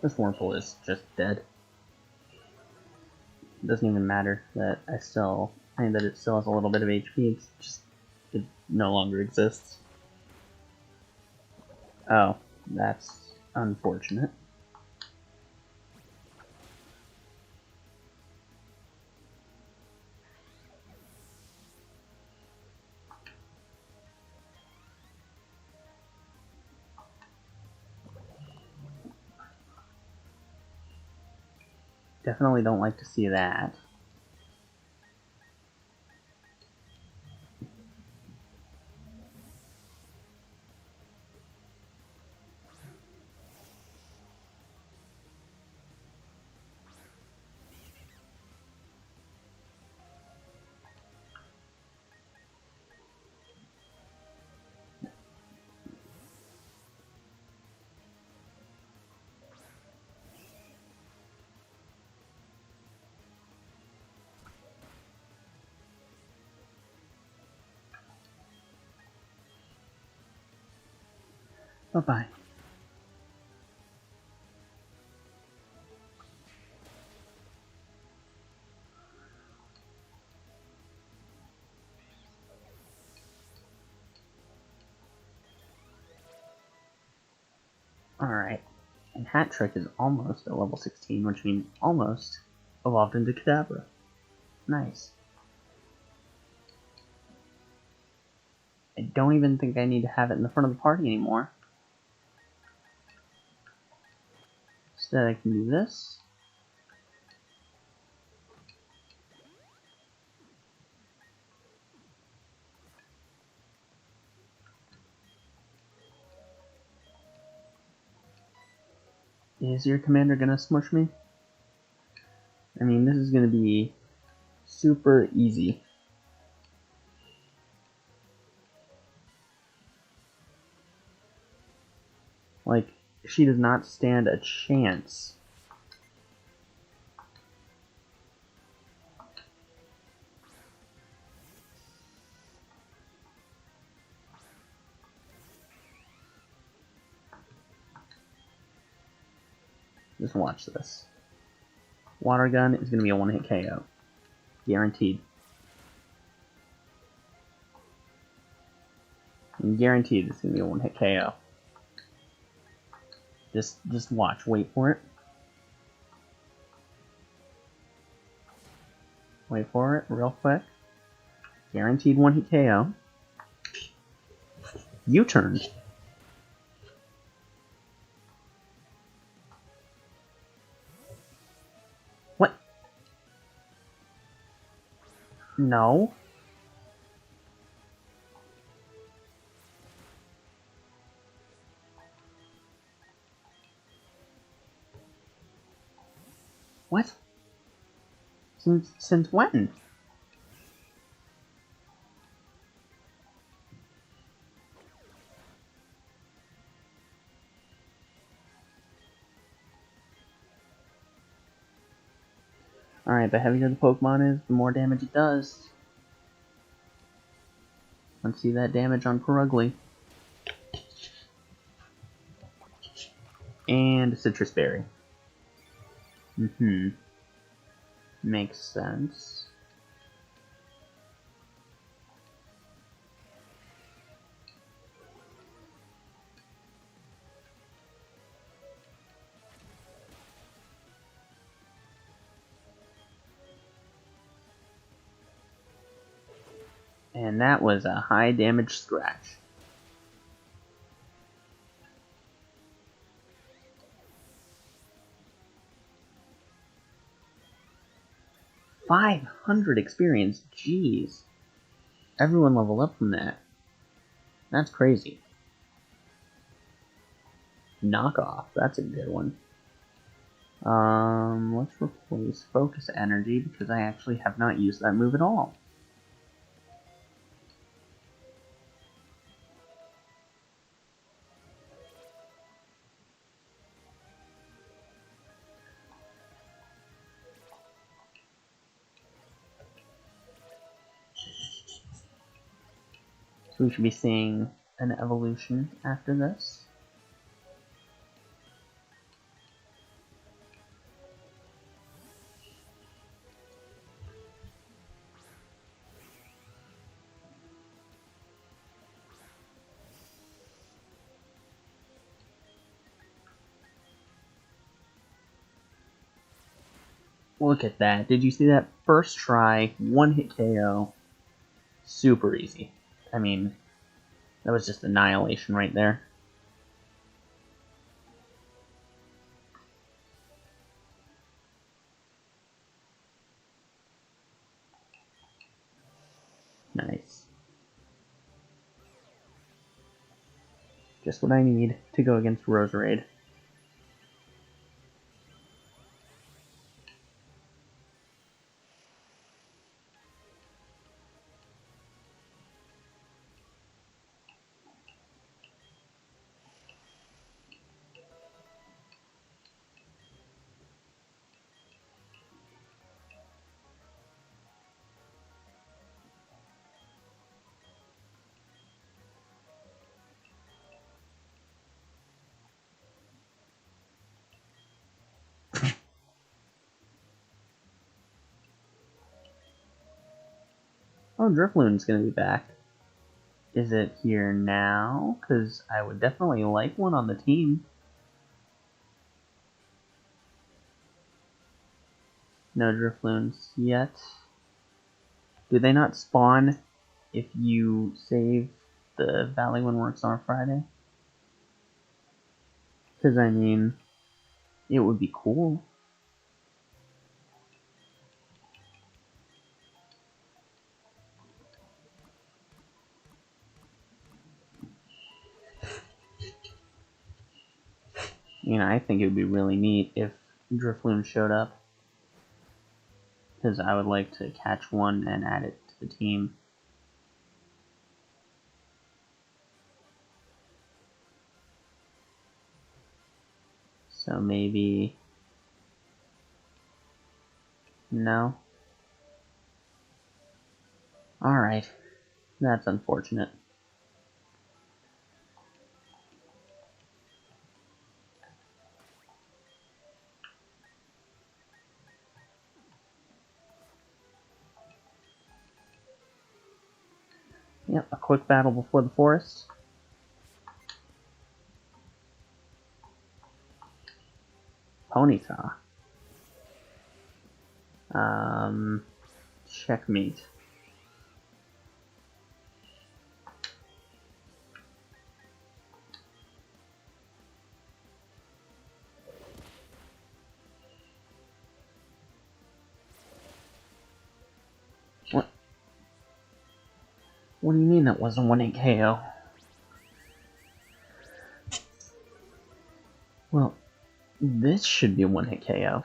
This Wurmple is just dead. It doesn't even matter that it still has a little bit of HP. It's just it no longer exists. Oh, that's unfortunate. Definitely don't like to see that. Bye-bye. Alright. And Hat Trick is almost at level 16, which means almost evolved into Kadabra. Nice. I don't even think I need to have it in the front of the party anymore. Instead I can do this. Is your commander gonna smush me? I mean, this is gonna be super easy. Like, she does not stand a chance. Just watch this. Water Gun is going to be a one-hit KO. Guaranteed. And guaranteed it's going to be a one-hit KO. Just watch. Wait for it. Wait for it real quick. Guaranteed one-hit KO. U-turn. What? No. What? Since when? Alright, the heavier the Pokemon is, the more damage it does. Let's see that damage on Perugly. And a Citrus Berry. Makes sense. And that was a high damage scratch. $500 experience, jeez. Everyone leveled up from that. That's crazy. Knockoff, that's a good one. Let's replace Focus Energy because I actually have not used that move at all. So we should be seeing an evolution after this. Look at that. Did you see that? First try, one hit KO. Super easy. I mean, that was just annihilation right there. Nice. Just what I need to go against Roserade. Oh, Drifloon's gonna be back. Is it here now? Because I would definitely like one on the team. No Drifloons yet. Do they not spawn if you save the Valley One Works on Friday? Because, I mean, it would be cool. You know, I think it would be really neat if Drifloon showed up. Because I would like to catch one and add it to the team. So maybe... No? Alright. That's unfortunate. Yep, a quick battle before the forest. Ponyta. Checkmate. What? What do you mean that wasn't 1-hit KO? Well, this should be a 1-hit KO.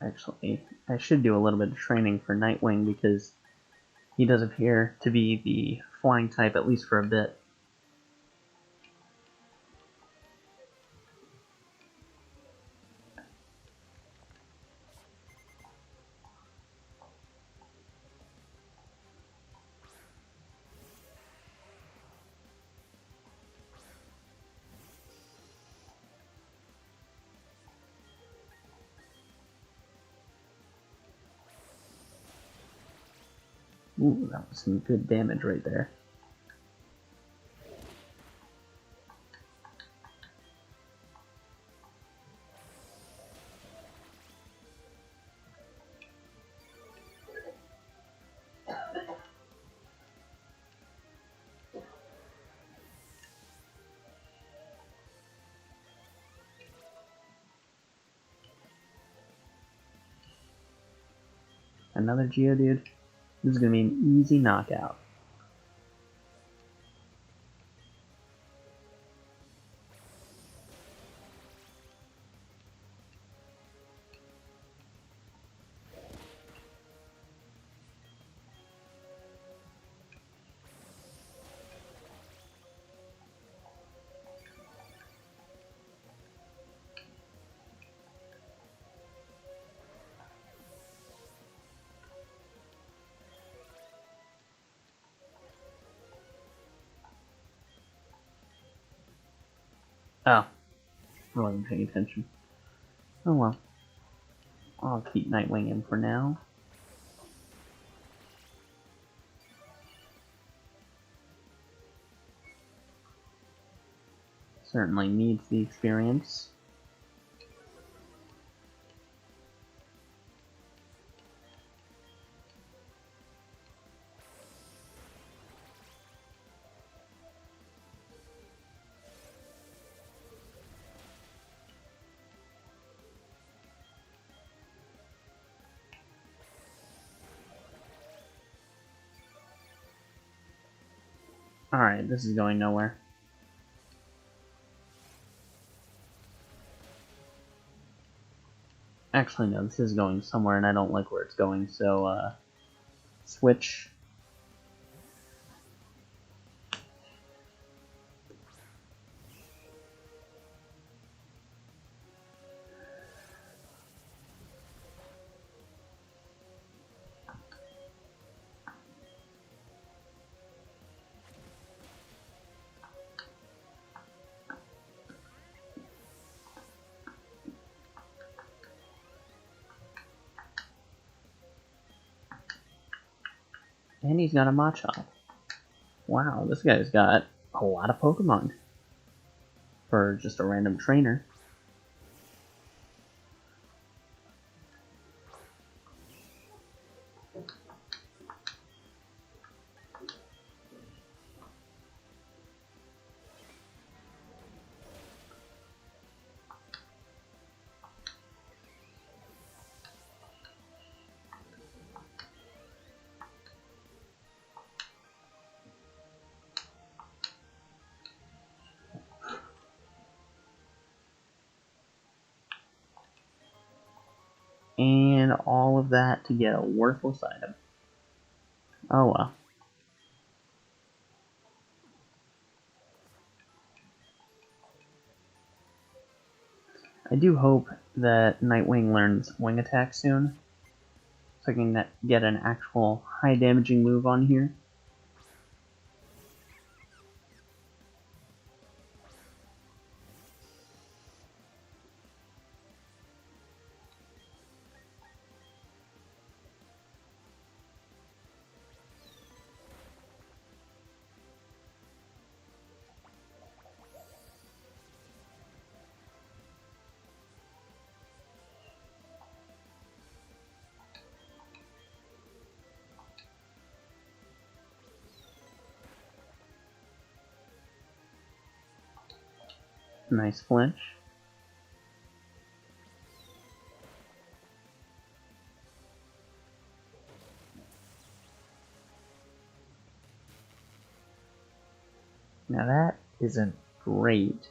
Actually, I should do a little bit of training for Nightwing because he does appear to be the flying type, at least for a bit. Ooh, that was some good damage right there. Another Geodude. This is going to be an easy knockout. Oh, I wasn't paying attention. Oh well. I'll keep Nightwing in for now. Certainly needs the experience. Alright, this is going nowhere. Actually, no, this is going somewhere and I don't like where it's going, so, switch. And he's got a Machop. Wow, this guy's got a lot of Pokemon for just a random trainer. And all of that to get a worthless item. Oh well. I do hope that Nightwing learns Wing Attack soon, so I can get an actual high damaging move on here. Nice flinch. Now that isn't great.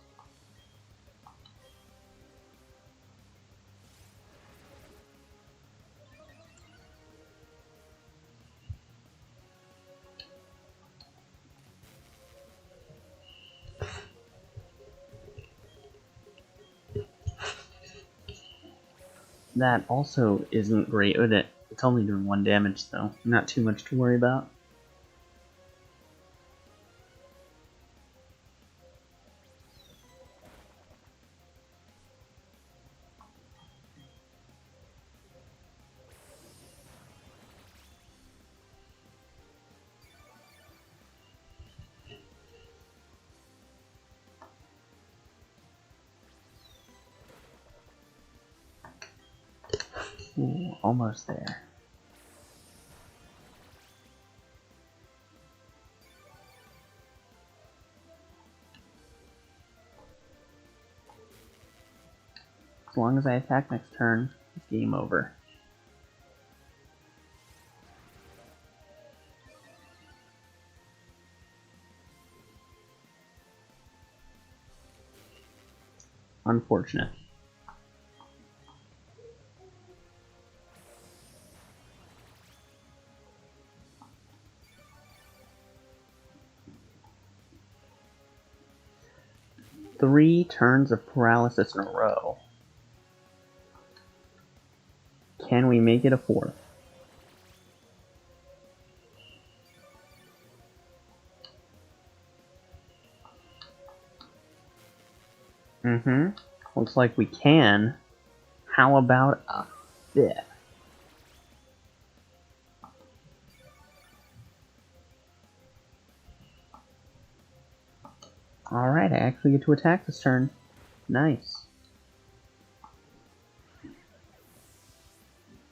That also isn't great. It's only doing 1 damage though. Not too much to worry about. Ooh, almost there. As long as I attack next turn, it's game over. Unfortunate. Three turns of paralysis in a row. Can we make it a 4th? Mm-hmm. Looks like we can. How about a 5th? Alright, I actually get to attack this turn. Nice.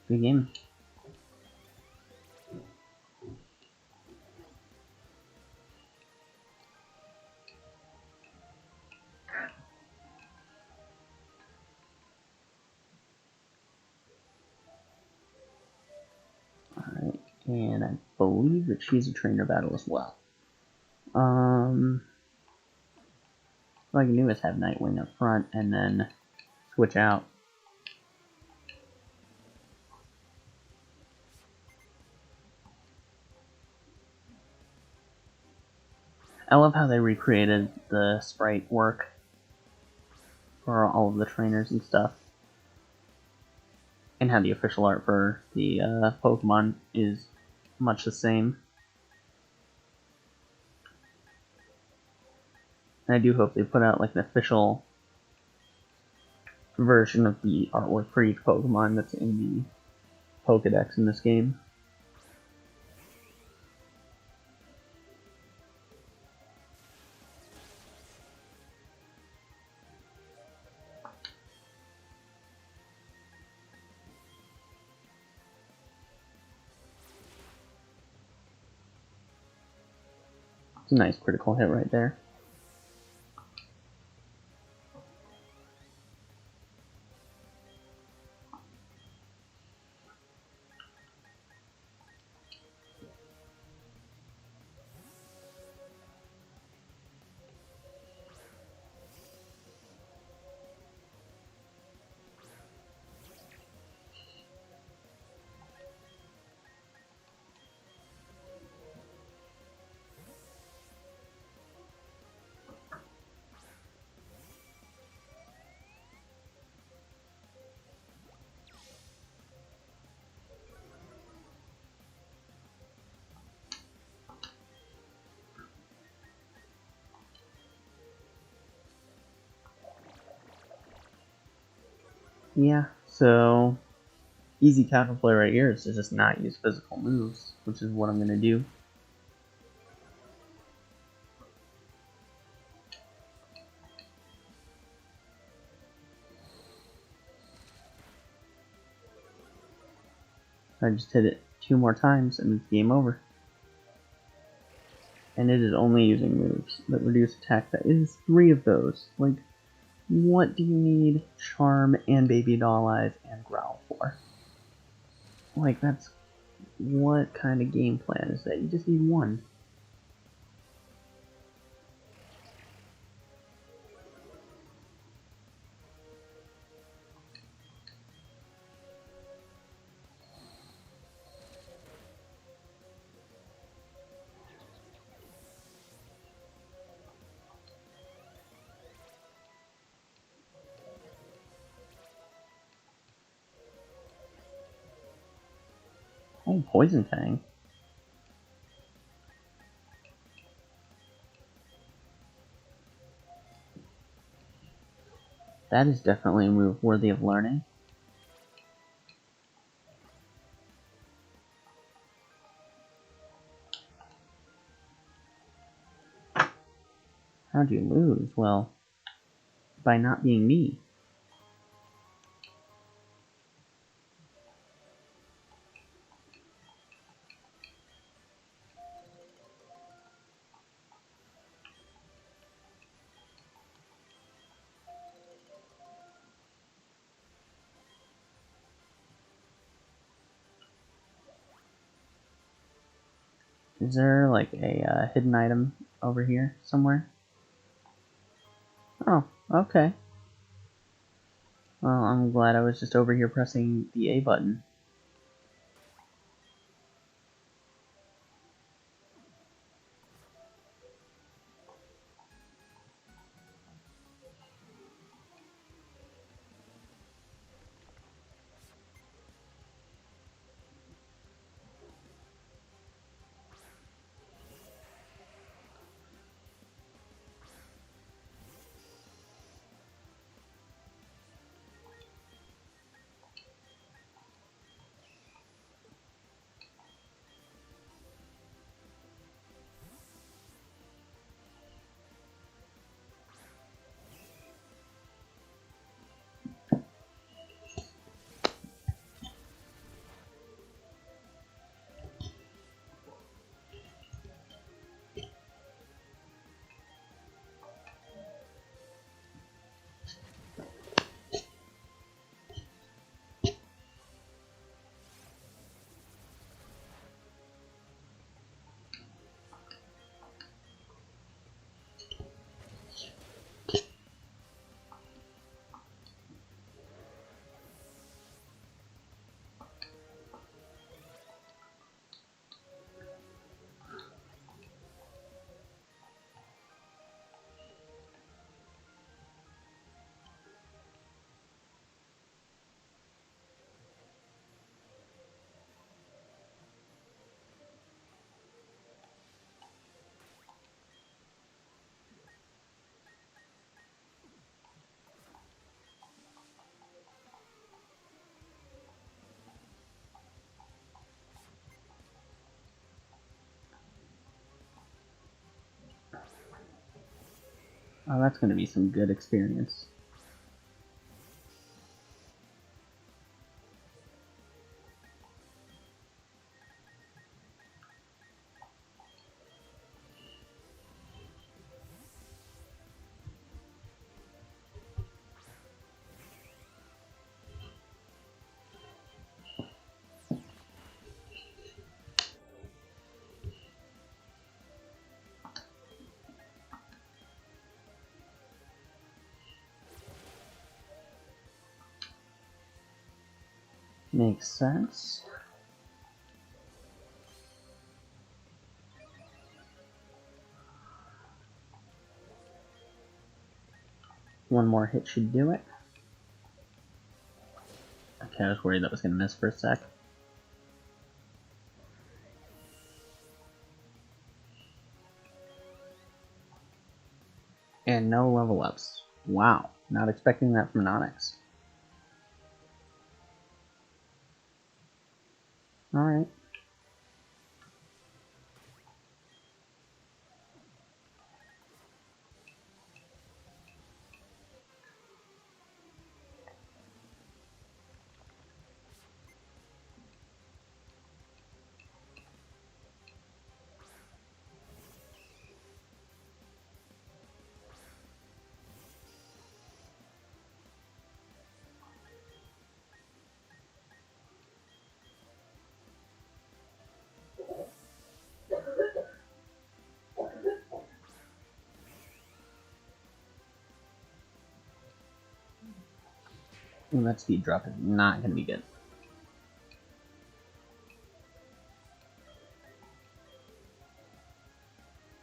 Good game. Alright, and I believe that she's a trainer battle as well. What I can do is have Nightwing up front and then switch out. I love how they recreated the sprite work for all of the trainers and stuff. And how the official art for the Pokemon is much the same. And I do hope they put out like an official version of the artwork for each Pokemon that's in the Pokedex in this game. It's a nice critical hit right there. Yeah, so easy counterplay right here is to just not use physical moves, which is what I'm going to do. I just hit it 2 more times and it's game over. And it is only using moves that reduce attack. That is 3 of those. Like, what do you need Charm and Baby Doll Eyes and Growl for? Like, that's... what kind of game plan is that? You just need 1. Oh, Poison Fang. That is definitely a move worthy of learning. How'd you lose? Well, by not being me. Is there like a hidden item over here somewhere? Oh, okay. Well, I'm glad I was just over here pressing the A button. Oh, that's going to be some good experience. Makes sense. One more hit should do it. Okay, I was worried that was going to miss for a sec. And no level ups. Wow, not expecting that from an Onyx. Alright. Ooh, that speed drop is not going to be good.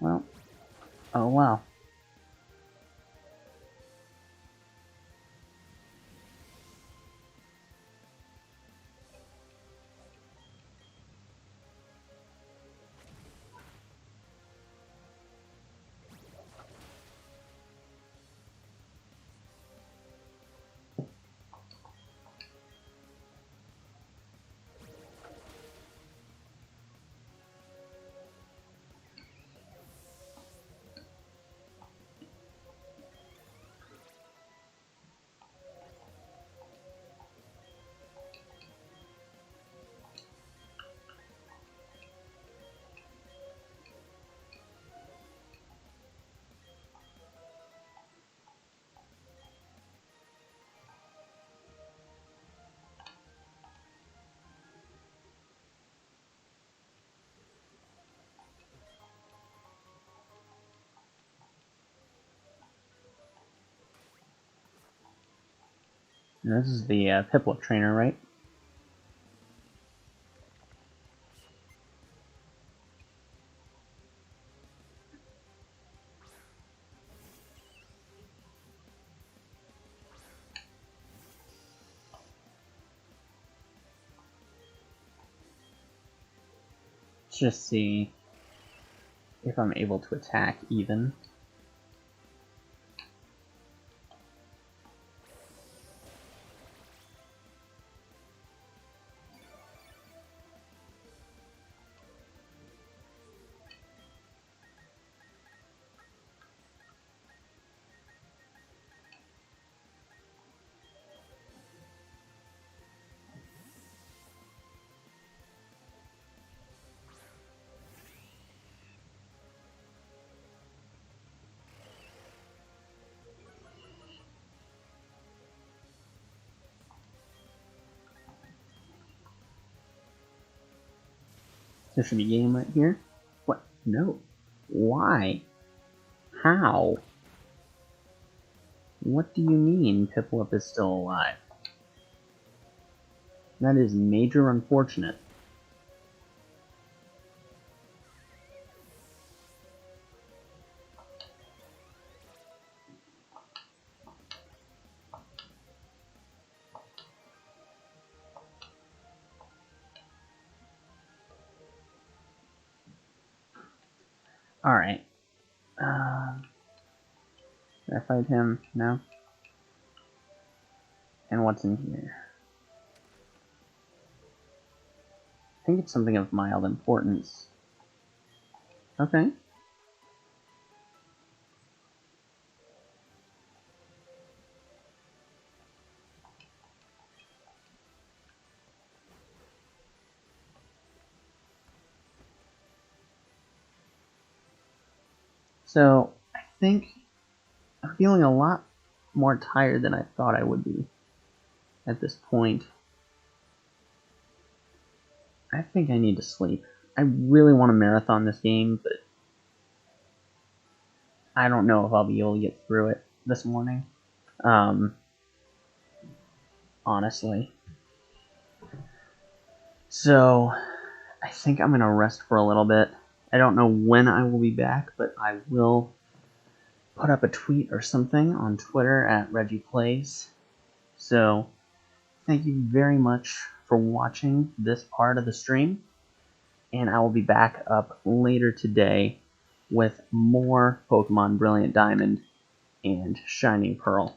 Well, oh wow. Now, this is the Piplup trainer, right? Let's just see if I'm able to attack even. There should be game right here. What? No. Why? How? What do you mean Piplup is still alive? That is major unfortunate. Alright. Did I fight him? No? And what's in here? I think it's something of mild importance. Okay. So I think I'm feeling a lot more tired than I thought I would be at this point. I think I need to sleep. I really want to marathon this game, but I don't know if I'll be able to get through it this morning. Honestly. So I think I'm going to rest for a little bit. I don't know when I will be back, but I will put up a tweet or something on Twitter at Reggie Plays. So thank you very much for watching this part of the stream, and I will be back up later today with more Pokemon Brilliant Diamond and Shining Pearl.